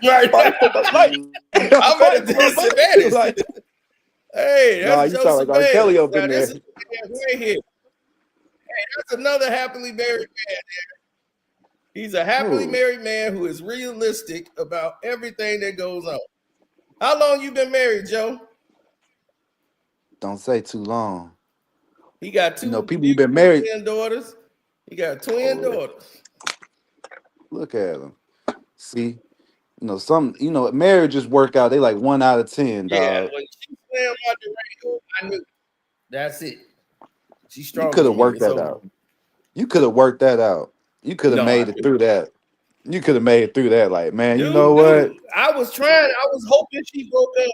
Right. Fight for my life. I'm I'm at a fighting for my life. disadvantage. Like, Hey, nah, that's you sound like Joseph R. Kelly Bailey. up Now, in this there. is right here. Hey, that's another happily married man there. He's a happily Ooh, married man who is realistic about everything that goes on. How long you been married, Joe? don't say too long. He got You know, 2 people who've been beautiful married. twin daughters. He got twin Oh, daughters. look at them. See, marriages work out. They like 1 out of 10, Yeah, dog. when she slammed my Durango, I knew that's it. She's You stronger could have than me. worked It's that over. out. You could have worked that out. You could have No, I made it through that. You could have made it through that. Like, man, you know what? I was trying. I was hoping she broke up.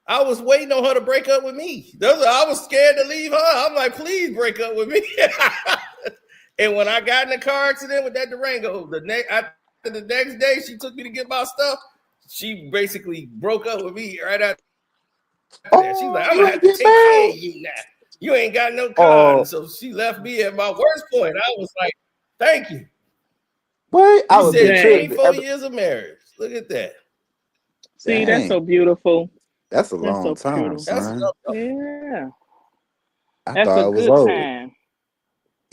I was waiting on her to break up with me. I was scared to leave her. I'm like, please break up with me. And when I got in the car accident with that Durango, the next day she took me to get my stuff. She basically broke up with me right after that. She's like, Oh, I'm you gonna ain't have to get take care married? of you now. You ain't got no car. And Oh, so she left me at my worst point. I was like, thank you. wait, I You would be said Dang. tripping. 24 years of marriage. Look at that. See, that's so Dang, beautiful. that's a That's long so time, beautiful. That's son. Yeah. I That's a thought it was good old. time.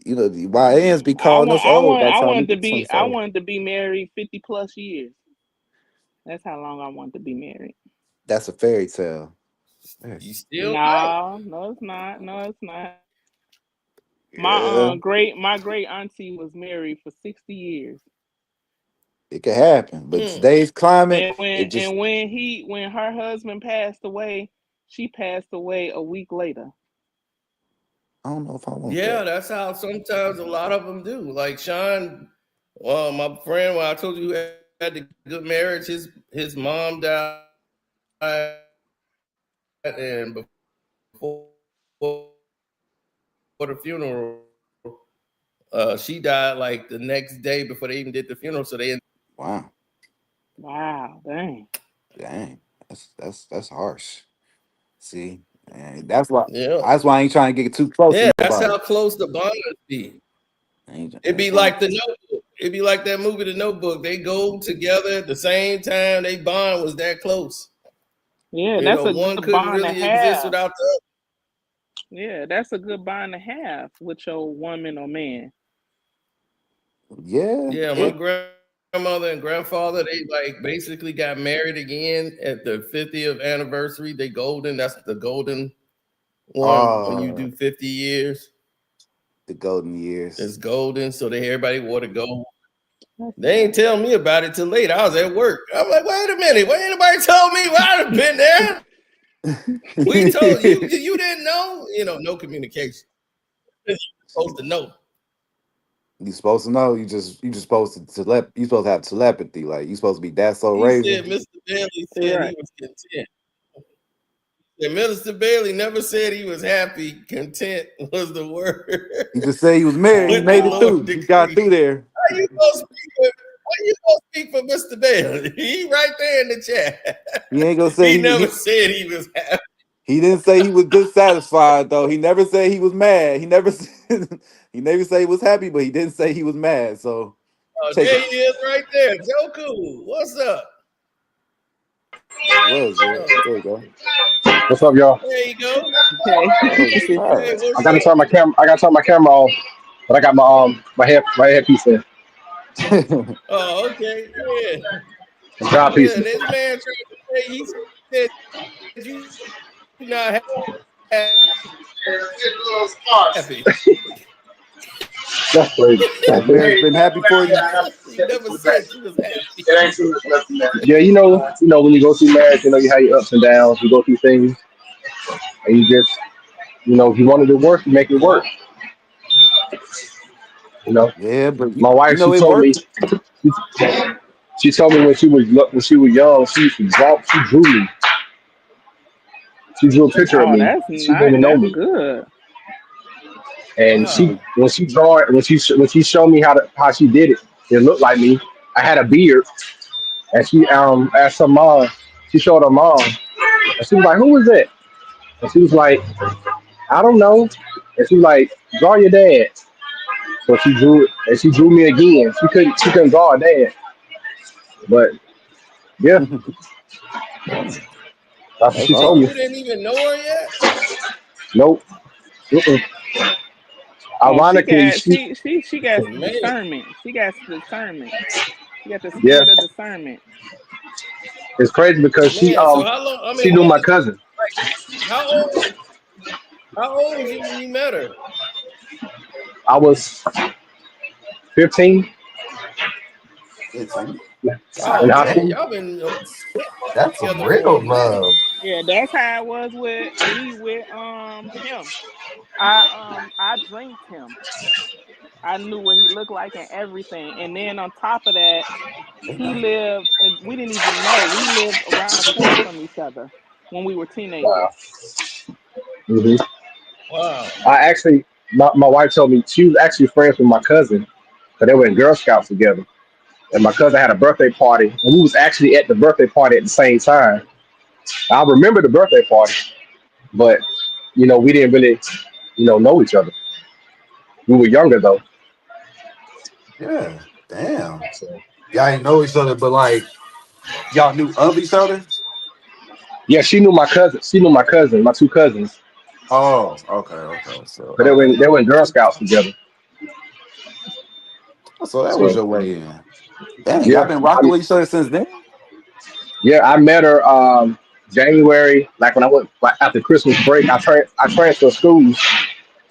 You know, the YNs be I calling want us I old want by the I time we wanted to get be I 24. wanted to be married 50 plus years. That's how long I wanted to be married. That's a fairy tale. you still might. No, no, it's not. No, it's not. Yeah, My great auntie was married for 60 years. it could happen. But Hmm. today's climate, And it when just, when her husband passed away, she passed away a week later. I don't know if I want Yeah, that. that's how sometimes a lot of them do. Like Sean, well, my friend, when I told you he had the good marriage, his mom died, and before the funeral, she died like the next day before they even did the funeral. So they Wow, Wow, dang. dang, that's harsh. See, and that's why yeah. I ain't trying to get too close to Yeah, that's nobody. how close the bond be. It'd be That's why. like the Notebook. It'd be like that movie, The Notebook. They go together at the same time. They bond was that close. Yeah, You that's know, a one good couldn't bond to really exist have. without the Yeah, that's a good bond to have with your woman or man. Yeah, Yeah, my it. grandmother and grandfather, they like basically got married again at the 50th anniversary. They golden. That's the golden one when you Oh, do 50 years. the golden years. It's golden. So everybody wore the gold. That's They ain't nice. tell me about it till late. I was at work. I'm like, wait a minute. Why ain't nobody told me? Well, I'd have been there. We told you. You didn't know. You know, no communication. You're supposed to know. You supposed to know. You just supposed you supposed to have telepathy. Like you supposed to be that so He Raven. said Mr. Bailey said he Right. was content. And Minister Bailey never said he was happy. Content was the word. He just said he was married. He With the made it Wow. Lord through. He got decree. through there. How you gonna speak for Mr. Bailey? He right there in the chat. He ain't gonna say He never said he was happy. he didn't say he was dissatisfied though. He never said he was mad. He never said he never said he was happy, but he didn't say he was mad. So Oh, take there it. he is right there. Joe Cool. What's up? Was it? Oh, There you go. What's up, y'all? there you go. Okay. Oh Hey, snap. what's I gotta up? turn my camera. I gotta turn my camera on, but I got my headpiece in. Oh, okay. Yeah. I'm job Yeah, piecing. this man tried to say he said you not happy. That's crazy. That man's been happy for you. She never said she was happy. Yeah, when you go through marriage, you have your ups and downs. You go through things, and you just, if you wanted to work, you make it work. You know, Yeah, but my you wife, know it worked. she told me when she was young, she used to draw. She drew me. She drew a picture of Oh, me. that's She nice. didn't know That's me, good. and Wow. when she draw it, when she showed me how she did it, it looked like me. I had a beard, and she asked her mom. She showed her mom, and she was like, "Who is that?" And she was like, "I don't know." And she was like, "Draw your dad." So she drew it, and she drew me again. She couldn't draw her dad, but yeah, Damn, that's what that's she And told hard. me. you didn't even know her yet? Nope. Mm-mm. Oh, Ironically, she got Man, discernment. She got discernment. She got the yeah, spirit of discernment. it's crazy because man. So how long? I she mean, knew my cousin. how old? How old was you when you met her? I was 15 It's in Oh in God high man, damn. school. y'all been That's some together for a real minute. love. Yeah, that's how it was with me with him. I dreamed him. I knew what he looked like and everything. And then on top of that, he Damn. lived and we didn't even know. We lived around the corner from each other when we were Wow. teenagers. hmm Wow. I actually, my wife told me she was actually friends with my cousin, because they were in Girl Scouts together. And my cousin had a birthday party, and we was actually at the birthday party at the same time. I remember the birthday party, but we didn't really, know each other. We were younger though. Yeah. Damn. So Y'all ain't know each other, but like y'all knew of each other. yeah, she knew my cousin. She knew my cousin, my two cousins. Oh, okay, okay. So But they were in Girl Scouts together. so that was So your way in. Dang, y'all yeah, been rocking with each other since then? I met her January, like when I went like, after Christmas break. I transferred schools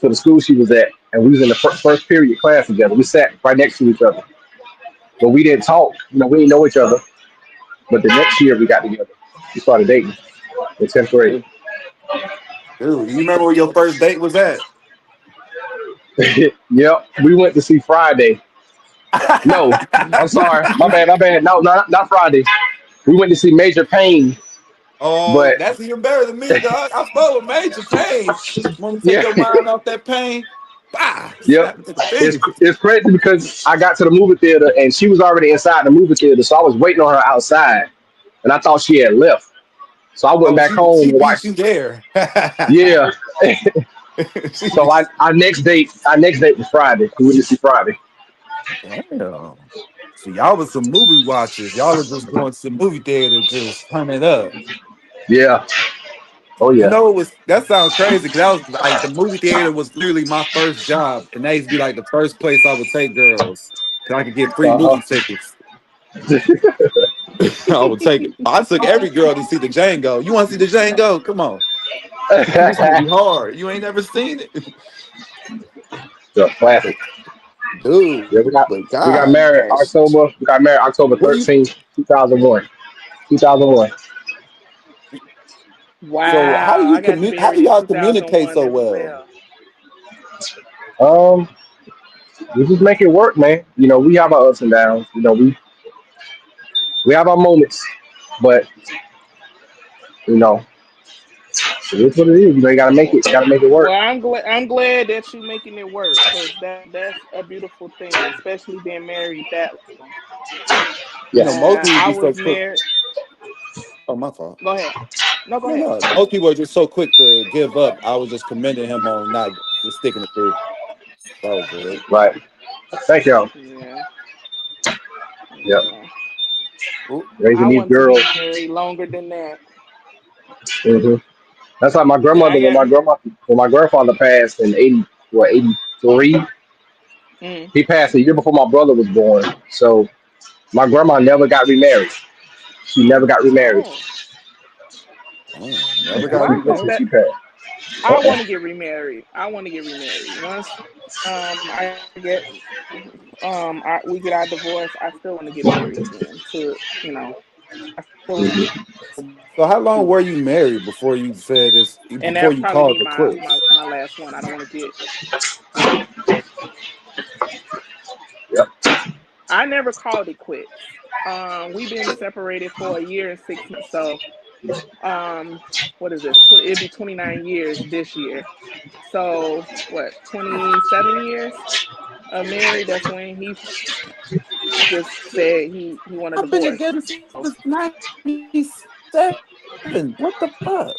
to the school she was at, and we was in the first period class together. We sat right next to each other, but we didn't talk. We didn't know each other. But the next year we got together. We started dating in 10th grade. Dude, you remember where your first date was at? Yep, we went to see Friday. No, I'm sorry, my bad, my bad. No, not Friday. We went to see Major Payne, Oh, but that's even better than me, dog. I spoke with major pain. Want to take yeah, your mind off that pain? Bah, yep. slap me to the finger. It's crazy because I got to the movie theater and she was already inside the movie theater, so I was waiting on her outside, and I thought she had left. So I went Oh, back she home and beat watched. you there. Yeah. She So beat our next date was Friday. We went to see Friday. Damn. So y'all was some movie watchers. Y'all was just going to the movie theater, just turn it up. Yeah. Oh You yeah. know, it was that sounds crazy because that was like the movie theater was literally my first job, and that used to be like the first place I would take girls because I could get free Uh movie tickets. I would take it. I took every girl to see the Django. You want to see the Django? Come on, this huh. movie hard. You ain't never seen it, So, classic. dude. Yeah, But we got God, married gosh. October. We got married October What do you? 13th, 2001. 2001. So how do Wow, you I got communicate? How do married in y'all communicate 2001 so as well? well. Um, we just make it work, man. We have our ups and downs. We have our moments, but you know, it is what it is. You gotta make it. You gotta make it work. Well, I'm glad that you making it work because that's a beautiful thing, especially being married that long. You know, Yes. most people I be so was quick. married. Oh, my fault. Go ahead. No, go No, ahead. no. Most people are just so quick to give up. I was just commending him on not just sticking it through. That was it. Right. Thank y'all. Yeah, Yep. yeah. Ooh, I Raising these want to girls. be married longer than that. hmm That's like my Yeah, I grandmother got. when my grandfather passed in 83. Mm. He passed a year before my brother was born. So my grandma never got remarried. She never got remarried Oh, damn, never got well, I hope until remarried. that. she passed. I Uh-oh. want to get remarried. Once I get we get our divorce, I still want to get married again to, I still So how long do. were you married before you said this? And Before that'll you probably be called the my quits? last one. I don't want to get Yep. I never called it quits. We've been separated for a year and 6 months. So um what is this? It'd be 29 years this year. So what, 27 years of married, that's when he just said he want a I've been divorce. together So, since '97. What the fuck?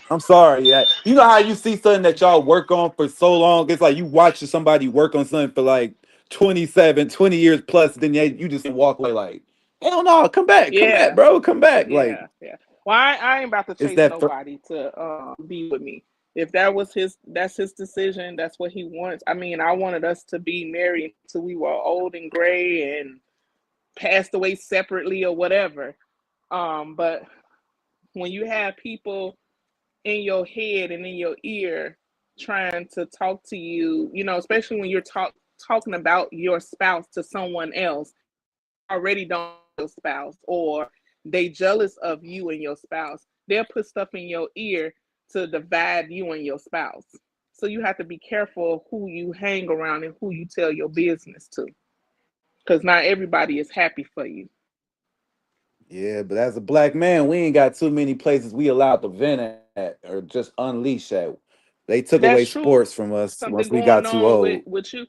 I'm sorry. Yeah. You know how you see something that y'all work on for so long? It's like you watch somebody work on something for like 27, 20 years plus, then you just walk away like, hell no, come back, yeah, bro, come back. Like, yeah. Well, I ain't about to it's chase that. nobody to be with me. If that's his decision. That's what he wants. I mean, I wanted us to be married until we were old and gray and passed away separately or whatever. But when you have people in your head and in your ear trying to talk to you, especially when you're talking about your spouse to someone else, already don't know your spouse, or they jealous of you and your spouse, they'll put stuff in your ear to divide you and your spouse. So you have to be careful who you hang around and who you tell your business to, because not everybody is happy for you. Yeah, but as a black man, we ain't got too many places we allowed to vent at or just unleash at. They took away That's sports true. from us once we Something got going too on old. with you.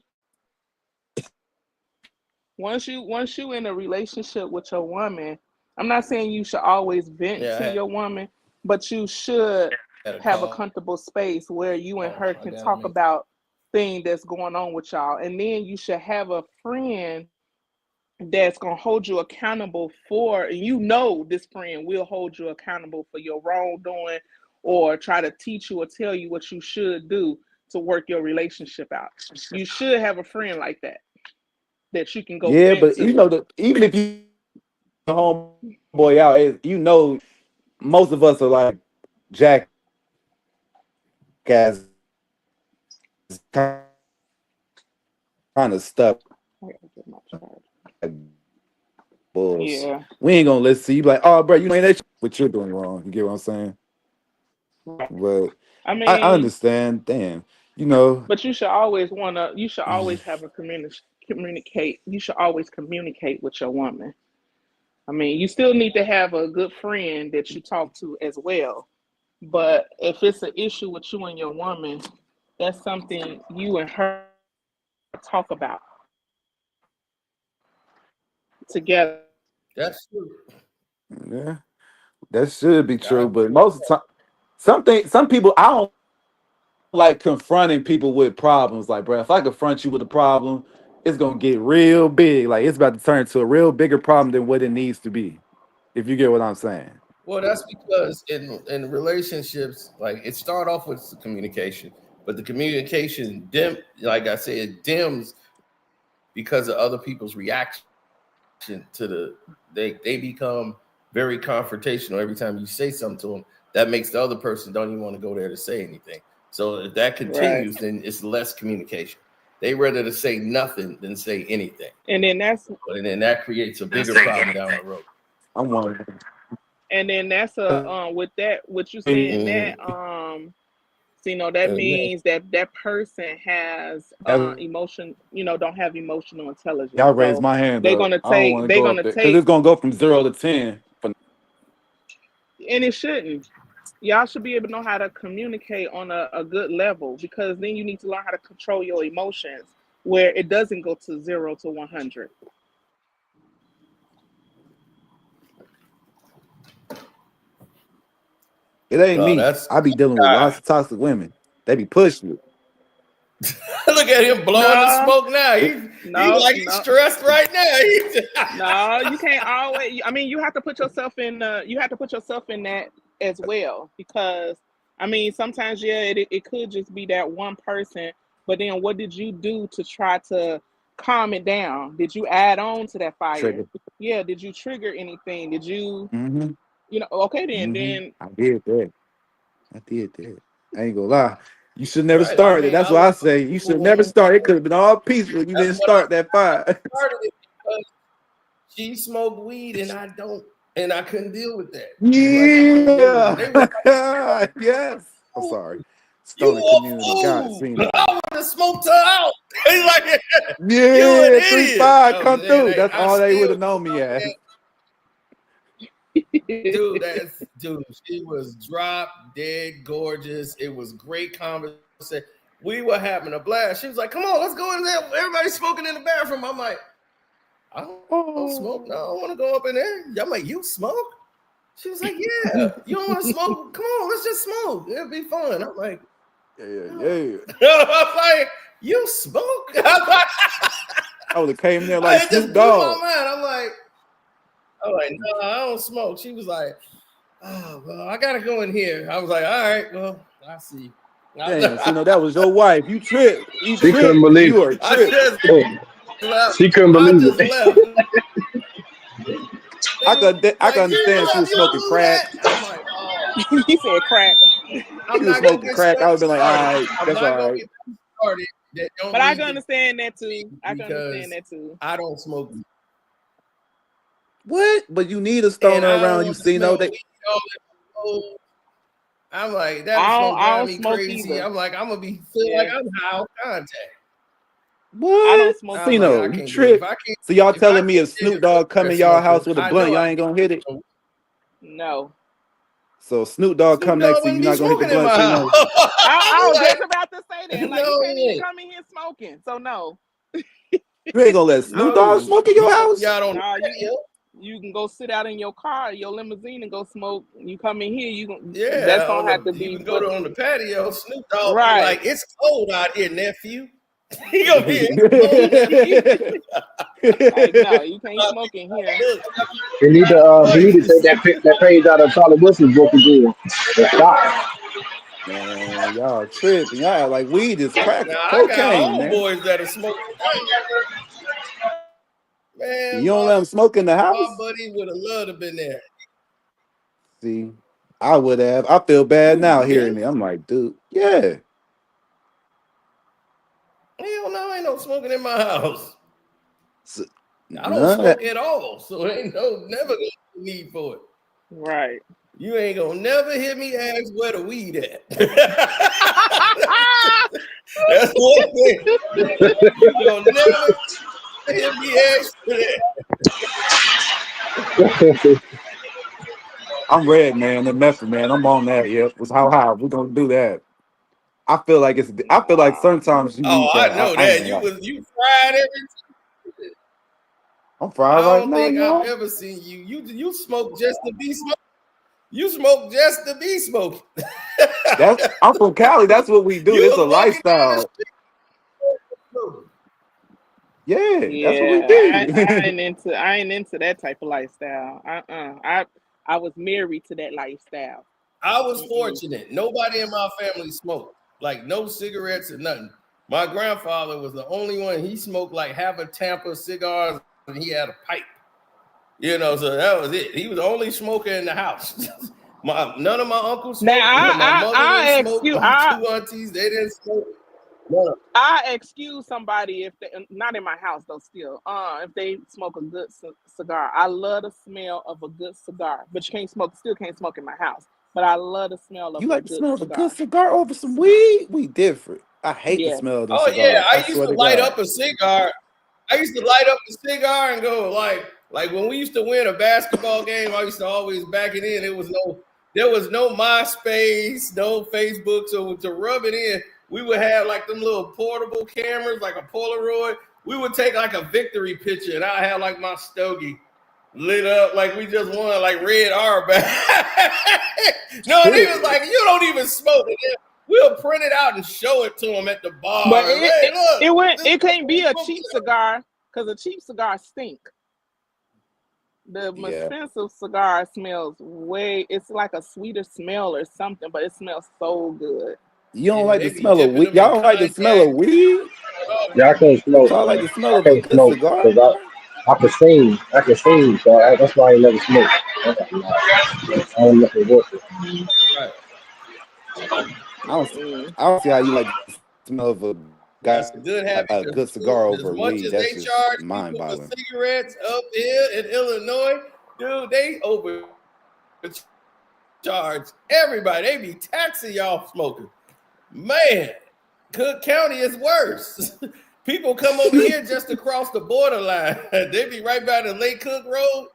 Once you in a relationship with your woman, I'm not saying you should always vent Yeah, to your woman, but you should I had a have a call. comfortable space where you and her I can gotta talk make. about things that's going on with y'all. And then you should have a friend that's gonna hold you accountable for, and this friend will hold you accountable for your wrongdoing, or try to teach you or tell you what you should do to work your relationship out. You should have a friend like that you can go Yeah, vent but to. even if you homeboy out, most of us are like jackass kind of stuff I gotta get my charge. like bulls. Yeah, We ain't gonna listen to you be like, oh, bro, you ain't that what you're doing wrong. You get what I'm saying? right. But I I mean, understand. Damn, you know, but you should always have a communicate. You should always communicate with your woman. I mean, you still need to have a good friend that you talk to as well. But if it's an issue with you and your woman, that's something you and her talk about together. That's true. yeah, that should be I true. But agree. most of the time, some people, I don't like confronting people with problems. Like, bro, if I confront you with a problem, it's gonna get real big. Like, it's about to turn into a real bigger problem than what it needs to be. If you get what I'm saying. Well, that's because in relationships, like it start off with the communication, but the communication like I said, dims because of other people's reaction to they become very confrontational every time you say something to them. That makes the other person don't even want to go there to say anything. So if that Right. continues, then it's less communication. They rather to say nothing than say anything, And then that's but then that creates a bigger problem down the road. I'm wondering. and then that's a with that, what you saying Y'all that, Mm-hmm. so, that means that person has emotion, don't have emotional intelligence. raise So my hand they're up. gonna I don't take want to they're go up gonna there because take it's gonna go from 0 to 10. and it shouldn't. Y'all should be able to know how to communicate on a good level, because then you need to learn how to control your emotions where it doesn't go to 0 to 100. It ain't Oh, me. that's I be dealing with lots of toxic women. They be pushing me. look at him blowing the No, smoke now. He no, like he's no. stressed right now. No, you can't always. I mean, you have to put yourself in. You have to put yourself in that as well, because I mean, sometimes it could just be that one person. But then, what did you do to try to calm it down? Did you add on to that fire? Trigger. Yeah. Did you trigger anything? Did you? Hmm. Okay, then I did that. I did that. I ain't gonna lie. You should never Right. I start it. mean, That's I what was I say. a You cool should never woman. start. It could have been all peaceful. You That's didn't what I start that fire. started it because she smoked weed and I don't, and I couldn't deal with that. Like I couldn't deal with it. They was Yeah. like, Yes. I'm "Fool, sorry. you Stoner a community got it. fool. Seen it. I would have smoked her out." He's like, "You an Yeah, idiot." 3-5 Oh come man, through. That's I all they would still, have known me as. dude. Dude. She was drop dead gorgeous. It was great conversation. We were having a blast. She was like, "Come on, let's go in there. Everybody's smoking in the bathroom." I'm like, "I don't smoke. No, I don't want to go up in there." I'm like, "You smoke?" She was like, "Yeah, you don't want to smoke? Come on, let's just smoke. It'll be fun." I'm like, Yeah. I'm like, "You smoke?" I'm like, I would have came in there like it just Snoop blew my Dogg. mind. I'm like, "No, I don't smoke." She was like, "Oh, well, I gotta go in here." I was like, "All right, well, I see." Damn, so that was your wife. You tripped. You She couldn't tripped. believe You are it. I tripped. just left. She couldn't I believe just it. left. I could Like, understand she was you don't smoking believe crack. that? I'm like, "Oh, he said crack. I'm She was not gonna smoking get crack. I would have been like, all started. right, I'm that's not all gonna right. get started. That don't But I need can to understand that too. be I can understand because that too. I don't smoke What? But you need a and stoner I don't around you. want to See, no, smell they. weed all in my I'm like, that is I gonna drive don't me smoke crazy. either. I'm like, I'm gonna feel like Yeah, I'm high on contact. I What? don't smoke I'm like, either. I You can't do it. tripped. So y'all If I telling me can't if get Snoop a Dogg come cigarette in y'all house smoker, with a I blunt, know y'all I ain't can't gonna hit get it? no. No. So Snoop Dogg Snoop come next Dogg to you, wouldn't you're be not gonna hit the smoking in blunt, my see, house. no? I I'm was like, just about to say that. Like, you no, can't he even ain't. come in here smoking. So no. You ain't gonna let Snoop Dogg No, smoke in we your gonna house? be out on the Nah, patio. you can go sit out in your car, your limousine, and go smoke. You come in here, that's Yeah, gonna have to you be can go for on the patio. Snoop Dogg be right. like, "It's cold out here, nephew." He gonna be, "It's cold, nephew." Like, no, you can't I'll smoke be in like, here. "Look, He buddy, need to take just that page out of Charlie Wilson's book again. And stop. Man, y'all tripping. Y'all act like weed is crack now I got cocaine, man. homeboys that are smoking. Man, You don't let them smoke in the my house? buddy would have loved to been there. See, I would have. I feel bad Who, now hearing me? it. I'm like, dude, yeah. Hell no, ain't no smoking in my house. So, I don't none of that. smoke at all, so ain't never gonna be need for it. Right. You ain't gonna never hear me ask where the weed at. That's one thing. You gonna never hear me ask for that. I'm red, man. The method, man. I'm on that. Yep. Was how high. We're gonna do that. I feel like it's. I feel like Nah. sometimes you Oh, need I that. know I ain't that. gonna lie. You fried every. I'm I fried right don't now, think I've y'all. ever seen you. You smoke just to be smoking. You smoke just to be smoking. I'm from Cali. That's what we do. You It's a was walking down the lifestyle. street. Smoking. Yeah, that's what we Yeah, I do. ain't into that type of lifestyle. I was married to that lifestyle. I was Mm-mm. fortunate. Nobody in my family smoked. Like no cigarettes or nothing. My grandfather was the only one. He smoked like half a Tampa cigars and he had a pipe. So that was it. He was the only smoker in the house. None of my uncles Now smoked. My mother didn't smoke. My two aunties, they didn't smoke. No. I excuse somebody if they not in my house though. Still, if they smoke a good cigar, I love the smell of a good cigar. But you can't smoke. Still can't smoke in my house. But I love the smell of You a like the good smell of a good cigar. cigar over some weed? We different. I hate the Yes. smell of them Oh yeah, cigars. I I used swear to to light God. up a cigar. I used to light up a cigar and go like when we used to win a basketball game. I used to always back it in. There was no MySpace, no Facebook. So to rub it in, we would have like them little portable cameras, like a Polaroid. We would take like a victory picture, and I had like my stogie lit up like we just won like red R back. No, and he was like, "You don't even smoke it." We'll print it out and show it to him at the bar. But Hey, look, this it can't be a smoke cheap cigar because a cheap cigar stink. The Yeah. expensive cigar smells it's like a sweeter smell or something, but it smells so good. You don't Yeah, like they the be smell of dipping weed? them in Y'all don't like the smell cognac. of weed? Yeah, I can't smoke, So I like man. the smell I of a can't good smoke cigar. because I can sing. I can sing, so that's why I ain't never smoke. I don't know if it works. Right. I don't, Mm. I don't see how you like the smell of a That's a good habit. a good cigar As over much weed. as That's they just charge mind people for boggling. cigarettes up here in Illinois, dude, they overcharge everybody. They be taxing y'all smoking. Man, Cook County is worse. People come over here just across the borderline. They be right by the Lake Cook Road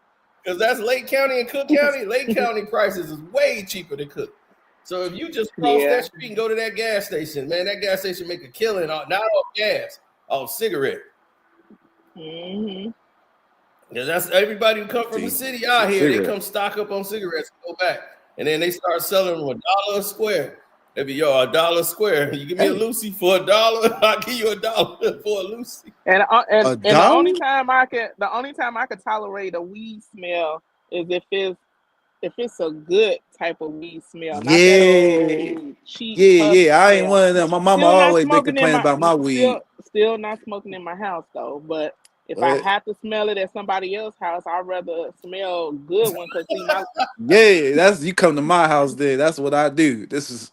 because that's Lake County and Cook County. Lake County prices is way cheaper than Cook. So if you just cross Yeah. that street and go to that gas station, man, that gas station make a killing not off gas, off cigarette. Mm-hmm. Because that's everybody who come from the See, city out here, they cigarette. come stock up on cigarettes and go back. And then they start selling them $1 a square. They be, yo, $1 a square. You give me a Hey, Lucy for $1, I'll give you $1 for a Lucy. And a the only dollar? time I could tolerate a weed smell is if it's a good type of weed smell, not that Yeah, old cheap husk yeah. I ain't smell. one of them. My mama Still not always been smoking in complaining my about my weed. still not smoking in my house though. But if I But have to smell it at somebody else's house, I'd rather smell good one. Cause see, yeah, that's you come to my house then. That's what I do. This is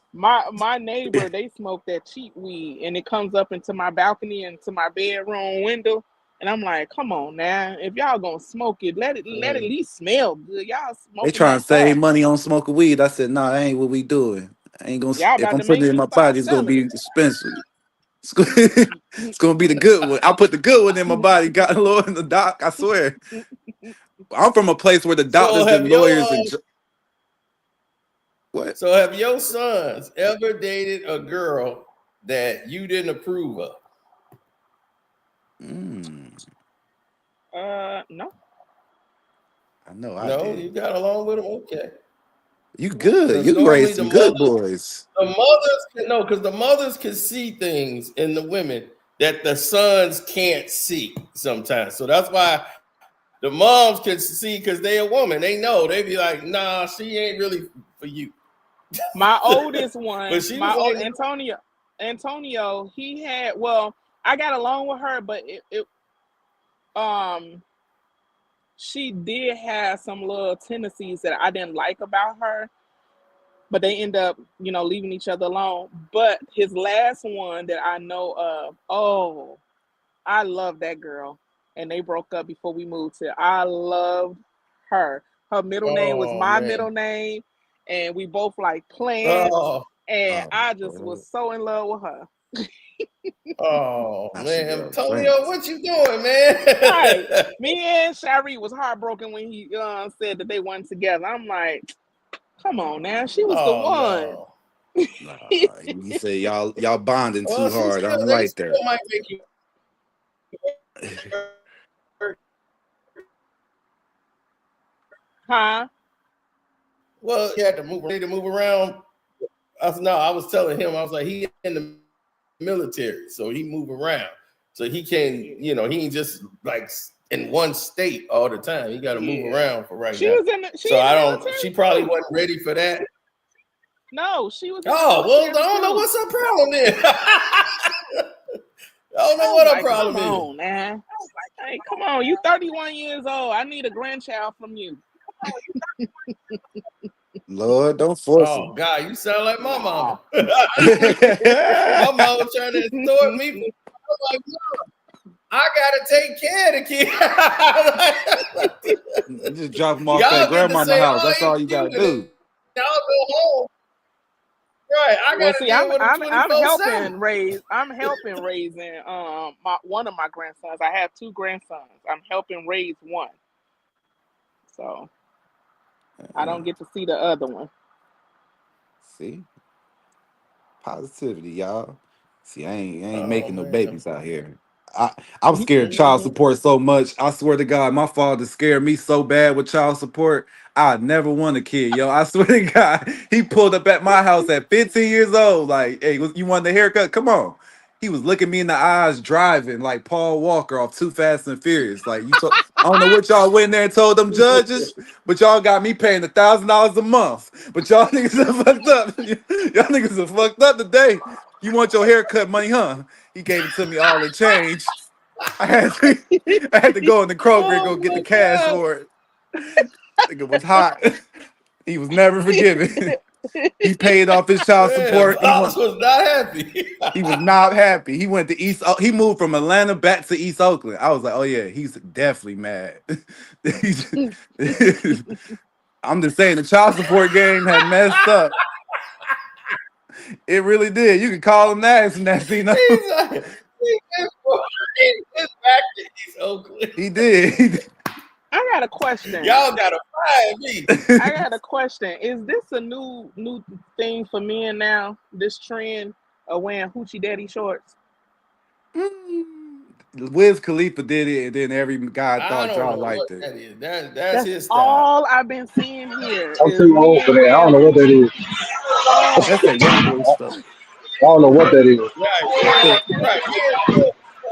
my neighbor, they smoke that cheap weed, and it comes up into my balcony and to my bedroom window. And I'm like, come on now, if y'all gonna smoke it, let it at least smell good. Y'all they smoking trying that to save husk. money on smoking weed. I said, nah, that ain't what we doing. I ain't gonna. Y'all If about I'm to putting make it in me my stop body, it's gonna selling be it. expensive. It's gonna be the good one. I put the good one in my body. God, Lord, in the doc. I swear. I'm from a place where the So doctors and lawyers and what? have your sons ever dated a girl that you didn't approve of? Mm, No. I know I No, you did. got along with them? Okay. You good. Because You normally raised some good boys. because the mothers can see things in the women that the sons can't see sometimes. So that's why the moms can see because they a woman. They know. They be like, nah, she ain't really for you. My oldest But one, she was my old like, Antonio, he had I got along with her, but um she did have some little tendencies that I didn't like about her, but they end up, leaving each other alone. But his last one that I know of, oh, I love that girl. And they broke up before we moved here. I loved her. Her middle name was oh my man, middle name, and we both like plants. oh, And Oh, I just Lord. was so in love with her. oh Now she man, love Antonio, Prince. what you doing, man? Right. Me and Shari was heartbroken when he said that they weren't together. I'm like, come on now. She was the Oh one. no. Nah, you say y'all bonding Well, too hard. I don't they like that. still might make you work. Huh? Well, he had to move. Need to move around. I was telling him. I was like, he in the military, so he move around. So he can't. He ain't just like in one state all the time. He got to move Yeah. around for right She now. was in the she So in the I don't. military She probably too. wasn't ready for that. No, she was in the Oh well, I military don't know too. what's her problem then. I don't know I was what her like, come problem is. on, man. Hey, come on. You 31 years old. I need a grandchild from you. Lord, don't force Oh God, you sound like my mama. it. My mama trying to extort me. I'm like, I gotta take care of the kid. Just drop them off at Y'all get to grandma in the say house. all That's they all you cute, gotta and then do. y'all go home. Right, I Well, gotta see, deal with them I'm 24/7. I'm helping raising one of my grandsons. I have two grandsons. I'm helping raise one. So I Uh, don't get to see the other one. see, positivity, y'all. See, I ain't Oh making no man. babies out here. I I'm scared of child Hmm. support so much. I swear to God, my father scared me so bad with child support. I never want a kid, yo. I swear to God, he pulled up at my house at 15 years old. Like, hey, you want the haircut? Come on. He was looking me in the eyes, driving like Paul Walker off Too Fast and Furious. Like you, I don't know what y'all went there and told them judges, but y'all got me paying $1,000 a month. But y'all niggas are fucked up. Y'all niggas are fucked up today. You want your haircut money, huh? He gave it to me all in change. I had to, I had to go in the Kroger and Oh go get the my cash God. for it. Nigga was hot. He was never forgiven. He paid off his child Man, support. Pops was not happy. He was not happy. He went to He moved from Atlanta back to East Oakland. I was like, oh yeah, he's definitely mad. I'm just saying the child support game had messed up. It really did. You could call him that, and that's He's like, he went back to East Oakland. He did. I got a question. Y'all gotta find me. I got a question. Is this a new thing for men now? This trend of wearing hoochie daddy shorts? Wiz Khalifa did it, and then every guy I thought don't y'all know liked what it. that is. That's his style. All I've been seeing here. I'm is too old for that. I don't know what that is. Oh, That's that young boy stuff. I don't know what that is. Right. Yeah,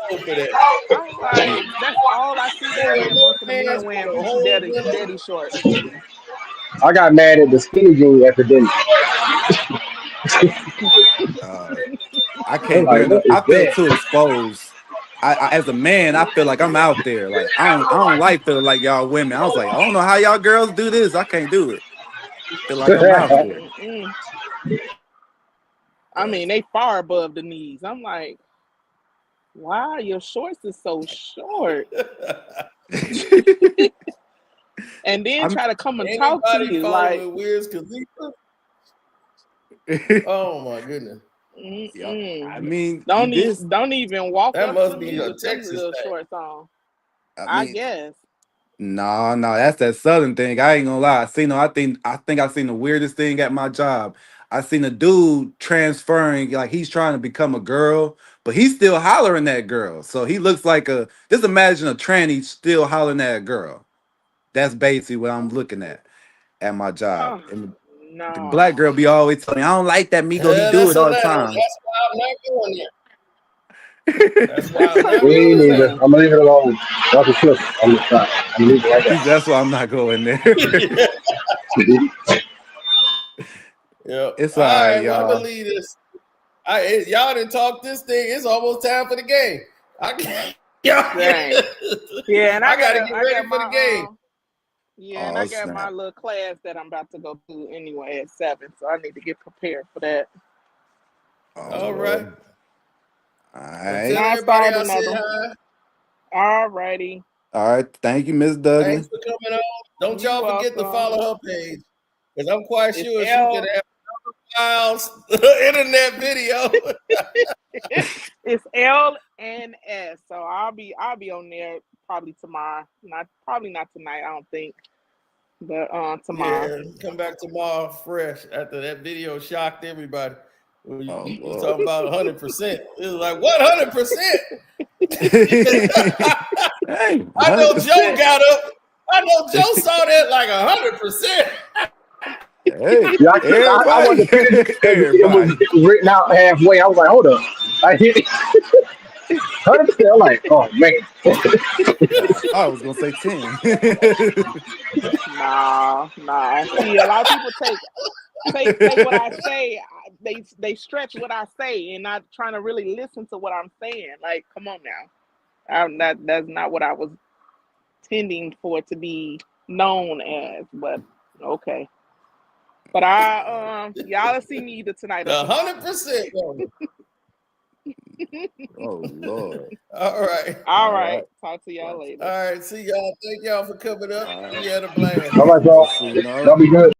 for that. I'm like, that's all I see down here. Most of the men wearing hoochie daddy shorts. I got mad at the skinny jean epidemic. I I'm can't like, wear no. what is I feel that? too exposed. As a man, I feel like I'm out there. Like I don't like feeling like y'all women. I was like, I don't know how y'all girls do this. I can't do it. Feel like I'm out there. I mean, they far above the knees. I'm like, wow, your shorts is so short. And then try to come and talk to you like Wiz Khalifa? Oh my goodness. I mean, don't even walk that up must to be me a with them Texas little thing. shorts on. I I mean, guess. no, that's that Southern thing. I ain't gonna lie. I think I seen the weirdest thing at my job. I seen a dude transferring, like he's trying to become a girl, but he's still hollering at girl. So he looks like just imagine a tranny still hollering at a girl. That's basically what I'm looking at my job. Oh, And the no. black girl be always telling me, I don't like that Migo. He do it all the time. That's why I'm not going there. That's why I'm not Me going neither. there. I'm gonna leave it alone. That's a flip. I'm gonna leave it like that. That's why I'm not going there. Yeah. It's all right, y'all. I'm gonna leave this. Y'all didn't talk this thing. It's almost time for the game. I can't. Dang. Yeah, and I gotta get ready for the game. And I got my little class that I'm about to go to anyway at 7, so I need to get prepared for that. All right. All right. Tell everybody I said hi. All righty. All right. Thank you, Miss Douglas. Thanks for coming on. Don't You're y'all forget to welcome. follow her page, because I'm quite It's sure she L- could have files internet video. It's LNS, so I'll be on there probably tomorrow. Probably not tonight, I don't think, but tomorrow. Yeah, come back tomorrow fresh after that video shocked everybody. You was Lord. talking about 100%. It was like 100%. Hey, I know 100%. Joe got up. I know Joe saw that like 100%. Hey, Yeah, I everybody. wanted to finish because Everybody. it was written out halfway. I was like, hold up. I hit it. 100%. I'm like, oh man. I was gonna say 10. Nah. See, a lot of people take what I say. They stretch what I say and not trying to really listen to what I'm saying. Like, come on now. That's not what I was intending for it to be known as. But okay. But y'all see me either tonight or tomorrow. 100%. Oh Lord. All right. All right. Talk to y'all later. All right. See y'all. Thank y'all for coming up. We had a blast. All right, y'all. See you. Y'all be good.